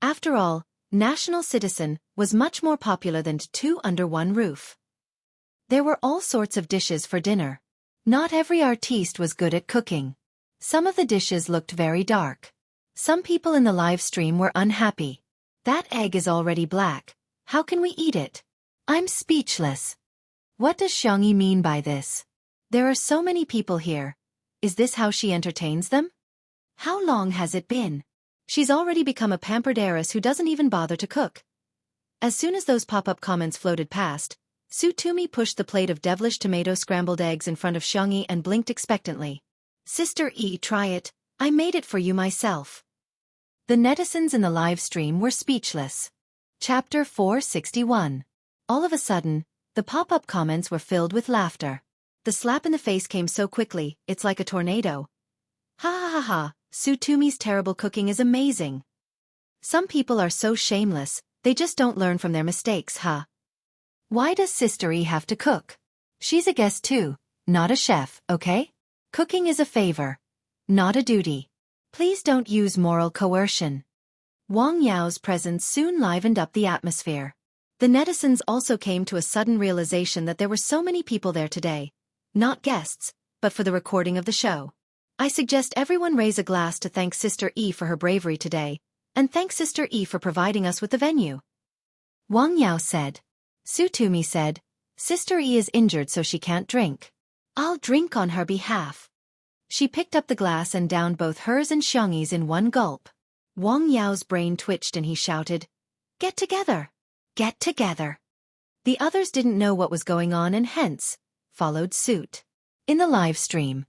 After all, National Citizen was much more popular than Two Under One Roof. There were all sorts of dishes for dinner. Not every artiste was good at cooking. Some of the dishes looked very dark. Some people in the live stream were unhappy. That egg is already black. How can we eat it? I'm speechless. What does Xiangyi mean by this? There are so many people here. Is this how she entertains them? How long has it been? She's already become a pampered heiress who doesn't even bother to cook. As soon as those pop-up comments floated past, Sutumi pushed the plate of devilish tomato scrambled eggs in front of Xiangyi and blinked expectantly. "Sister E, try it. I made it for you myself." The netizens in the live stream were speechless. Chapter 461. All of a sudden, the pop-up comments were filled with laughter. The slap in the face came so quickly, it's like a tornado. "Ha ha ha ha, Sutumi's terrible cooking is amazing. Some people are so shameless, they just don't learn from their mistakes, huh? Why does Sister E have to cook? She's a guest too, not a chef, okay? Cooking is a favor, not a duty. Please don't use moral coercion." Wang Yao's presence soon livened up the atmosphere. The netizens also came to a sudden realization that there were so many people there today. Not guests, but for the recording of the show. "I suggest everyone raise a glass to thank Sister E for her bravery today, and thank Sister E for providing us with the venue," Wang Yao said. Sutumi said, "Sister E is injured so she can't drink. I'll drink on her behalf." She picked up the glass and downed both hers and Xiangyi's in one gulp. Wang Yao's brain twitched and he shouted, "Get together! Get together!" The others didn't know what was going on and hence, followed suit. In the live stream.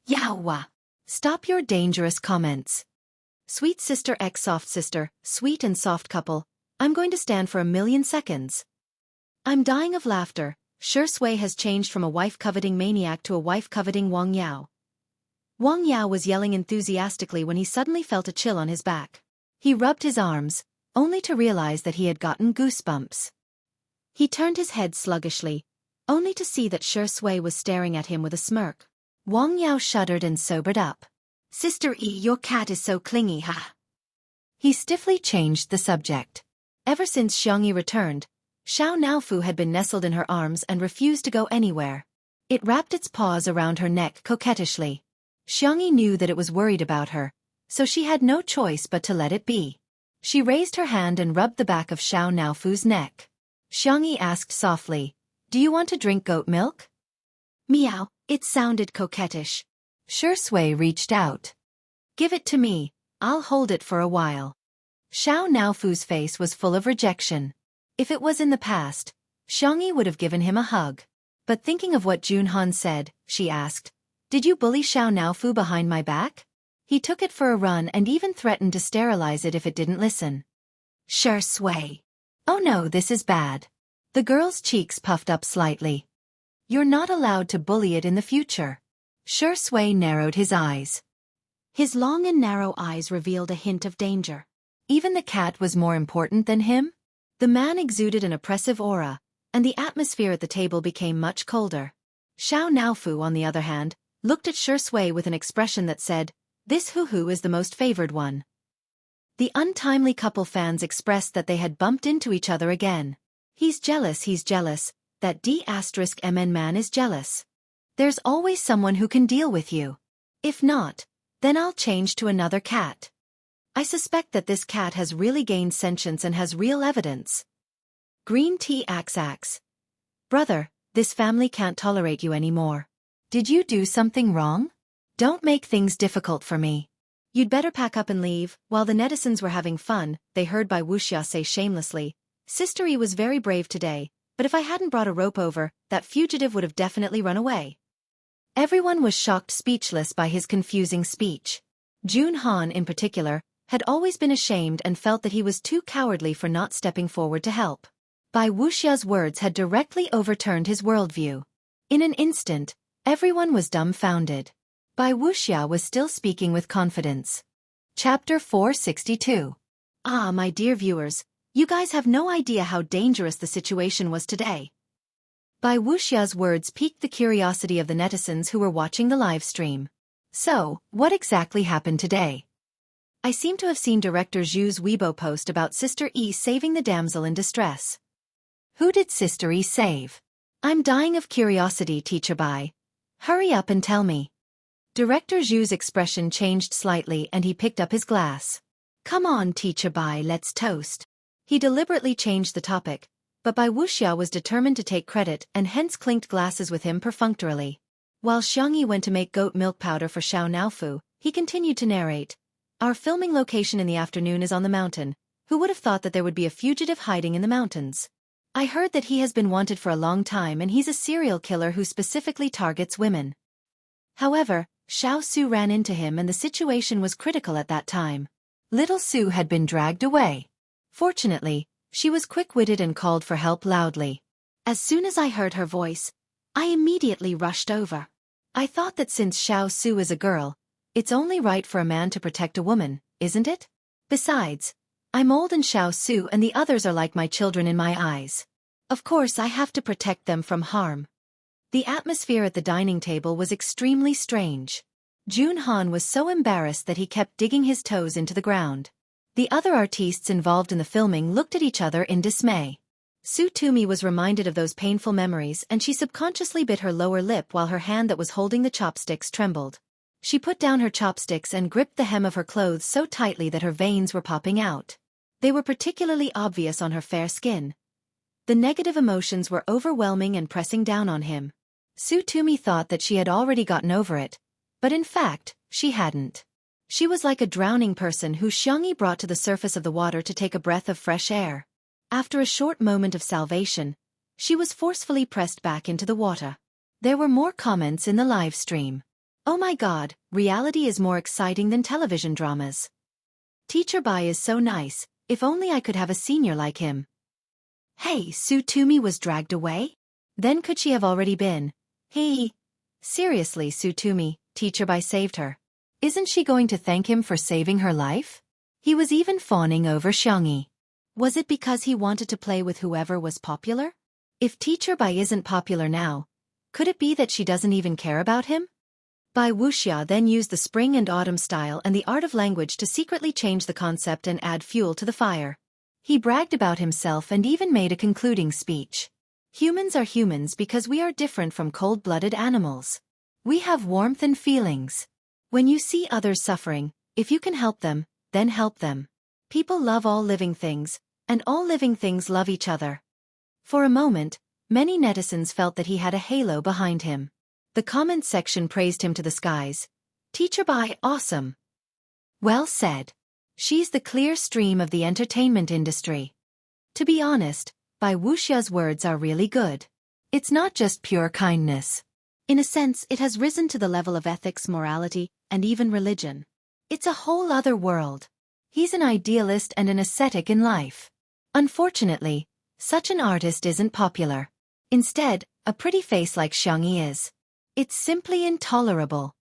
"Yaowa! Stop your dangerous comments. Sweet sister x soft sister, sweet and soft couple, I'm going to stand for 1,000,000 seconds. I'm dying of laughter. Sure Sui has changed from a wife-coveting maniac to a wife-coveting Wang Yao." Wang Yao was yelling enthusiastically when he suddenly felt a chill on his back. He rubbed his arms, only to realize that he had gotten goosebumps. He turned his head sluggishly, only to see that Sure Sui was staring at him with a smirk. Wang Yao shuddered and sobered up. "Sister E, your cat is so clingy, ha." He stiffly changed the subject. Ever since Xiangyi returned, Xiao Naofu had been nestled in her arms and refused to go anywhere. It wrapped its paws around her neck coquettishly. Xiangyi knew that it was worried about her, so she had no choice but to let it be. She raised her hand and rubbed the back of Xiao Naofu's neck. Xiangyi asked softly, "Do you want to drink goat milk?" "Meow," it sounded coquettish. Sure Sui reached out. "Give it to me, I'll hold it for a while." Xiao Naofu's face was full of rejection. If it was in the past, Xiangyi would have given him a hug. But thinking of what Junhan said, she asked, "Did you bully Xiao Naofu behind my back?" He took it for a run and even threatened to sterilize it if it didn't listen. Sure Sui. "Oh no, this is bad." The girl's cheeks puffed up slightly. "You're not allowed to bully it in the future." Sure Sui narrowed his eyes. His long and narrow eyes revealed a hint of danger. Even the cat was more important than him? The man exuded an oppressive aura, and the atmosphere at the table became much colder. Xiao Naofu, on the other hand, looked at Sure Sui with an expression that said, "This Hu is the most favored one." The untimely couple fans expressed that they had bumped into each other again. He's jealous, that D*MN man is jealous. There's always someone who can deal with you. If not, then I'll change to another cat. I suspect that this cat has really gained sentience and has real evidence. Green tea axe. Brother, this family can't tolerate you anymore. Did you do something wrong? Don't make things difficult for me. You'd better pack up and leave. While the netizens were having fun, they heard Bai Wuxia say shamelessly, Sister Yi was very brave today, but if I hadn't brought a rope over, that fugitive would have definitely run away. Everyone was shocked speechless by his confusing speech. Jun Han in particular, had always been ashamed and felt that he was too cowardly for not stepping forward to help. Bai Wuxia's words had directly overturned his worldview. In an instant, everyone was dumbfounded. Bai Wuxia was still speaking with confidence. Chapter 462. Ah, my dear viewers, you guys have no idea how dangerous the situation was today. Bai Wuxia's words piqued the curiosity of the netizens who were watching the live stream. So, what exactly happened today? I seem to have seen Director Zhu's Weibo post about Sister Yi saving the damsel in distress. Who did Sister Yi save? I'm dying of curiosity, Teacher Bai. Hurry up and tell me. Director Zhu's expression changed slightly and he picked up his glass. Come on, Teacher Bai, let's toast. He deliberately changed the topic, but Bai Wuxia was determined to take credit and hence clinked glasses with him perfunctorily. While Xiangyi went to make goat milk powder for Xiao Naofu, he continued to narrate. Our filming location in the afternoon is on the mountain. Who would have thought that there would be a fugitive hiding in the mountains? I heard that he has been wanted for a long time and he's a serial killer who specifically targets women. However, Xiao Su ran into him and the situation was critical at that time. Little Su had been dragged away. Fortunately, she was quick-witted and called for help loudly. As soon as I heard her voice, I immediately rushed over. I thought that since Xiao Su is a girl, it's only right for a man to protect a woman, isn't it? Besides, I'm old and Xiao Su and the others are like my children in my eyes. Of course I have to protect them from harm. The atmosphere at the dining table was extremely strange. Jun Han was so embarrassed that he kept digging his toes into the ground. The other artistes involved in the filming looked at each other in dismay. Su Tumi was reminded of those painful memories and she subconsciously bit her lower lip while her hand that was holding the chopsticks trembled. She put down her chopsticks and gripped the hem of her clothes so tightly that her veins were popping out. They were particularly obvious on her fair skin. The negative emotions were overwhelming and pressing down on him. Su Tumi thought that she had already gotten over it, but in fact, she hadn't. She was like a drowning person who Xiangyi brought to the surface of the water to take a breath of fresh air. After a short moment of salvation, she was forcefully pressed back into the water. There were more comments in the live stream. Oh my god, reality is more exciting than television dramas. Teacher Bai is so nice, if only I could have a senior like him. Hey, Su Tumi was dragged away? Then could she have already been? Seriously, Su Tumi, Teacher Bai saved her. Isn't she going to thank him for saving her life? He was even fawning over Xiangyi. Was it because he wanted to play with whoever was popular? If Teacher Bai isn't popular now, could it be that she doesn't even care about him? Bai Wuxia then used the spring and autumn style and the art of language to secretly change the concept and add fuel to the fire. He bragged about himself and even made a concluding speech. Humans are humans because we are different from cold-blooded animals. We have warmth and feelings. When you see others suffering, if you can help them, then help them. People love all living things, and all living things love each other. For a moment, many netizens felt that he had a halo behind him. The comment section praised him to the skies. Teacher Bai, awesome. Well said. She's the clear stream of the entertainment industry. To be honest, Bai Wuxia's words are really good. It's not just pure kindness. In a sense, it has risen to the level of ethics, morality, and even religion. It's a whole other world. He's an idealist and an ascetic in life. Unfortunately, such an artist isn't popular. Instead, a pretty face like Xiangyi is. It's simply intolerable.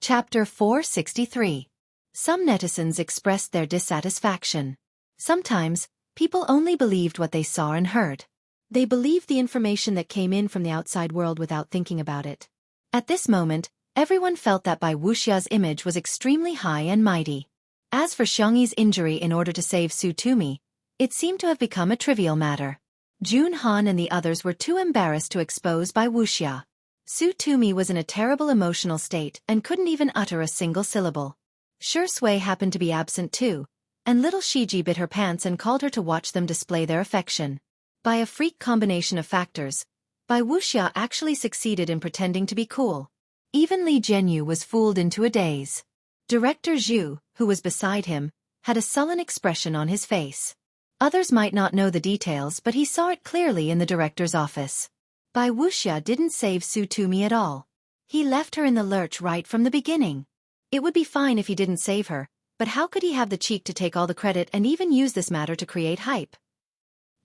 Chapter 463. Some netizens expressed their dissatisfaction. Sometimes, people only believed what they saw and heard. They believed the information that came in from the outside world without thinking about it. At this moment, everyone felt that Bai Wuxia's image was extremely high and mighty. As for Xiangyi's injury in order to save Su Tumi, it seemed to have become a trivial matter. Jun Han and the others were too embarrassed to expose Bai Wuxia. Su Tumi was in a terrible emotional state and couldn't even utter a single syllable. Shi Sui happened to be absent too, and little Shiji bit her pants and called her to watch them display their affection. By a freak combination of factors, Bai Wuxia actually succeeded in pretending to be cool. Even Li Jianyu was fooled into a daze. Director Zhu, who was beside him, had a sullen expression on his face. Others might not know the details, but he saw it clearly in the director's office. Bai Wuxia didn't save Su Tumi at all. He left her in the lurch right from the beginning. It would be fine if he didn't save her, but how could he have the cheek to take all the credit and even use this matter to create hype?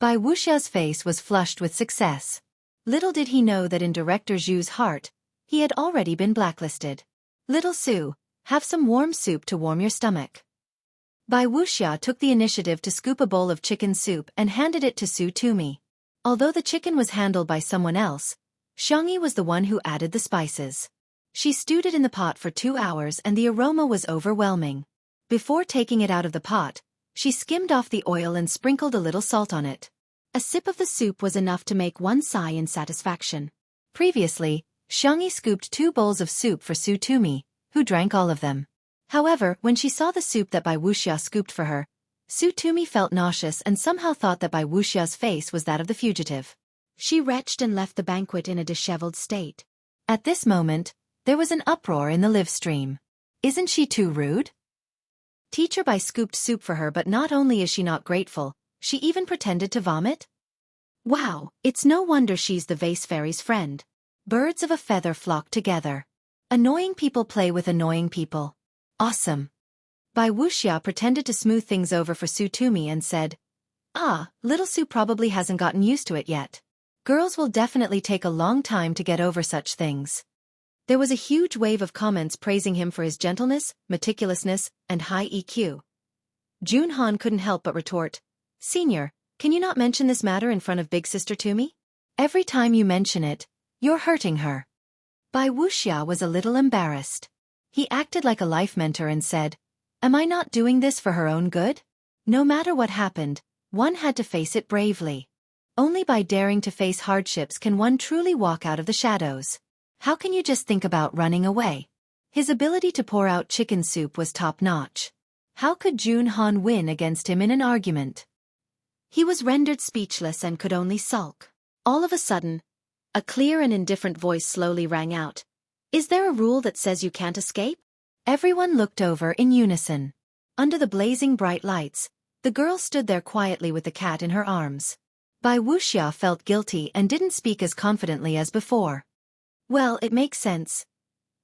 Bai Wuxia's face was flushed with success. Little did he know that in Director Zhu's heart, he had already been blacklisted. Little Su, have some warm soup to warm your stomach. Bai Wuxia took the initiative to scoop a bowl of chicken soup and handed it to Su Tumi. Although the chicken was handled by someone else, Xiangyi was the one who added the spices. She stewed it in the pot for 2 hours and the aroma was overwhelming. Before taking it out of the pot, she skimmed off the oil and sprinkled a little salt on it. A sip of the soup was enough to make one sigh in satisfaction. Previously, Xiangyi scooped 2 bowls of soup for Su Tumi, who drank all of them. However, when she saw the soup that Bai Wuxia scooped for her, Su Tumi felt nauseous and somehow thought that Bai Wuxia's face was that of the fugitive. She retched and left the banquet in a disheveled state. At this moment, there was an uproar in the live stream. Isn't she too rude? Teacher Bai scooped soup for her, but not only is she not grateful, she even pretended to vomit? Wow, it's no wonder she's the vase fairy's friend. Birds of a feather flock together. Annoying people play with annoying people. Awesome. Bai Wuxia pretended to smooth things over for Su Tumi and said, little Su probably hasn't gotten used to it yet. Girls will definitely take a long time to get over such things. There was a huge wave of comments praising him for his gentleness, meticulousness, and high EQ. Junhan couldn't help but retort, Senior, can you not mention this matter in front of big sister Tumi? Every time you mention it, you're hurting her. Bai Wuxia was a little embarrassed. He acted like a life mentor and said, Am I not doing this for her own good? No matter what happened, one had to face it bravely. Only by daring to face hardships can one truly walk out of the shadows. How can you just think about running away? His ability to pour out chicken soup was top-notch. How could Junhan win against him in an argument? He was rendered speechless and could only sulk. All of a sudden, a clear and indifferent voice slowly rang out. Is there a rule that says you can't escape? Everyone looked over in unison. Under the blazing bright lights, the girl stood there quietly with the cat in her arms. Bai Wuxia felt guilty and didn't speak as confidently as before. Well, it makes sense.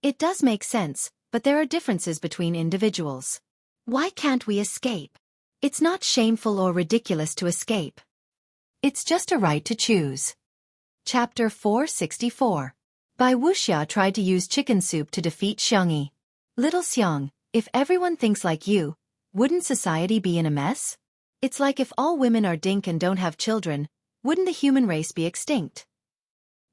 It does make sense, but there are differences between individuals. Why can't we escape? It's not shameful or ridiculous to escape. It's just a right to choose. Chapter 464. Bai Wuxia tried to use chicken soup to defeat Xiangyi. Little Xiang, if everyone thinks like you, wouldn't society be in a mess? It's like if all women are dink and don't have children, wouldn't the human race be extinct?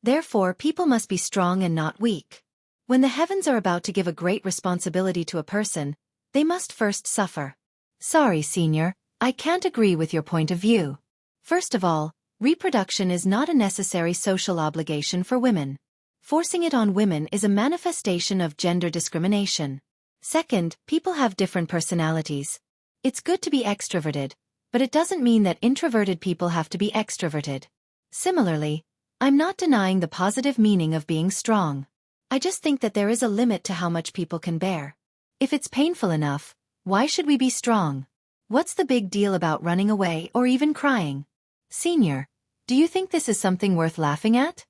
Therefore, people must be strong and not weak. When the heavens are about to give a great responsibility to a person, they must first suffer. Sorry, Senior, I can't agree with your point of view. First of all, reproduction is not a necessary social obligation for women. Forcing it on women is a manifestation of gender discrimination. Second, people have different personalities. It's good to be extroverted, but it doesn't mean that introverted people have to be extroverted. Similarly, I'm not denying the positive meaning of being strong. I just think that there is a limit to how much people can bear. If it's painful enough, why should we be strong? What's the big deal about running away or even crying? Senior, do you think this is something worth laughing at?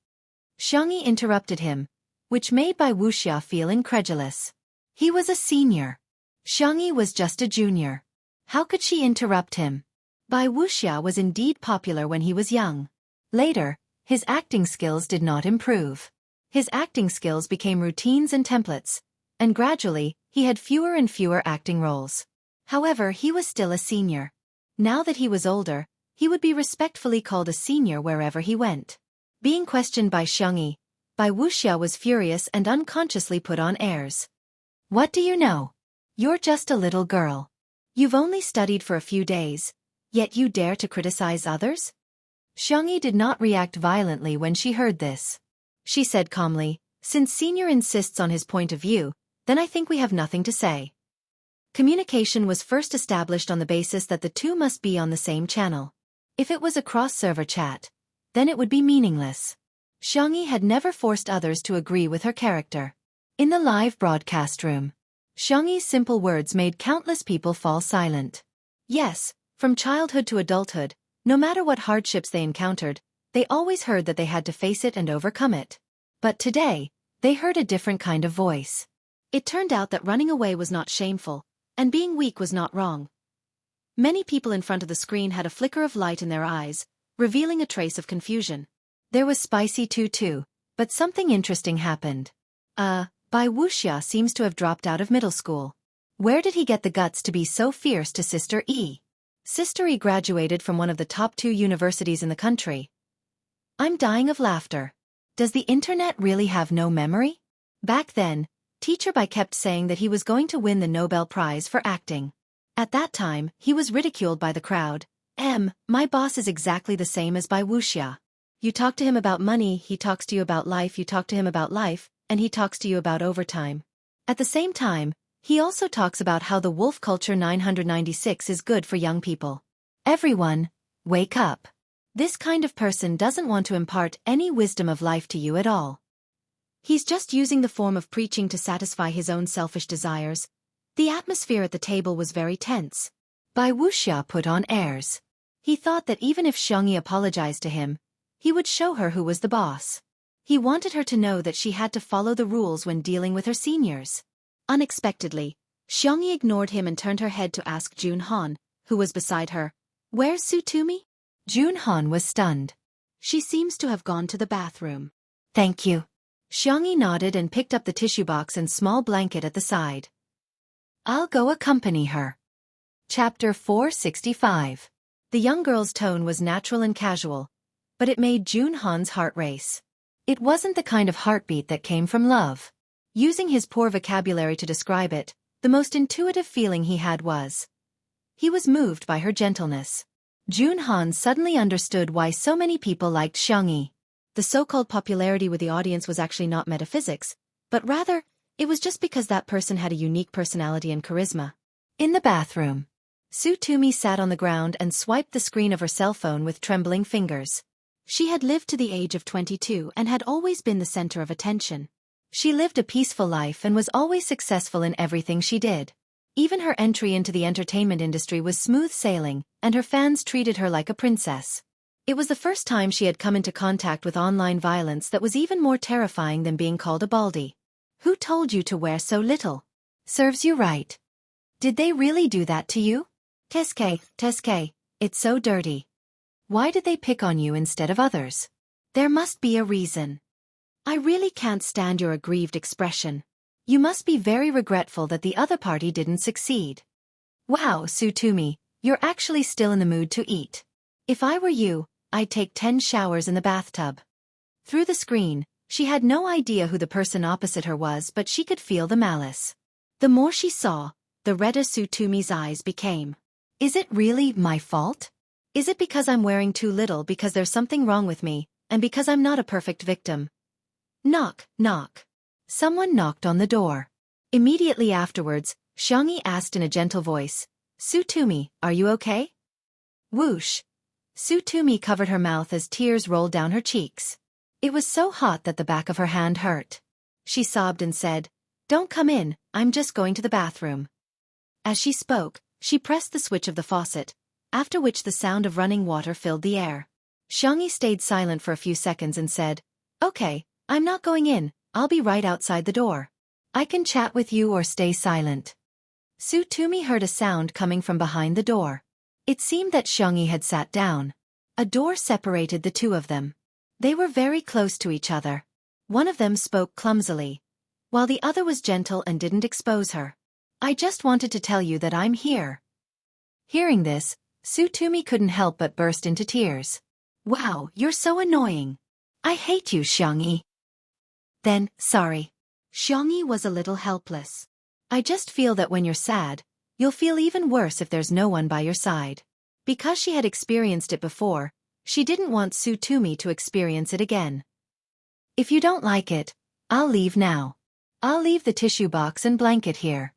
Xiangyi interrupted him, which made Bai Wuxia feel incredulous. He was a senior. Xiangyi was just a junior. How could she interrupt him? Bai Wuxia was indeed popular when he was young. Later, his acting skills did not improve. His acting skills became routines and templates, and gradually, he had fewer and fewer acting roles. However, he was still a senior. Now that he was older, he would be respectfully called a senior wherever he went. Being questioned by Xiangyi, Bai Wuxia was furious and unconsciously put on airs. What do you know? You're just a little girl. You've only studied for a few days, yet you dare to criticize others? Xiangyi did not react violently when she heard this. She said calmly, Since Senior insists on his point of view, then I think we have nothing to say. Communication was first established on the basis that the two must be on the same channel. If it was a cross-server chat, then it would be meaningless. Xiangyi had never forced others to agree with her character. In the live broadcast room, Xiangyi's simple words made countless people fall silent. Yes, from childhood to adulthood, no matter what hardships they encountered, they always heard that they had to face it and overcome it. But today, they heard a different kind of voice. It turned out that running away was not shameful, and being weak was not wrong. Many people in front of the screen had a flicker of light in their eyes, revealing a trace of confusion. There was spicy too, but something interesting happened. Wuxia seems to have dropped out of middle school. Where did he get the guts to be so fierce to Sister E? Sister E graduated from one of the top 2 universities in the country. I'm dying of laughter. Does the internet really have no memory? Back then, Teacher Bai kept saying that he was going to win the Nobel Prize for acting. At that time, he was ridiculed by the crowd. My boss is exactly the same as Bai Wuxia. You talk to him about money, he talks to you about life, you talk to him about life, and he talks to you about overtime. At the same time, he also talks about how the wolf culture 996 is good for young people. Everyone, wake up. This kind of person doesn't want to impart any wisdom of life to you at all. He's just using the form of preaching to satisfy his own selfish desires. The atmosphere at the table was very tense. Bai Wuxia put on airs. He thought that even if Xiangyi apologized to him, he would show her who was the boss. He wanted her to know that she had to follow the rules when dealing with her seniors. Unexpectedly, Xiangyi ignored him and turned her head to ask Junhan, who was beside her, "Where's Sutumi?" Junhan was stunned. "She seems to have gone to the bathroom." "Thank you." Xiangyi nodded and picked up the tissue box and small blanket at the side. "I'll go accompany her." Chapter 465. The young girl's tone was natural and casual, but it made Junhan's heart race. It wasn't the kind of heartbeat that came from love. Using his poor vocabulary to describe it, the most intuitive feeling he had was. He was moved by her gentleness. Junhan suddenly understood why so many people liked Xiangyi. The so-called popularity with the audience was actually not metaphysics, but rather, it was just because that person had a unique personality and charisma. In the bathroom, Sutumi sat on the ground and swiped the screen of her cell phone with trembling fingers. She had lived to the age of 22 and had always been the center of attention. She lived a peaceful life and was always successful in everything she did. Even her entry into the entertainment industry was smooth sailing, and her fans treated her like a princess. It was the first time she had come into contact with online violence that was even more terrifying than being called a baldy. Who told you to wear so little? Serves you right. Did they really do that to you? Teske, it's so dirty. Why did they pick on you instead of others? There must be a reason. I really can't stand your aggrieved expression. You must be very regretful that the other party didn't succeed. Wow, Sutumi, you're actually still in the mood to eat. If I were you, I'd take 10 showers in the bathtub. Through the screen, she had no idea who the person opposite her was, but she could feel the malice. The more she saw, the redder Sutumi's eyes became. Is it really my fault? Is it because I'm wearing too little, because there's something wrong with me, and because I'm not a perfect victim? Knock, knock. Someone knocked on the door. Immediately afterwards, Xiangyi asked in a gentle voice, "Sutumi, are you okay?" Whoosh. Sutumi covered her mouth as tears rolled down her cheeks. It was so hot that the back of her hand hurt. She sobbed and said, "Don't come in, I'm just going to the bathroom." As she spoke, she pressed the switch of the faucet, after which the sound of running water filled the air. Xiangyi stayed silent for a few seconds and said, "Okay, I'm not going in, I'll be right outside the door. I can chat with you or stay silent." Sutumi heard a sound coming from behind the door. It seemed that Xiangyi had sat down. A door separated the two of them. They were very close to each other. One of them spoke clumsily, while the other was gentle and didn't expose her. "I just wanted to tell you that I'm here." Hearing this, Sutumi couldn't help but burst into tears. "Wow, you're so annoying. I hate you, Xiangyi." Then, sorry. Xiangyi was a little helpless. "I just feel that when you're sad, you'll feel even worse if there's no one by your side." Because she had experienced it before, she didn't want Sutumi to experience it again. "If you don't like it, I'll leave now. I'll leave the tissue box and blanket here.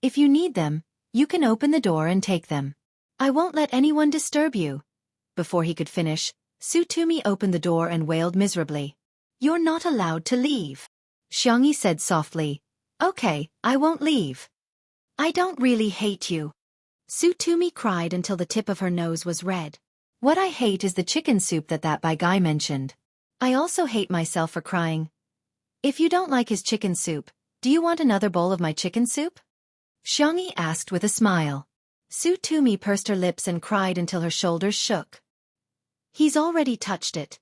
If you need them, you can open the door and take them. I won't let anyone disturb you." Before he could finish, Sutumi opened the door and wailed miserably. "You're not allowed to leave." Xiangyi said softly, "Okay, I won't leave. I don't really hate you. Sutumi cried until the tip of her nose was red. What I hate is the chicken soup that guy mentioned. I also hate myself for crying. If you don't like his chicken soup, do you want another bowl of my chicken soup? Xiangyi asked with a smile. Sutumi pursed her lips and cried until her shoulders shook. He's already touched it.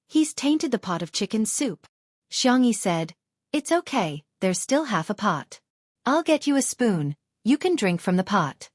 He's tainted the pot of chicken soup. Xiangyi said, It's okay, there's still half a pot. I'll get you a spoon, you can drink from the pot.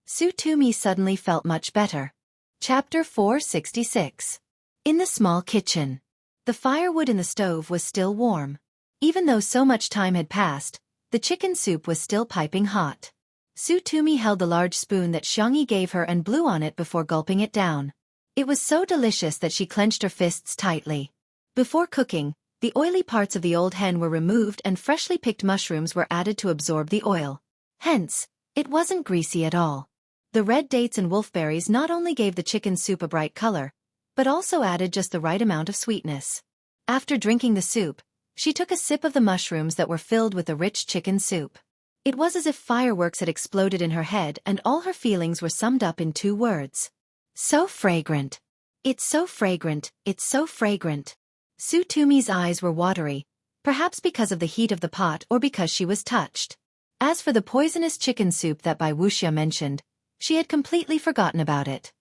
Sutumi suddenly felt much better. Chapter 466. In the small kitchen. The firewood in the stove was still warm. Even though so much time had passed, the chicken soup was still piping hot. Sutumi held the large spoon that Xiangyi gave her and blew on it before gulping it down. It was so delicious that she clenched her fists tightly. Before cooking, the oily parts of the old hen were removed and freshly picked mushrooms were added to absorb the oil. Hence, it wasn't greasy at all. The red dates and wolfberries not only gave the chicken soup a bright color, but also added just the right amount of sweetness. After drinking the soup, she took a sip of the mushrooms that were filled with the rich chicken soup. It was as if fireworks had exploded in her head and all her feelings were summed up in 2 words. So fragrant. It's so fragrant, it's so fragrant. Sutumi's eyes were watery, perhaps because of the heat of the pot or because she was touched. As for the poisonous chicken soup that Bai Wuxia mentioned, she had completely forgotten about it.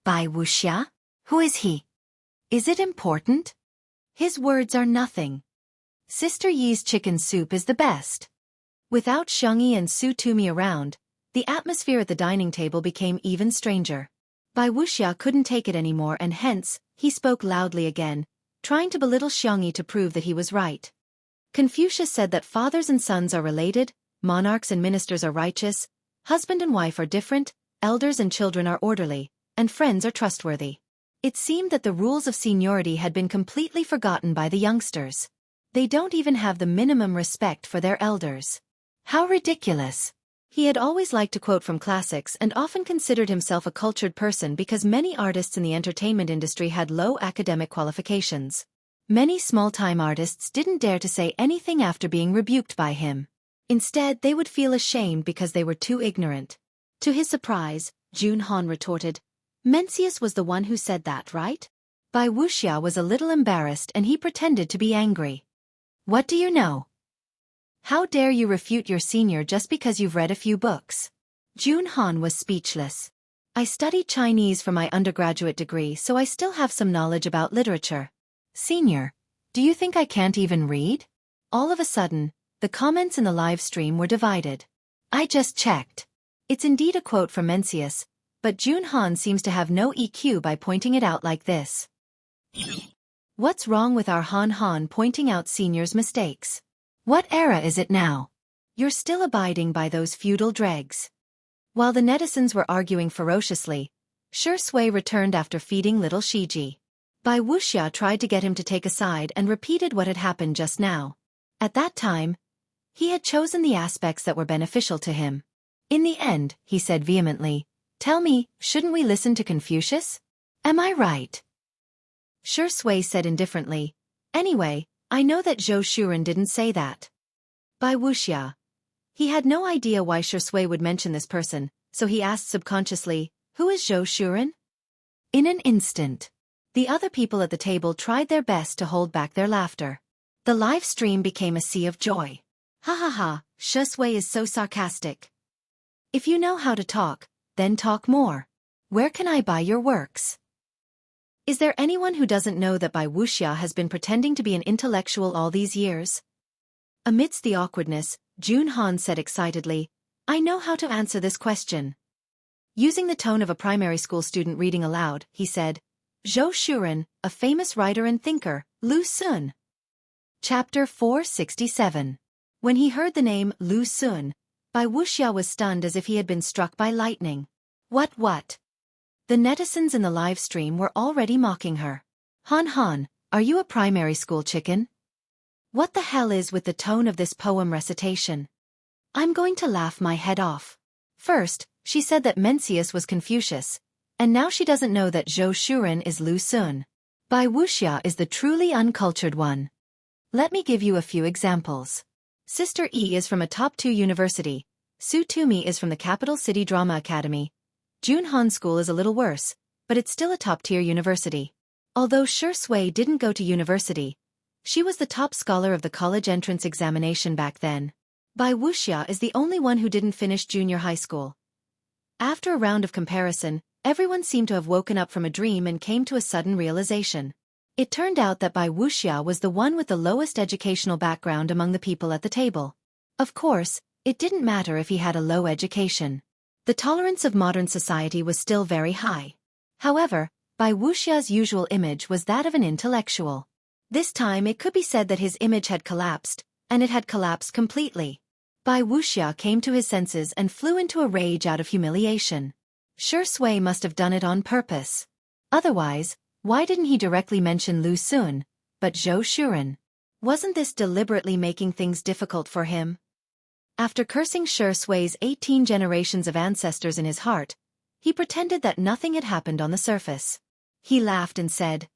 Bai Wuxia? Who is he? Is it important? His words are nothing. Sister Yi's chicken soup is the best. Without Xiangyi and Sutumi around, the atmosphere at the dining table became even stranger. Bai Wuxia couldn't take it anymore and hence, he spoke loudly again, trying to belittle Xiangyi to prove that he was right. Confucius said that fathers and sons are related, monarchs and ministers are righteous, husband and wife are different, elders and children are orderly, and friends are trustworthy. It seemed that the rules of seniority had been completely forgotten by the youngsters. They don't even have the minimum respect for their elders. How ridiculous! He had always liked to quote from classics and often considered himself a cultured person because many artists in the entertainment industry had low academic qualifications. Many small-time artists didn't dare to say anything after being rebuked by him. Instead, they would feel ashamed because they were too ignorant. To his surprise, Jun Han retorted, Mencius was the one who said that, right? Bai Wuxia was a little embarrassed and he pretended to be angry. What do you know? How dare you refute your senior just because you've read a few books? Jun Han was speechless. I studied Chinese for my undergraduate degree, so I still have some knowledge about literature. Senior, do you think I can't even read? All of a sudden, the comments in the live stream were divided. I just checked. It's indeed a quote from Mencius, but Jun Han seems to have no EQ by pointing it out like this. What's wrong with our Han pointing out seniors' mistakes? What era is it now? You're still abiding by those feudal dregs. While the netizens were arguing ferociously, Shi Sui returned after feeding little Shiji. Bai Wuxia tried to get him to take a side and repeated what had happened just now. At that time, he had chosen the aspects that were beneficial to him. In the end, he said vehemently, Tell me, shouldn't we listen to Confucius? Am I right? Shi Sui said indifferently, Anyway, I know that Zhou Shuren didn't say that. Bai Wuxia. He had no idea why Shi Sui would mention this person, so he asked subconsciously, Who is Zhou Shuren? In an instant, the other people at the table tried their best to hold back their laughter. The live stream became a sea of joy. Ha ha ha, Shi Sui is so sarcastic. If you know how to talk, then talk more. Where can I buy your works? Is there anyone who doesn't know that Bai Wuxia has been pretending to be an intellectual all these years? Amidst the awkwardness, Jun Han said excitedly, I know how to answer this question. Using the tone of a primary school student reading aloud, he said, Zhou Shuren, a famous writer and thinker, Lu Sun. Chapter 467. When he heard the name Lu Sun, Bai Wuxia was stunned as if he had been struck by lightning. What? The netizens in the live stream were already mocking her. Han, are you a primary school chicken? What the hell is with the tone of this poem recitation? I'm going to laugh my head off. First, she said that Mencius was Confucius, and now she doesn't know that Zhou Shuren is Lu Sun. Bai Wuxia is the truly uncultured one. Let me give you a few examples. Sister E is from a top 2 university. Su Tumi is from the capital city drama academy. Junhan School is a little worse, but it's still a top-tier university. Although Shi Sui didn't go to university, she was the top scholar of the college entrance examination back then. Bai Wuxia is the only one who didn't finish junior high school. After a round of comparison, everyone seemed to have woken up from a dream and came to a sudden realization. It turned out that Bai Wuxia was the one with the lowest educational background among the people at the table. Of course, it didn't matter if he had a low education. The tolerance of modern society was still very high. However, Bai Wuxia's usual image was that of an intellectual. This time it could be said that his image had collapsed, and it had collapsed completely. Bai Wuxia came to his senses and flew into a rage out of humiliation. Shi Sui must have done it on purpose. Otherwise, why didn't he directly mention Lu Sun, but Zhou Shuren? Wasn't this deliberately making things difficult for him? After cursing Shi Sui's 18 generations of ancestors in his heart, he pretended that nothing had happened on the surface. He laughed and said,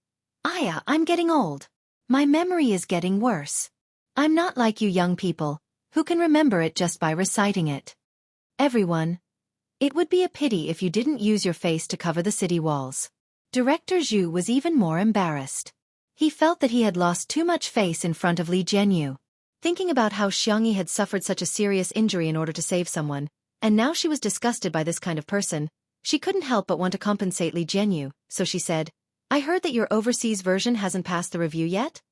"Aya, I'm getting old. My memory is getting worse. I'm not like you young people, who can remember it just by reciting it. Everyone, it would be a pity if you didn't use your face to cover the city walls." Director Zhu was even more embarrassed. He felt that he had lost too much face in front of Li Jianyu. Thinking about how Xiangyi had suffered such a serious injury in order to save someone, and now she was disgusted by this kind of person, she couldn't help but want to compensate Li Jianyu, so she said, "I heard that your overseas version hasn't passed the review yet?"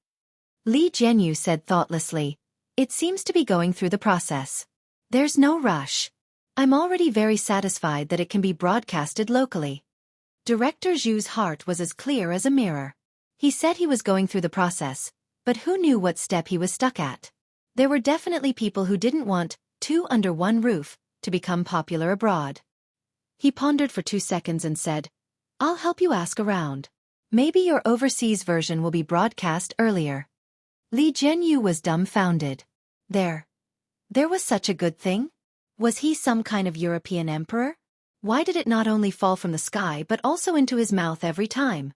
Li Jianyu said thoughtlessly, "It seems to be going through the process. There's no rush. I'm already very satisfied that it can be broadcasted locally." Director Zhu's heart was as clear as a mirror. He said he was going through the process, but who knew what step he was stuck at? There were definitely people who didn't want Two Under One Roof to become popular abroad. He pondered for 2 seconds and said, "I'll help you ask around. Maybe your overseas version will be broadcast earlier." Li Jianyu was dumbfounded. There was such a good thing? Was he some kind of European emperor? Why did it not only fall from the sky but also into his mouth every time?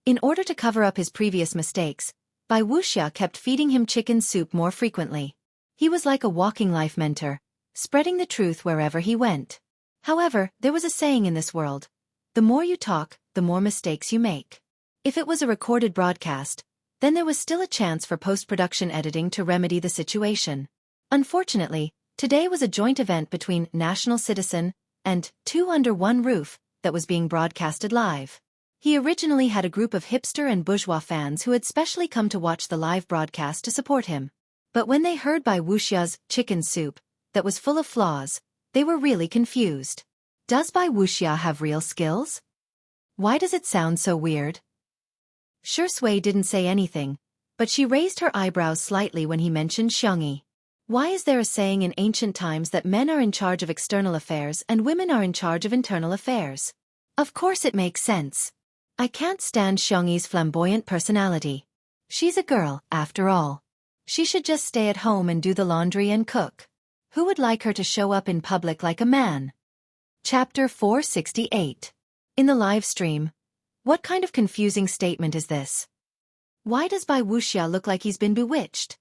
In order to cover up his previous mistakes, Bai Wuxia kept feeding him chicken soup more frequently. He was like a walking life mentor, spreading the truth wherever he went. However, there was a saying in this world: the more you talk, the more mistakes you make. If it was a recorded broadcast, then there was still a chance for post-production editing to remedy the situation. Unfortunately, today was a joint event between National Citizen and Two Under One Roof that was being broadcasted live. He originally had a group of hipster and bourgeois fans who had specially come to watch the live broadcast to support him. But when they heard Bai Wuxia's chicken soup, that was full of flaws, they were really confused. Does Bai Wuxia have real skills? Why does it sound so weird? Shi Sui didn't say anything, but she raised her eyebrows slightly when he mentioned Xiangyi. Why is there a saying in ancient times that men are in charge of external affairs and women are in charge of internal affairs? Of course it makes sense. I can't stand Xiangyi's flamboyant personality. She's a girl, after all. She should just stay at home and do the laundry and cook. Who would like her to show up in public like a man? Chapter 468. In the live stream. What kind of confusing statement is this? Why does Bai Wuxia look like he's been bewitched?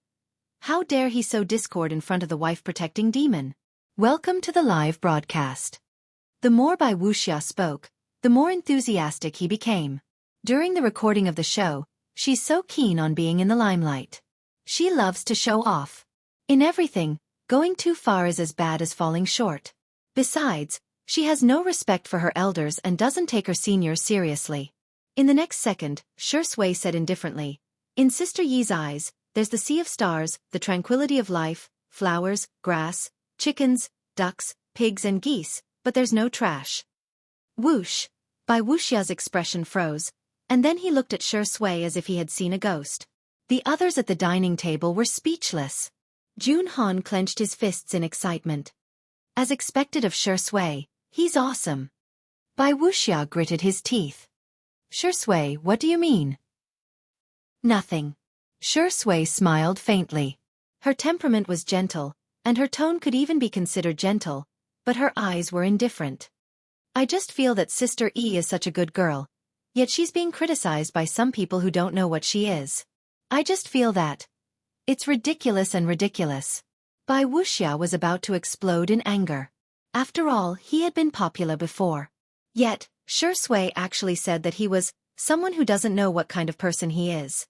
How dare he sow discord in front of the wife-protecting demon? Welcome to the live broadcast. The more Bai Wuxia spoke, the more enthusiastic he became. During the recording of the show, she's so keen on being in the limelight. She loves to show off. In everything, going too far is as bad as falling short. Besides, she has no respect for her elders and doesn't take her seniors seriously. In the next second, Shi Sui said indifferently, "In Sister Yi's eyes, there's the sea of stars, the tranquility of life, flowers, grass, chickens, ducks, pigs and geese, but there's no trash." Whoosh! Bai Wuxia's expression froze, and then he looked at Shi Sui as if he had seen a ghost. The others at the dining table were speechless. Jun Han clenched his fists in excitement. As expected of Shi Sui, he's awesome. Bai Wuxia gritted his teeth. "Shi Sui, what do you mean?" "Nothing." Shi Sui smiled faintly. Her temperament was gentle, and her tone could even be considered gentle, but her eyes were indifferent. "I just feel that Sister E is such a good girl, yet she's being criticized by some people who don't know what she is. I just feel that It's ridiculous and ridiculous. Bai Wuxia was about to explode in anger. After all, he had been popular before. Yet, Shi Sui actually said that he was someone who doesn't know what kind of person he is.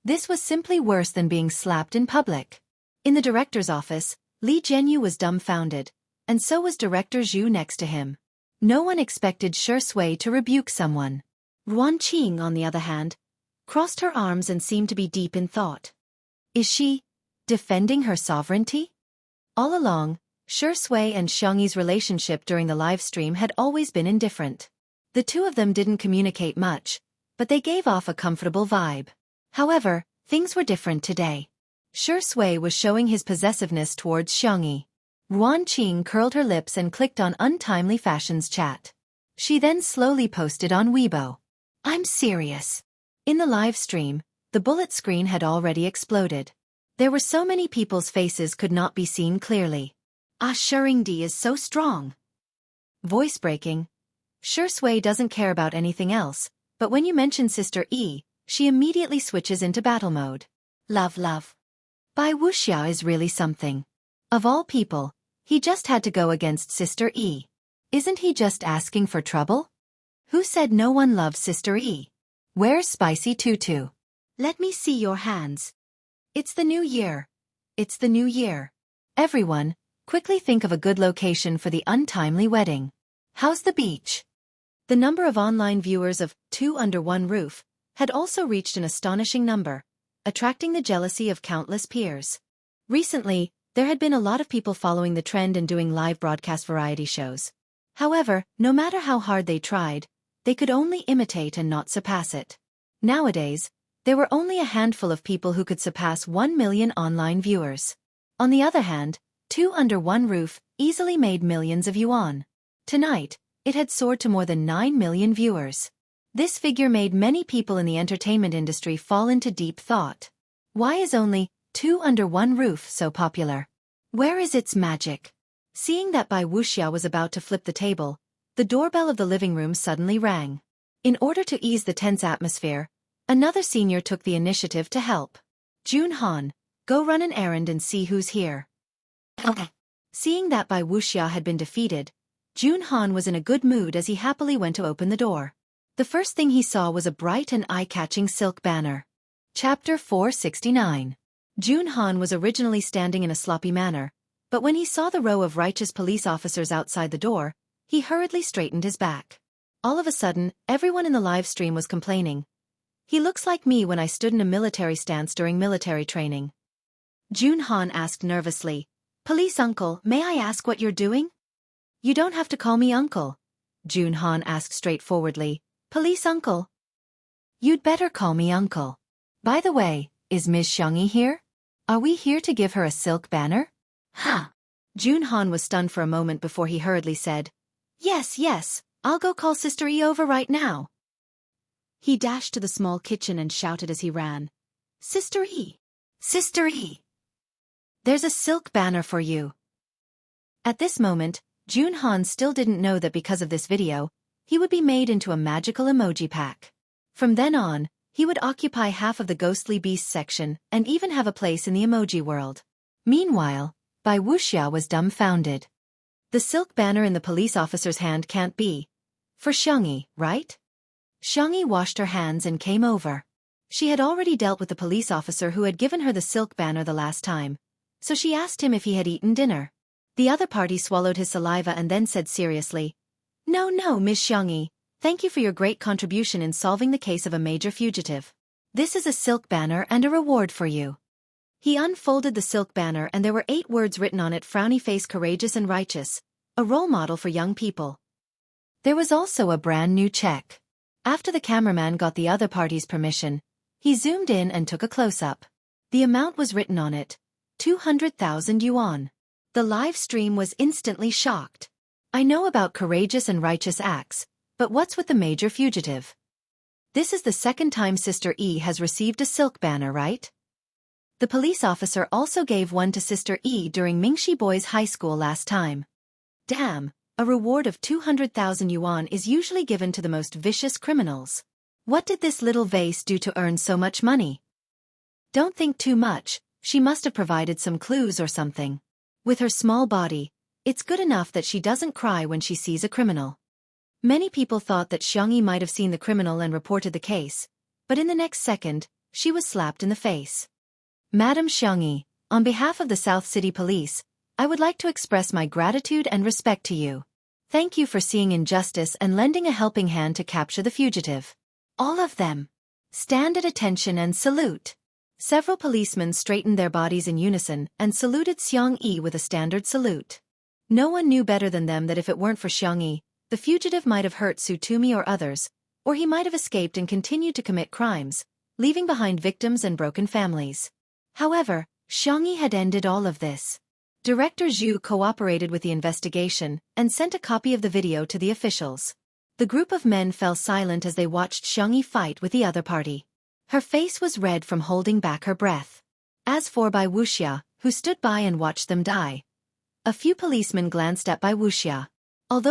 This was simply worse than being slapped in public. In the director's office, Li Jianyu was dumbfounded, and so was Director Zhu next to him. No one expected Shi Sui to rebuke someone. Ruan Qing, on the other hand, crossed her arms and seemed to be deep in thought. Is she defending her sovereignty? All along, Shi Sui and Xiangyi's relationship during the live stream had always been indifferent. The two of them didn't communicate much, but they gave off a comfortable vibe. However, things were different today. Shi Sui was showing his possessiveness towards Xiangyi. Ruan Qing curled her lips and clicked on Untimely Fashions chat. She then slowly posted on Weibo. I'm serious. In the live stream, the bullet screen had already exploded. There were so many people's faces could not be seen clearly. Ah, Shengdi is so strong. Voice breaking. Shi Sui doesn't care about anything else, but when you mention Sister E, she immediately switches into battle mode. Love. Bai Wuxia is really something. Of all people, he just had to go against Sister E. Isn't he just asking for trouble? Who said no one loves Sister E? Where's Spicy Tutu? Let me see your hands. It's the new year. It's the new year. Everyone, quickly think of a good location for the untimely wedding. How's the beach? The number of online viewers of Two Under One Roof had also reached an astonishing number, attracting the jealousy of countless peers. Recently, there had been a lot of people following the trend and doing live broadcast variety shows. However, no matter how hard they tried, they could only imitate and not surpass it. Nowadays, there were only a handful of people who could surpass 1 million online viewers. On the other hand, Two Under One Roof easily made millions of yuan. Tonight, it had soared to more than 9 million viewers. This figure made many people in the entertainment industry fall into deep thought. Why is only Two Under One Roof so popular? Where is its magic? Seeing that Bai Wuxia was about to flip the table, the doorbell of the living room suddenly rang. In order to ease the tense atmosphere, another senior took the initiative to help. Jun Han, go run an errand and see who's here. Okay. Seeing that Bai Wuxia had been defeated, Jun Han was in a good mood as he happily went to open the door. The first thing he saw was a bright and eye-catching silk banner. Chapter 469. Jun Han was originally standing in a sloppy manner, but when he saw the row of righteous police officers outside the door, he hurriedly straightened his back. All of a sudden, everyone in the live stream was complaining. He looks like me when I stood in a military stance during military training. Jun Han asked nervously, Police uncle, may I ask what you're doing? You don't have to call me uncle. Jun Han asked straightforwardly, Police uncle? You'd better call me uncle. By the way, is Ms. Xiangyi here? Are we here to give her a silk banner? Ha! Jun Han was stunned for a moment before he hurriedly said, Yes, I'll go call Sister E over right now. He dashed to the small kitchen and shouted as he ran, Sister E! Sister E! There's a silk banner for you. At this moment, Jun Han still didn't know that because of this video, he would be made into a magical emoji pack. From then on, he would occupy half of the Ghostly Beasts section and even have a place in the emoji world. Meanwhile, Bai Wuxia was dumbfounded. The silk banner in the police officer's hand can't be for Xiangyi, right? Xiangyi washed her hands and came over. She had already dealt with the police officer who had given her the silk banner the last time, so she asked him if he had eaten dinner. The other party swallowed his saliva and then said seriously, No, Miss Xiangyi, thank you for your great contribution in solving the case of a major fugitive. This is a silk banner and a reward for you. He unfolded the silk banner and there were 8 words written on it: frowny face, courageous and righteous, a role model for young people. There was also a brand new check. After the cameraman got the other party's permission, he zoomed in and took a close-up. The amount was written on it, 200,000 yuan. The live stream was instantly shocked. I know about courageous and righteous acts, but what's with the major fugitive? This is the second time Sister E has received a silk banner, right? The police officer also gave one to Sister E during Mingxi Boys High School last time. Damn, a reward of 200,000 yuan is usually given to the most vicious criminals. What did this little vase do to earn so much money? Don't think too much, she must have provided some clues or something. With her small body, it's good enough that she doesn't cry when she sees a criminal. Many people thought that Xiangyi might have seen the criminal and reported the case, but in the next second, she was slapped in the face. Madam Xiangyi, on behalf of the South City Police, I would like to express my gratitude and respect to you. Thank you for seeing injustice and lending a helping hand to capture the fugitive. All of them. Stand at attention and salute. Several policemen straightened their bodies in unison and saluted Xiangyi with a standard salute. No one knew better than them that if it weren't for Xiangyi, the fugitive might have hurt Sutumi or others, or he might have escaped and continued to commit crimes, leaving behind victims and broken families. However, Xiangyi had ended all of this. Director Zhu cooperated with the investigation and sent a copy of the video to the officials. The group of men fell silent as they watched Xiangyi fight with the other party. Her face was red from holding back her breath. As for Wuxia, who stood by and watched them die. A few policemen glanced at Wuxia.